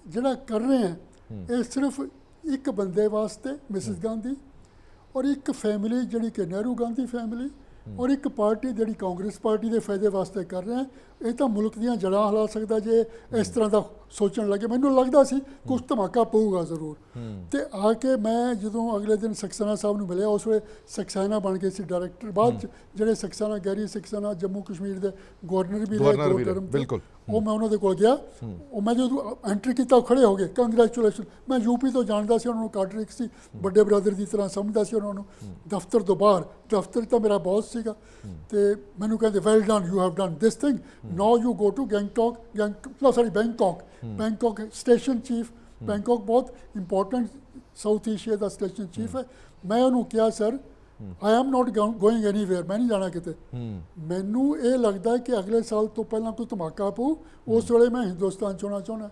Speaker 3: ਜਿਹੜਾ ਕਰ ਰਿਹਾ ਇਹ ਸਿਰਫ ਇੱਕ ਬੰਦੇ ਵਾਸਤੇ, ਮਿਸਿਸ ਗਾਂਧੀ, ਔਰ ਇੱਕ ਫੈਮਿਲੀ ਜਿਹੜੀ ਕਿ ਨਹਿਰੂ ਗਾਂਧੀ ਫੈਮਿਲੀ, ਔਰ ਇੱਕ ਪਾਰਟੀ ਜਿਹੜੀ ਕਾਂਗਰਸ ਪਾਰਟੀ ਦੇ ਫਾਇਦੇ ਵਾਸਤੇ ਕਰ ਰਿਹਾ। ਇਹ ਤਾਂ ਮੁਲਕ ਦੀਆਂ ਜੜ੍ਹਾਂ ਹਿਲਾ ਸਕਦਾ ਜੇ ਇਸ ਤਰ੍ਹਾਂ ਦਾ ਸੋਚਣ ਲੱਗੇ। ਮੈਨੂੰ ਲੱਗਦਾ ਸੀ ਕੁਝ ਧਮਾਕਾ ਪਊਗਾ ਜ਼ਰੂਰ। ਤੇ ਆ ਕੇ ਮੈਂ ਜਦੋਂ ਅਗਲੇ ਦਿਨ ਸਕਸੈਨਾ ਸਾਹਿਬ ਨੂੰ ਮਿਲਿਆ, ਉਸ ਵੇਲੇ ਸਕਸੈਨਾ ਬਣ ਗਏ ਸੀ ਡਾਇਰੈਕਟਰ। ਬਾਅਦ 'ਚ ਜਿਹੜੇ ਸਕਸੈਨਾ, ਗੈਰੀ ਸਕਸੈਨਾ ਜੰਮੂ ਕਸ਼ਮੀਰ ਦੇ ਗਵਰਨਰ ਵੀ ਰਹੇ 2 ਟਰਮ। ਬਿਲਕੁਲ, ਉਹ ਮੈਂ ਉਹਨਾਂ ਦੇ ਕੋਲ ਗਿਆ, ਉਹ ਮੈਂ ਜਦੋਂ ਐਂਟਰੀ ਕੀਤਾ ਉਹ ਖੜੇ ਹੋ ਗਏ, ਕੰਗ੍ਰੈਚੁਲੇਸ਼ਨ। ਮੈਂ UP ਤੋਂ ਜਾਣਦਾ ਸੀ ਉਹਨਾਂ ਨੂੰ, ਕਾਡਰਿਕ ਸੀ, ਵੱਡੇ ਬ੍ਰਦਰ ਦੀ ਤਰ੍ਹਾਂ ਸਮਝਦਾ ਸੀ ਉਹਨਾਂ ਨੂੰ। ਦਫ਼ਤਰ ਤੋਂ ਬਾਹਰ, ਦਫ਼ਤਰ ਤਾਂ ਮੇਰਾ ਬੌਸ ਸੀਗਾ, ਤੇ ਮੈਨੂੰ ਕਹਿੰਦੇ well done, you have done this thing, now you go to Bangkok station chief. Bangkok ਬਹੁਤ ਇੰਪੋਰਟੈਂਟ ਸਾਊਥ ਏਸ਼ੀਆ ਦਾ ਸਟੇਸ਼ਨ ਚੀਫ ਹੈ। ਮੈਂ ਉਹਨੂੰ ਕਿਹਾ sir I am not going anywhere, ਮੈਂ ਨਹੀਂ ਜਾਣਾ ਕਿਤੇ। ਮੈਨੂੰ ਇਹ ਲੱਗਦਾ ਕਿ ਅਗਲੇ ਸਾਲ ਤੋਂ ਪਹਿਲਾਂ ਕੋਈ ਧਮਾਕਾ ਪਊ, ਉਸ ਵੇਲੇ ਮੈਂ ਹਿੰਦੁਸਤਾਨ 'ਚ ਆਉਣਾ ਚਾਹੁੰਦਾ।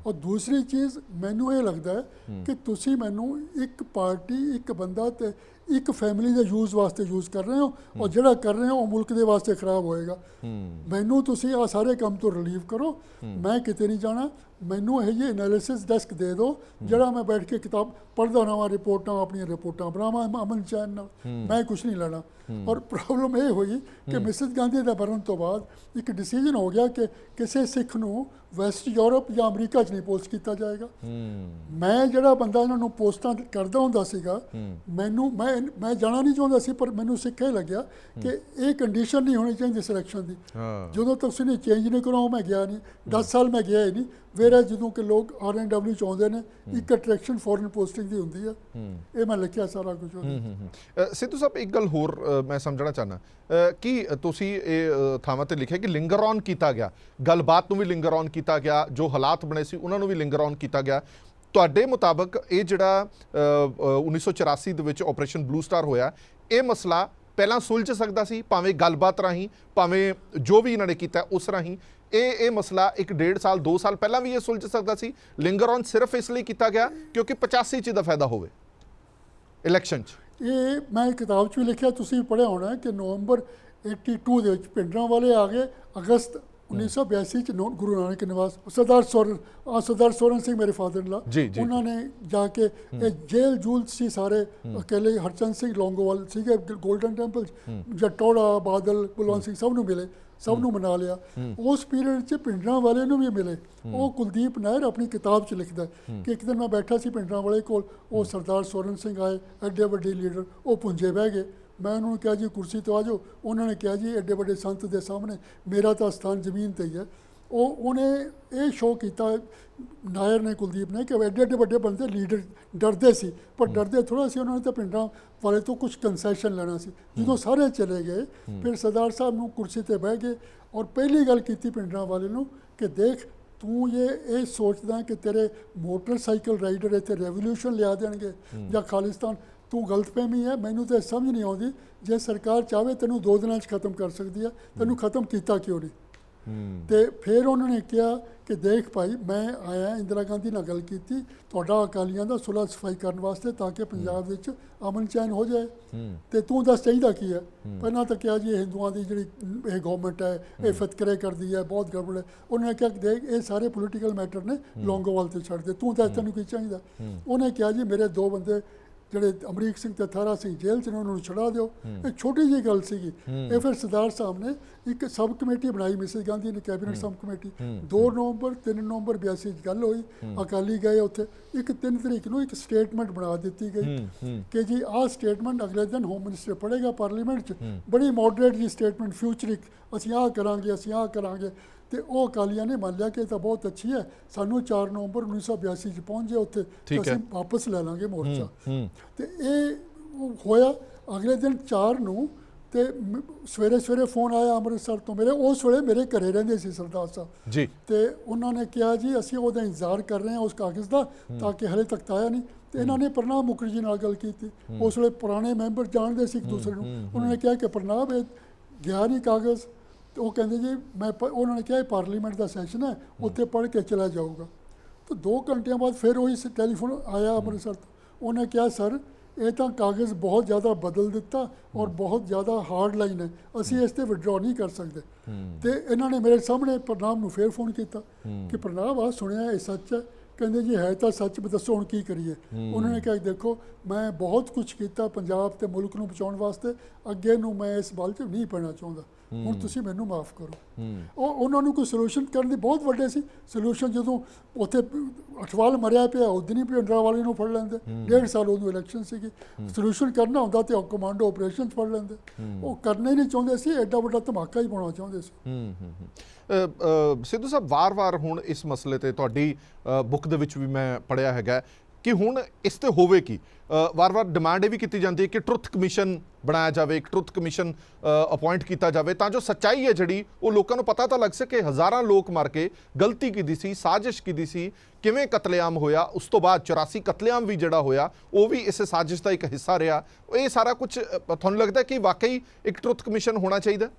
Speaker 3: ਔਰ ਦੂਸਰੀ ਚੀਜ਼ ਮੈਨੂੰ ਇਹ ਲੱਗਦਾ ਹੈ ਕਿ ਤੁਸੀਂ ਮੈਨੂੰ ਇੱਕ ਪਾਰਟੀ, ਇੱਕ ਬੰਦਾ ਤੇ ਇੱਕ ਫੈਮਿਲੀ ਦੇ ਯੂਜ਼ ਵਾਸਤੇ ਯੂਜ਼ ਕਰ ਰਹੇ ਹੋ ਔਰ ਜਿਹੜਾ ਕਰ ਰਹੇ ਹੋ ਉਹ ਮੁਲਕ ਦੇ ਵਾਸਤੇ ਖਰਾਬ ਹੋਏਗਾ। ਮੈਨੂੰ ਤੁਸੀਂ ਆ ਸਾਰੇ ਕੰਮ ਤੋਂ ਰਿਲੀਵ ਕਰੋ, ਮੈਂ ਕਿਤੇ ਨਹੀਂ ਜਾਣਾ। ਮੈਨੂੰ ਇਹ ਜਿਹੀ ਐਨਾਲਿਸਿਸ ਡੈਸਕ ਦੇ ਦਿਓ ਜਿਹੜਾ ਮੈਂ ਬੈਠ ਕੇ ਕਿਤਾਬ ਪੜ੍ਹਦਾ ਰਹਾਂ, ਰਿਪੋਰਟਾਂ ਆਪਣੀਆਂ ਰਿਪੋਰਟਾਂ ਬਣਾਵਾਂ ਅਮਨ ਚੈਨ ਨਾਲ, ਮੈਂ ਕੁਛ ਨਹੀਂ ਲੈਣਾ। ਔਰ ਪ੍ਰੋਬਲਮ ਇਹ ਹੋਈ ਕਿ ਮਿਸਿਸ ਗਾਂਧੀ ਦਾ ਮਰਨ ਤੋਂ ਬਾਅਦ ਇੱਕ ਡਿਸੀਜਨ ਹੋ ਗਿਆ ਕਿ ਕਿਸੇ ਸਿੱਖ ਨੂੰ ਵੈਸਟ ਯੂਰਪ ਜਾਂ ਅਮਰੀਕਾ 'ਚ ਨਹੀਂ ਪੋਸਟ ਕੀਤਾ ਜਾਏਗਾ। ਮੈਂ ਜਿਹੜਾ ਬੰਦਾ ਇਹਨਾਂ ਨੂੰ ਪੋਸਟਾਂ ਕਰਦਾ ਹੁੰਦਾ ਸੀਗਾ, ਮੈਨੂੰ ਮੈਂ ਜਾਣਾ ਨਹੀਂ ਚਾਹੁੰਦਾ ਸੀ, ਪਰ ਮੈਨੂੰ ਸਿੱਖ ਇਹ ਲੱਗਿਆ ਕਿ ਇਹ ਕੰਡੀਸ਼ਨ ਨਹੀਂ ਹੋਣੀ ਚਾਹੀਦੀ ਸਿਲੈਕਸ਼ਨ ਦੀ। ਜਦੋਂ ਤੱਕ ਤੁਸੀਂ ਚੇਂਜ ਨਹੀਂ ਕਰਾਓ ਮੈਂ ਗਿਆ ਨਹੀਂ, 10 ਸਾਲ ਮੈਂ ਗਿਆ ਹੀ ਨਹੀਂ। ਵੇਰਾ ਜਦੋਂ ਕਿ ਲੋਕ RNW ਚ ਆਉਂਦੇ ਨੇ, ਇੱਕ ਅਟਰੈਕਸ਼ਨ ਫੋਰਨ ਪੋਸਟਿੰਗ ਦੀ ਹੁੰਦੀ ਹੈ। ਇਹ ਮੈਂ ਲਿਖਿਆ ਸਾਰਾ ਕੁਝ।
Speaker 2: ਸਿੱਧੂ ਸਾਹਿਬ ਇੱਕ ਗੱਲ ਹੋਰ ਮੈਂ ਸਮਝਣਾ ਚਾਹੁੰਦਾ ਕਿ ਤੁਸੀਂ ਇਹ ਥਾਵਾਂ ਤੇ ਲਿਖਿਆ ਕਿ ਲਿੰਗਰ ਔਨ ਕੀਤਾ ਗਿਆ, ਗੱਲਬਾਤ ਨੂੰ ਵੀ ਲਿੰਗਰ ਔਨ ਕੀਤਾ ਗਿਆ, ਜੋ ਹਾਲਾਤ ਬਣੇ ਸੀ ਉਹਨਾਂ ਨੂੰ ਵੀ ਲਿੰਗਰ ਔਨ ਕੀਤਾ ਗਿਆ। ਤੁਹਾਡੇ ਮੁਤਾਬਕ ਇਹ ਜਿਹੜਾ 1984 ਦੇ ਵਿੱਚ ਆਪਰੇਸ਼ਨ ਬਲੂ ਸਟਾਰ ਹੋਇਆ, ਇਹ ਮਸਲਾ ਪਹਿਲਾਂ ਸੁਲਝ ਸਕਦਾ ਸੀ, ਭਾਵੇਂ ਗੱਲਬਾਤ ਰਾਹੀਂ, ਭਾਵੇਂ ਜੋ ਵੀ ਇਹਨਾਂ ਨੇ ਕੀਤਾ ਉਸ ਰਾਹੀਂ। ਇਹ ਮਸਲਾ 1.5 ਸਾਲ 2 ਸਾਲ ਪਹਿਲਾਂ ਵੀ ਇਹ ਸੁਲਝ ਸਕਦਾ ਸੀ। ਲਿੰਗਰ ਔਨ ਸਿਰਫ ਇਸ ਲਈ ਕੀਤਾ ਗਿਆ ਕਿਉਂਕਿ 85 ਚ ਦਾ ਫਾਇਦਾ ਹੋਵੇ ਇਲੈਕਸ਼ਨ 'ਚ।
Speaker 3: ਇਹ ਮੈਂ ਕਿਤਾਬ 'ਚ ਵੀ ਲਿਖਿਆ, ਤੁਸੀਂ ਪੜ੍ਹਿਆ ਹੋਣਾ ਕਿ ਨਵੰਬਰ 82 ਦੇ ਵਿੱਚ ਪਿੰਡਰਾਂ ਵਾਲੇ ਆ ਗਏ। ਅਗਸਤ 1982 ਚ ਗੁਰੂ ਨਾਨਕ ਨਿਵਾਸ ਸਰਦਾਰ ਸੋਰਨ ਸਿੰਘ ਮੇਰੇ ਫਾਦਰ ਲਾ, ਉਹਨਾਂ ਨੇ ਜਾ ਕੇ ਇਹ ਜੇਲ੍ਹ ਜੂਲ ਸੀ ਸਾਰੇ ਅਕੇਲੇ, ਹਰਚੰਦ ਸਿੰਘ ਲੌਂਗੋਵਾਲ ਸੀਗੇ ਗੋਲਡਨ ਟੈਂਪਲ, ਜਟੋੜਾ ਬਾਦਲ ਕੁਲਵੰਤ ਸਿੰਘ ਸਭ ਨੂੰ ਮਿਲੇ, ਸਭ ਨੂੰ ਮਨਾ ਲਿਆ। ਉਸ ਪੀਰੀਅਡ 'ਚ ਪਿੰਡਰਾਂ ਵਾਲੇ ਨੂੰ ਵੀ ਮਿਲੇ। ਉਹ ਕੁਲਦੀਪ ਨਾਇਰ ਆਪਣੀ ਕਿਤਾਬ 'ਚ ਲਿਖਦਾ ਕਿ ਇੱਕ ਦਿਨ ਮੈਂ ਬੈਠਾ ਸੀ ਪਿੰਡਰਾਂ ਵਾਲੇ ਕੋਲ, ਉਹ ਸਰਦਾਰ ਸੋਰਨ ਸਿੰਘ ਆਏ, ਐਡੇ ਵੱਡੇ ਲੀਡਰ, ਉਹ ਪੁੰਜੇ ਬਹਿ ਗਏ। ਮੈਂ ਉਹਨਾਂ ਨੂੰ ਕਿਹਾ ਜੀ ਕੁਰਸੀ ਤੋਂ ਆ ਜਾਓ। ਉਹਨਾਂ ਨੇ ਕਿਹਾ ਜੀ ਐਡੇ ਵੱਡੇ ਸੰਤ ਦੇ ਸਾਹਮਣੇ ਮੇਰਾ ਤਾਂ ਸਥਾਨ ਜ਼ਮੀਨ 'ਤੇ ਹੀ ਹੈ। ਉਹਨੇ ਇਹ ਸ਼ੋਅ ਕੀਤਾ ਨਾਇਰ ਨੇ, ਕੁਲਦੀਪ ਨੇ, ਕਿ ਐਡੇ ਐਡੇ ਵੱਡੇ ਬੰਦੇ ਲੀਡਰ ਡਰਦੇ ਸੀ, ਪਰ ਡਰਦੇ ਥੋੜ੍ਹਾ ਸੀ। ਉਹਨਾਂ ਨੇ ਤਾਂ ਪਿੰਡਾਂ ਵਾਲੇ ਤੋਂ ਕੁਝ ਕੰਸੈਸ਼ਨ ਲੈਣਾ ਸੀ। ਜਦੋਂ ਸਾਰੇ ਚਲੇ ਗਏ ਫਿਰ ਸਰਦਾਰ ਸਾਹਿਬ ਨੂੰ ਕੁਰਸੀ 'ਤੇ ਬਹਿ ਗਏ ਔਰ ਪਹਿਲੀ ਗੱਲ ਕੀਤੀ ਪਿੰਡਾਂ ਵਾਲੇ ਨੂੰ ਕਿ ਦੇਖ ਤੂੰ ਇਹ ਸੋਚਦਾ ਕਿ ਤੇਰੇ ਮੋਟਰਸਾਈਕਲ ਰਾਈਡਰ ਇੱਥੇ ਰੈਵੋਲਿਊਸ਼ਨ ਲਿਆ ਦੇਣਗੇ ਜਾਂ ਖਾਲਿਸਤਾਨ, ਤੂੰ ਗਲਤਫਹਿਮੀ ਹੈ। ਮੈਨੂੰ ਤਾਂ ਸਮਝ ਨਹੀਂ ਆਉਂਦੀ, ਜੇ ਸਰਕਾਰ ਚਾਹਵੇ ਤੈਨੂੰ 2 ਦਿਨਾਂ 'ਚ ਖਤਮ ਕਰ ਸਕਦੀ ਹੈ, ਤੈਨੂੰ ਖਤਮ ਕੀਤਾ ਕਿਉਂ ਨਹੀਂ? ਤੇ ਫਿਰ ਉਹਨਾਂ ਨੇ ਕਿਹਾ ਕਿ ਦੇਖ ਭਾਈ, ਮੈਂ ਆਇਆ, ਇੰਦਰਾ ਗਾਂਧੀ ਨਾਲ ਗੱਲ ਕੀਤੀ, ਤੁਹਾਡਾ ਅਕਾਲੀਆਂ ਦਾ ਸੁਲਹ ਸਫਾਈ ਕਰਨ ਵਾਸਤੇ ਤਾਂ ਕਿ ਪੰਜਾਬ ਵਿੱਚ ਅਮਨ ਚੈਨ ਹੋ ਜਾਏ, ਤੇ ਤੂੰ ਦੱਸ ਚਾਹੀਦਾ ਕੀ ਹੈ? ਪਹਿਲਾਂ ਤਾਂ ਕਿਹਾ ਜੀ ਇਹ ਹਿੰਦੂਆਂ ਦੀ ਜਿਹੜੀ ਇਹ ਗੌਰਮੈਂਟ ਹੈ ਇਹ ਫਤਕਰੇ ਕਰਦੀ ਹੈ, ਬਹੁਤ ਗੜਬੜ ਹੈ। ਉਹਨਾਂ ਨੇ ਕਿਹਾ ਦੇਖ ਇਹ ਸਾਰੇ ਪੋਲੀਟੀਕਲ ਮੈਟਰ ਨੇ, ਲੌਂਗੋਵਾਲ ਤੇ ਛੱਡ ਦੇ, ਤੂੰ ਦੱਸ ਤੈਨੂੰ ਕੀ ਚਾਹੀਦਾ? ਉਹਨੇ ਕਿਹਾ ਜੀ ਮੇਰੇ 2 ਬੰਦੇ ਜਿਹੜੇ ਅਮਰੀਕ ਸਿੰਘ ਤੇ ਥਾਰਾ ਸਿੰਘ ਜੇਲ੍ਹ 'ਚ ਨੇ, ਉਹਨਾਂ ਨੂੰ ਛੁਡਾ ਦਿਓ। ਇਹ ਛੋਟੀ ਜਿਹੀ ਗੱਲ ਸੀਗੀ। ਇਹ ਫਿਰ ਸਰਦਾਰ ਸਾਹਿਬ ਨੇ ਇੱਕ ਸਬ ਕਮੇਟੀ ਬਣਾਈ, ਮਿਸਿਸ ਗਾਂਧੀ ਨੇ ਕੈਬਨਿਟ ਸਬ ਕਮੇਟੀ। 2 ਨਵੰਬਰ 3 ਨਵੰਬਰ 82 'ਚ ਗੱਲ ਹੋਈ, ਅਕਾਲੀ ਗਏ ਉੱਥੇ। 3 ਤਰੀਕ ਨੂੰ ਇੱਕ ਸਟੇਟਮੈਂਟ ਬਣਾ ਦਿੱਤੀ ਗਈ ਕਿ ਜੀ ਆਹ ਸਟੇਟਮੈਂਟ ਅਗਲੇ ਦਿਨ ਹੋਮ ਮਿਨਿਸਟਰ ਪੜ੍ਹੇਗਾ ਪਾਰਲੀਮੈਂਟ 'ਚ, ਬੜੀ ਮੋਡਰੇਟ ਜੀ ਸਟੇਟਮੈਂਟ, ਫਿਊਚਰਿਕ, ਅਸੀਂ ਆਹ ਕਰਾਂਗੇ, ਅਸੀਂ ਆਹ ਕਰਾਂਗੇ। ਤੇ ਉਹ ਅਕਾਲੀਆਂ ਨੇ ਮੰਨ ਲਿਆ ਕਿ ਇਹ ਤਾਂ ਬਹੁਤ ਅੱਛੀ ਹੈ, ਸਾਨੂੰ 4 ਨਵੰਬਰ 1982 'ਚ ਪਹੁੰਚ ਜਾਏ ਉੱਥੇ, ਅਸੀਂ ਵਾਪਸ ਲੈ ਲਾਂਗੇ ਮੋਰਚਾ। ਤੇ ਇਹ ਹੋਇਆ ਅਗਲੇ ਦਿਨ 4 ਨੂੰ। ਤੇ ਸਵੇਰੇ ਫੋਨ ਆਇਆ ਅੰਮ੍ਰਿਤਸਰ ਤੋਂ ਮੇਰੇ, ਉਸ ਵੇਲੇ ਮੇਰੇ ਘਰੇ ਰਹਿੰਦੇ ਸੀ ਸਰਦਾਰ ਸਾਹਿਬ ਜੀ। ਤੇ ਉਹਨਾਂ ਨੇ ਕਿਹਾ ਜੀ ਅਸੀਂ ਉਹਦਾ ਇੰਤਜ਼ਾਰ ਕਰ ਰਹੇ ਹਾਂ ਉਸ ਕਾਗਜ਼ ਦਾ, ਤਾਂ ਕਿ ਹਲੇ ਤੱਕ ਆਇਆ ਨਹੀਂ। ਤੇ ਇਹਨਾਂ ਨੇ ਪ੍ਰਣਾਬ ਮੁਖਰਜੀ ਨਾਲ ਗੱਲ ਕੀਤੀ, ਉਸ ਵੇਲੇ ਪੁਰਾਣੇ ਮੈਂਬਰ ਜਾਣਦੇ ਸੀ ਇੱਕ ਦੂਸਰੇ ਨੂੰ। ਉਹਨਾਂ ਨੇ ਕਿਹਾ ਕਿ ਪ੍ਰਣਾਬ ਇਹ ਗਿਆ ਨਹੀਂ ਕਾਗਜ਼। ਉਹ ਕਹਿੰਦੇ ਜੀ ਉਹਨਾਂ ਨੇ ਕਿਹਾ ਪਾਰਲੀਮੈਂਟ ਦਾ ਸੈਸ਼ਨ ਹੈ, ਉੱਥੇ ਪੜ੍ਹ ਕੇ ਚਲਾ ਜਾਊਗਾ। ਤਾਂ 2 ਘੰਟਿਆਂ ਬਾਅਦ ਫਿਰ ਉਹੀ ਟੈਲੀਫੋਨ ਆਇਆ ਅੰਮ੍ਰਿਤਸਰ ਤੋਂ। ਉਹਨੇ ਕਿਹਾ ਸਰ ਇਹ ਤਾਂ ਕਾਗਜ਼ ਬਹੁਤ ਜ਼ਿਆਦਾ ਬਦਲ ਦਿੱਤਾ ਔਰ ਬਹੁਤ ਜ਼ਿਆਦਾ ਹਾਰਡ ਲਾਈਨ ਹੈ, ਅਸੀਂ ਇਸ 'ਤੇ ਵਿਡਰੋ ਨਹੀਂ ਕਰ ਸਕਦੇ। ਤੇ ਇਹਨਾਂ ਨੇ ਮੇਰੇ ਸਾਹਮਣੇ ਪ੍ਰਣਾਬ ਨੂੰ ਫਿਰ ਫੋਨ ਕੀਤਾ ਕਿ ਪ੍ਰਣਾਬ ਆ ਸੁਣਿਆ ਇਹ ਸੱਚ ਹੈ? ਕਹਿੰਦੇ ਜੀ ਹੈ ਤਾਂ ਸੱਚ, ਦੱਸੋ ਹੁਣ ਕੀ ਕਰੀਏ? ਉਹਨਾਂ ਨੇ ਕਿਹਾ ਦੇਖੋ ਮੈਂ ਬਹੁਤ ਕੁਝ ਕੀਤਾ ਪੰਜਾਬ ਤੇ ਮੁਲਕ ਨੂੰ ਬਚਾਉਣ ਵਾਸਤੇ, ਅੱਗੇ ਨੂੰ ਮੈਂ ਇਸ ਬਲ 'ਚ ਨਹੀਂ ਪੈਣਾ ਚਾਹੁੰਦਾ, ਹੁਣ ਤੁਸੀਂ ਮੈਨੂੰ ਮਾਫ ਕਰੋ। ਉਹਨਾਂ ਨੂੰ ਕੋਈ ਸੋਲੂਸ਼ਨ ਕਰਨ ਦੀ ਬਹੁਤ ਵੱਡੇ ਸੀ ਸੋਲੂਸ਼ਨ। ਜਦੋਂ ਉੱਥੇ ਅਠਵਾਲ ਮਰਿਆ ਪਿਆ ਉਦੋਂ ਹੀ ਪਿੰਡਰਾਂ ਵਾਲੇ ਨੂੰ ਫੜ ਲੈਂਦੇ, 1.5 ਸਾਲ ਉਦੋਂ ਇਲੈਕਸ਼ਨ ਸੀਗੀ। ਸੋਲੂਸ਼ਨ ਕਰਨਾ ਹੁੰਦਾ ਤੇ ਕਮਾਂਡੋ ਆਪਰੇਸ਼ਨ ਫੜ ਲੈਂਦੇ, ਉਹ ਕਰਨਾ ਹੀ ਨਹੀਂ ਚਾਹੁੰਦੇ ਸੀ, ਐਡਾ ਵੱਡਾ ਧਮਾਕਾ ਹੀ ਪਾਉਣਾ ਚਾਹੁੰਦੇ ਸੀ।
Speaker 2: ਸਿੱਧੂ ਸਾਹਿਬ ਵਾਰ-ਵਾਰ ਹੁਣ ਇਸ ਮਸਲੇ ਤੇ ਤੁਹਾਡੀ ਬੁੱਕ ਦੇ ਵਿੱਚ ਵੀ ਮੈਂ ਪੜ੍ਹਿਆ ਹੈਗਾ ਕਿ ਹੁਣ ਇਸ ਤੇ ਹੋਵੇ ਕੀ, ਵਾਰ-ਵਾਰ ਡਿਮਾਂਡ ਇਹ ਵੀ ਕੀਤੀ ਜਾਂਦੀ ਹੈ ਕਿ ਟਰੁੱਥ ਕਮਿਸ਼ਨ ਬਣਾਇਆ ਜਾਵੇ, ਇੱਕ ਟਰੁੱਥ ਕਮਿਸ਼ਨ ਅਪਾਇੰਟ ਕੀਤਾ ਜਾਵੇ ਤਾਂ ਜੋ ਸੱਚਾਈ ਹੈ ਜਿਹੜੀ ਉਹ ਲੋਕਾਂ ਨੂੰ ਪਤਾ ਤਾਂ ਲੱਗ ਸਕੇ। ਹਜ਼ਾਰਾਂ ਲੋਕ ਮਰ ਕੇ ਗਲਤੀ ਕੀਤੀ ਸੀ, ਸਾਜ਼ਿਸ਼ ਕੀਤੀ ਸੀ, ਕਿਵੇਂ ਕਤਲੇਆਮ ਹੋਇਆ, ਉਸ ਤੋਂ ਬਾਅਦ 84 ਕਤਲੇਆਮ ਵੀ ਜਿਹੜਾ ਹੋਇਆ ਉਹ ਵੀ ਇਸ ਸਾਜ਼ਿਸ਼ ਦਾ ਇੱਕ ਹਿੱਸਾ ਰਿਹਾ। ਇਹ ਸਾਰਾ ਕੁਝ ਤੁਹਾਨੂੰ ਲੱਗਦਾ ਕਿ ਵਾਕਈ ਇੱਕ ਟਰੁੱਥ ਕਮਿਸ਼ਨ ਹੋਣਾ ਚਾਹੀਦਾ?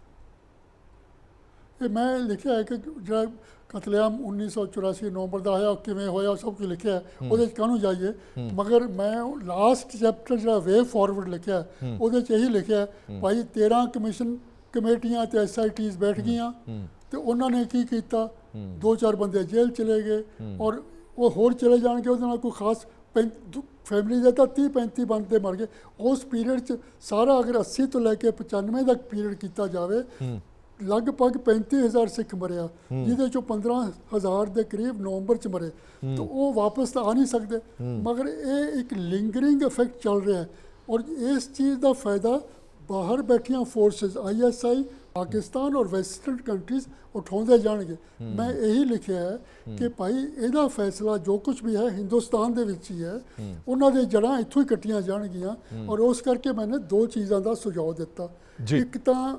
Speaker 3: ਇਹ ਮੈਂ ਲਿਖਿਆ ਹੈ ਕਿ ਜਿਹੜਾ ਕਤਲੇਆਮ 1984 ਨਵੰਬਰ ਦਾ ਹੋਇਆ, ਕਿਵੇਂ ਹੋਇਆ, ਸਭ ਕੁਝ ਲਿਖਿਆ ਹੈ। ਉਹਦੇ 'ਚ ਕਾਹਨੂੰ ਜਾਈਏ, ਮਗਰ ਮੈਂ ਲਾਸਟ ਚੈਪਟਰ ਜਿਹੜਾ ਵੇ ਫਾਰਵਰਡ ਲਿਖਿਆ ਉਹਦੇ 'ਚ ਇਹੀ ਲਿਖਿਆ ਭਾਈ 13 ਕਮਿਸ਼ਨ ਕਮੇਟੀਆਂ ਤੇ SITs ਬੈਠ ਗਈਆਂ ਤੇ ਉਹਨਾਂ ਨੇ ਕੀ ਕੀਤਾ, 2-4 ਬੰਦੇ ਜੇਲ੍ਹ ਚਲੇ ਗਏ ਔਰ ਉਹ ਹੋਰ ਚਲੇ ਜਾਣਗੇ, ਉਹਦੇ ਨਾਲ ਕੋਈ ਖਾਸ ਫੈਮਿਲੀ ਦੇ ਤਾਂ 30-35 ਬੰਦੇ ਮਰ ਗਏ। ਉਸ ਪੀਰੀਅਡ 'ਚ ਸਾਰਾ ਅਗਰ 80 ਤੋਂ ਲੈ ਕੇ 95 ਤੱਕ ਪੀਰੀਅਡ ਕੀਤਾ ਜਾਵੇ, ਲਗਭਗ 35,000 ਸਿੱਖ ਮਰਿਆ, ਜਿਹਦੇ ਚੋਂ 15,000 ਦੇ ਕਰੀਬ ਨਵੰਬਰ 'ਚ ਮਰੇ। ਤਾਂ ਉਹ ਵਾਪਸ ਤਾਂ ਆ ਨਹੀਂ ਸਕਦੇ, ਮਗਰ ਇਹ ਇੱਕ ਲਿੰਗਰਿੰਗ ਇਫੈਕਟ ਚੱਲ ਰਿਹਾ ਹੈ ਔਰ ਇਸ ਚੀਜ਼ ਦਾ ਫਾਇਦਾ ਬਾਹਰ ਬੈਠੀਆਂ ਫੋਰਸਿਸ ISI ਪਾਕਿਸਤਾਨ ਔਰ ਵੈਸਟਰਨ ਕੰਟਰੀਜ਼ ਉਠਾਉਂਦੇ ਜਾਣਗੇ। ਮੈਂ ਇਹੀ ਲਿਖਿਆ ਹੈ ਕਿ ਭਾਈ ਇਹਦਾ ਫੈਸਲਾ ਜੋ ਕੁਝ ਵੀ ਹੈ ਹਿੰਦੁਸਤਾਨ ਦੇ ਵਿੱਚ ਹੀ ਹੈ, ਉਹਨਾਂ ਦੇ ਜੜ੍ਹਾਂ ਇੱਥੋਂ ਹੀ ਕੱਟੀਆਂ ਜਾਣਗੀਆਂ ਔਰ ਉਸ ਕਰਕੇ ਮੈंने 2 ਚੀਜ਼ਾਂ ਦਾ ਸੁਝਾਅ ਦਿੱਤਾ। ਇੱਕ ਤਾਂ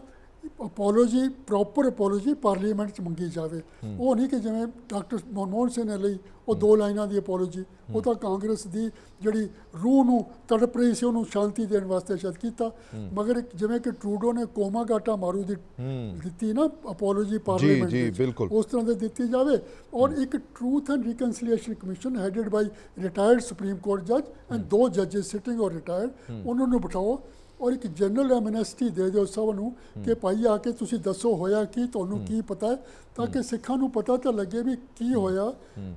Speaker 3: ਅਪੋਲੋਜੀ, ਪ੍ਰੋਪਰ ਅਪੋਲੋਜੀ ਪਾਰਲੀਮੈਂਟ 'ਚ ਮੰਗੀ ਜਾਵੇ। ਉਹ ਨਹੀਂ ਕਿ ਜਿਵੇਂ ਡਾਕਟਰ ਮਨਮੋਹਨ ਸਿੰਘ ਨੇ ਲਈ ਉਹ 2 ਲਾਈਨਾਂ ਦੀ ਅਪੋਲੋਜੀ, ਉਹ ਤਾਂ ਕਾਂਗਰਸ ਦੀ ਜਿਹੜੀ ਰੂਹ ਨੂੰ ਤੜਪ ਰਹੀ ਸੀ ਉਹਨੂੰ ਸ਼ਾਂਤੀ ਦੇਣ ਵਾਸਤੇ ਸ਼ਾਇਦ ਕੀਤਾ, ਮਗਰ ਜਿਵੇਂ ਕਿ ਟਰੂਡੋ ਨੇ ਕੋਮਾਗਾਟਾ ਮਾਰੂ ਦੀ ਦਿੱਤੀ ਨਾ ਅਪੋਲੋਜੀ ਪਾਰਲੀਮੈਂਟ ਵਿੱਚ, ਉਸ ਤਰ੍ਹਾਂ ਦੀ ਦਿੱਤੀ ਜਾਵੇ ਔਰ ਇੱਕ truth and reconciliation commission headed by retired supreme court ਜੱਜ ਐਂਡ 2 ਜੱਜਿਸ ਸਿਟਿੰਗ ਔਰ ਰਿਟਾਇਰਡ, ਉਹਨਾਂ ਨੂੰ ਬਿਠਾਓ ਔਰ ਇੱਕ ਜਨਰਲ ਐਮਨੈਸਟੀ ਦੇ ਦਿਓ ਸਭ ਨੂੰ ਕਿ ਭਾਈ ਆ ਕੇ ਤੁਸੀਂ ਦੱਸੋ ਹੋਇਆ ਕੀ, ਤੁਹਾਨੂੰ ਕੀ ਪਤਾ ਹੈ, ਤਾਂ ਕਿ ਸਿੱਖਾਂ ਨੂੰ ਪਤਾ ਤਾਂ ਲੱਗੇ ਵੀ ਕੀ ਹੋਇਆ,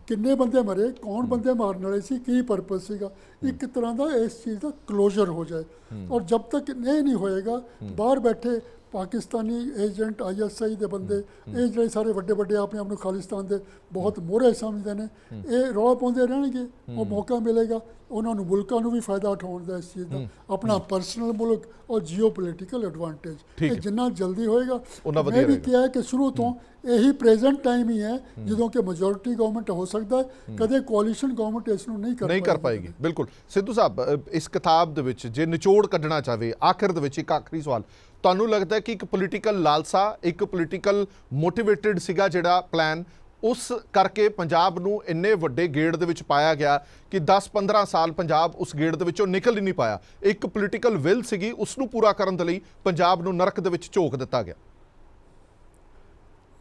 Speaker 3: ਕਿੰਨੇ ਬੰਦੇ ਮਰੇ, ਕੌਣ ਬੰਦੇ ਮਾਰਨ ਵਾਲੇ ਸੀ, ਕੀ ਪਰਪਸ ਸੀਗਾ। ਇੱਕ ਤਰ੍ਹਾਂ ਦਾ ਇਸ ਚੀਜ਼ ਦਾ ਕਲੋਜ਼ਰ ਹੋ ਜਾਏ ਔਰ ਜਦ ਤੱਕ ਇਹ ਨਹੀਂ ਹੋਏਗਾ, ਬਾਹਰ ਬੈਠੇ ਪਾਕਿਸਤਾਨੀ ਏਜੰਟ ISI ਦੇ ਬੰਦੇ, ਇਹ ਜਿਹੜੇ ਸਾਰੇ ਵੱਡੇ ਵੱਡੇ ਆਪਣੇ ਆਪ ਨੂੰ ਖਾਲਿਸਤਾਨ ਦੇ ਬਹੁਤ ਮੋਹਰੇ ਸਮਝਦੇ ਨੇ, ਇਹ ਰੌਲਾ ਪਾਉਂਦੇ ਰਹਿਣਗੇ। ਉਹ ਮੌਕਾ ਮਿਲੇਗਾ ਉਹਨਾਂ ਨੂੰ, ਮੁਲਕਾਂ ਨੂੰ ਵੀ ਫਾਇਦਾ ਉਠਾਉਣ ਦਾ ਇਸ ਚੀਜ਼ ਦਾ, ਆਪਣਾ ਪਰਸਨਲ ਮੁਲਕ ਔਰ ਜੀਓਪੋਲੀਟੀਕਲ ਐਡਵਾਂਟੇਜ। ਇਹ ਜਿੰਨਾ ਜਲਦੀ ਹੋਏਗਾ, ਮੈਂ ਵੀ ਕਿਹਾ ਕਿ ਸ਼ੁਰੂ ਤੋਂ ਇਹੀ ਪ੍ਰੈਜ਼ੈਂਟ ਟਾਈਮ ਹੀ ਹੈ ਜਦੋਂ ਕਿ ਮੈਜੋਰਿਟੀ ਗਵਰਨਮੈਂਟ ਹੋ ਸਕਦਾ ਹੈ, ਕਦੇ ਕੋalition ਗਵਰਨਮੈਂਟ ਇਸ ਨੂੰ ਨਹੀਂ ਕਰ ਪਾਏਗੀ।
Speaker 2: ਬਿਲਕੁਲ ਸਿੱਧੂ ਸਾਹਿਬ, ਇਸ ਕਿਤਾਬ ਦੇ ਵਿੱਚ ਜੇ ਨਿਚੋੜ ਕੱਢਣਾ ਚਾਹਵੇ ਆਖਿਰ ਦੇ ਵਿੱਚ, ਇੱਕ ਆਖਰੀ ਸਵਾਲ, ਤੁਹਾਨੂੰ ਲੱਗਦਾ ਹੈ ਕਿ ਇੱਕ ਪੋਲੀਟੀਕਲ ਲਾਲਸਾ, ਇੱਕ ਪੋਲੀਟੀਕਲ ਮੋਟੀਵੇਟਡ ਸੀਗਾ ਜਿਹੜਾ ਪਲਾਨ, ਉਸ ਕਰਕੇ ਪੰਜਾਬ ਨੂੰ ਇੰਨੇ ਵੱਡੇ ਗੇੜ ਦੇ ਵਿੱਚ ਪਾਇਆ ਗਿਆ ਕਿ 10-15 ਸਾਲ ਪੰਜਾਬ ਉਸ ਗੇੜ ਦੇ ਵਿੱਚੋਂ ਨਿਕਲ ਹੀ ਨਹੀਂ ਪਾਇਆ? ਇੱਕ ਪੋਲੀਟੀਕਲ ਵਿਲ ਸੀਗੀ, ਉਸ ਨੂੰ ਪੂਰਾ ਕਰਨ ਦੇ ਲਈ ਪੰਜਾਬ ਨੂੰ ਨਰਕ ਦੇ ਵਿੱਚ ਝੋਕ ਦਿੱਤਾ ਗਿਆ।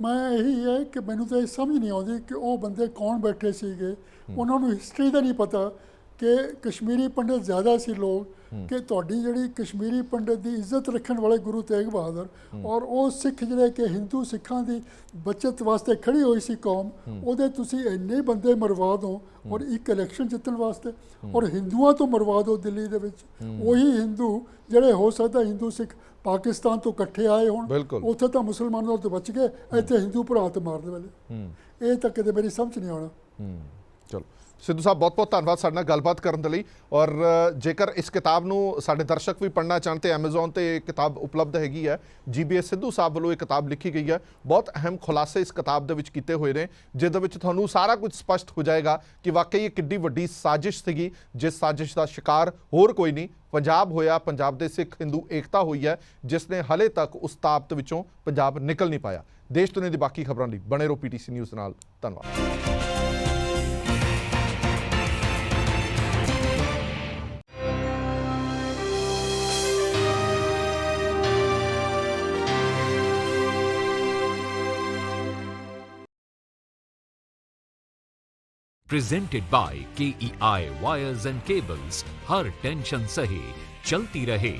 Speaker 3: ਮੈਂ ਇਹੀ ਹੈ ਕਿ ਮੈਨੂੰ ਤਾਂ ਇਹ ਸਮਝ ਨਹੀਂ ਆਉਂਦੀ ਕਿ ਉਹ ਬੰਦੇ ਕੌਣ ਬੈਠੇ ਸੀਗੇ, ਉਹਨਾਂ ਨੂੰ ਹਿਸਟਰੀ ਦਾ ਨਹੀਂ ਪਤਾ ਕਿ ਕਸ਼ਮੀਰੀ ਪੰਡਤ ਜ਼ਿਆਦਾ ਸੀ ਲੋਕ, ਕਿ ਤੁਹਾਡੀ ਜਿਹੜੀ ਕਸ਼ਮੀਰੀ ਪੰਡਤ ਦੀ ਇੱਜ਼ਤ ਰੱਖਣ ਵਾਲੇ ਗੁਰੂ ਤੇਗ ਬਹਾਦਰ ਔਰ ਉਹ ਸਿੱਖ ਜਿਹੜੇ ਕਿ ਹਿੰਦੂ ਸਿੱਖਾਂ ਦੀ ਬਚਤ ਵਾਸਤੇ ਖੜੀ ਹੋਈ ਸੀ ਕੌਮ, ਉਹਦੇ ਤੁਸੀਂ ਇੰਨੇ ਬੰਦੇ ਮਰਵਾ ਦਿਓ ਔਰ ਇੱਕ ਇਲੈਕਸ਼ਨ ਜਿੱਤਣ ਵਾਸਤੇ, ਔਰ ਹਿੰਦੂਆਂ ਤੋਂ ਮਰਵਾ ਦਿਓ ਦਿੱਲੀ ਦੇ ਵਿੱਚ। ਉਹੀ ਹਿੰਦੂ ਜਿਹੜੇ ਹੋ ਸਕਦਾ ਹਿੰਦੂ ਸਿੱਖ ਪਾਕਿਸਤਾਨ ਤੋਂ ਇਕੱਠੇ ਆਏ ਹੋਣ, ਉੱਥੇ ਤਾਂ ਮੁਸਲਮਾਨਾਂ ਤੋਂ ਬਚ ਗਏ, ਇੱਥੇ ਹਿੰਦੂ ਭਰਾ ਤੇ ਮਾਰਨ ਵਾਲੇ। ਇਹ ਤਾਂ ਕਿਤੇ ਮੇਰੀ ਸਮਝ ਨਹੀਂ ਆਉਣਾ।
Speaker 2: ਚਲੋ ਸਿੱਧੂ ਸਾਹਿਬ, ਬਹੁਤ ਬਹੁਤ ਧੰਨਵਾਦ ਸਾਡੇ ਨਾਲ ਗੱਲਬਾਤ ਕਰਨ ਦੇ ਲਈ। ਔਰ ਜੇਕਰ ਇਸ ਕਿਤਾਬ ਨੂੰ ਸਾਡੇ ਦਰਸ਼ਕ ਵੀ ਪੜ੍ਹਨਾ ਚਾਹਣ ਤੇ Amazon ਤੇ ਕਿਤਾਬ ਉਪਲਬਧ ਹੈਗੀ ਹੈ। GBS ਸਿੱਧੂ ਸਾਹਿਬ ਵੱਲੋਂ ਇਹ ਕਿਤਾਬ ਲਿਖੀ ਗਈ ਹੈ। ਬਹੁਤ ਅਹਿਮ ਖੁਲਾਸੇ ਇਸ ਕਿਤਾਬ ਦੇ ਵਿੱਚ ਕੀਤੇ ਹੋਏ ਨੇ, ਜਿਹਦੇ ਵਿੱਚ ਤੁਹਾਨੂੰ ਸਾਰਾ ਕੁਝ ਸਪਸ਼ਟ ਹੋ ਜਾਏਗਾ ਕਿ ਵਾਕਈ ਇਹ ਕਿੱਡੀ ਵੱਡੀ ਸਾਜ਼ਿਸ਼ ਸੀਗੀ, ਜਿਸ ਸਾਜ਼ਿਸ਼ ਦਾ ਸ਼ਿਕਾਰ ਹੋਰ ਕੋਈ ਨਹੀਂ ਪੰਜਾਬ ਹੋਇਆ, ਪੰਜਾਬ ਦੇ ਸਿੱਖ ਹਿੰਦੂ ਏਕਤਾ ਹੋਈ ਹੈ, ਜਿਸ ਨੇ ਹਲੇ ਤੱਕ ਉਸ ਤਾਕਤ ਵਿੱਚੋਂ ਪੰਜਾਬ ਨਿਕਲ ਨਹੀਂ ਪਾਇਆ। ਦੇਸ਼ ਦੁਨੀਆ ਦੀ ਬਾਕੀ ਖਬਰਾਂ ਲਈ ਬਣੇ ਰਹੋ PTC ਨਿਊਜ਼ ਨਾਲ। ਧੰਨਵਾਦ।
Speaker 4: Presented by KEI wires and cables. Her tension सहे चलती रहे।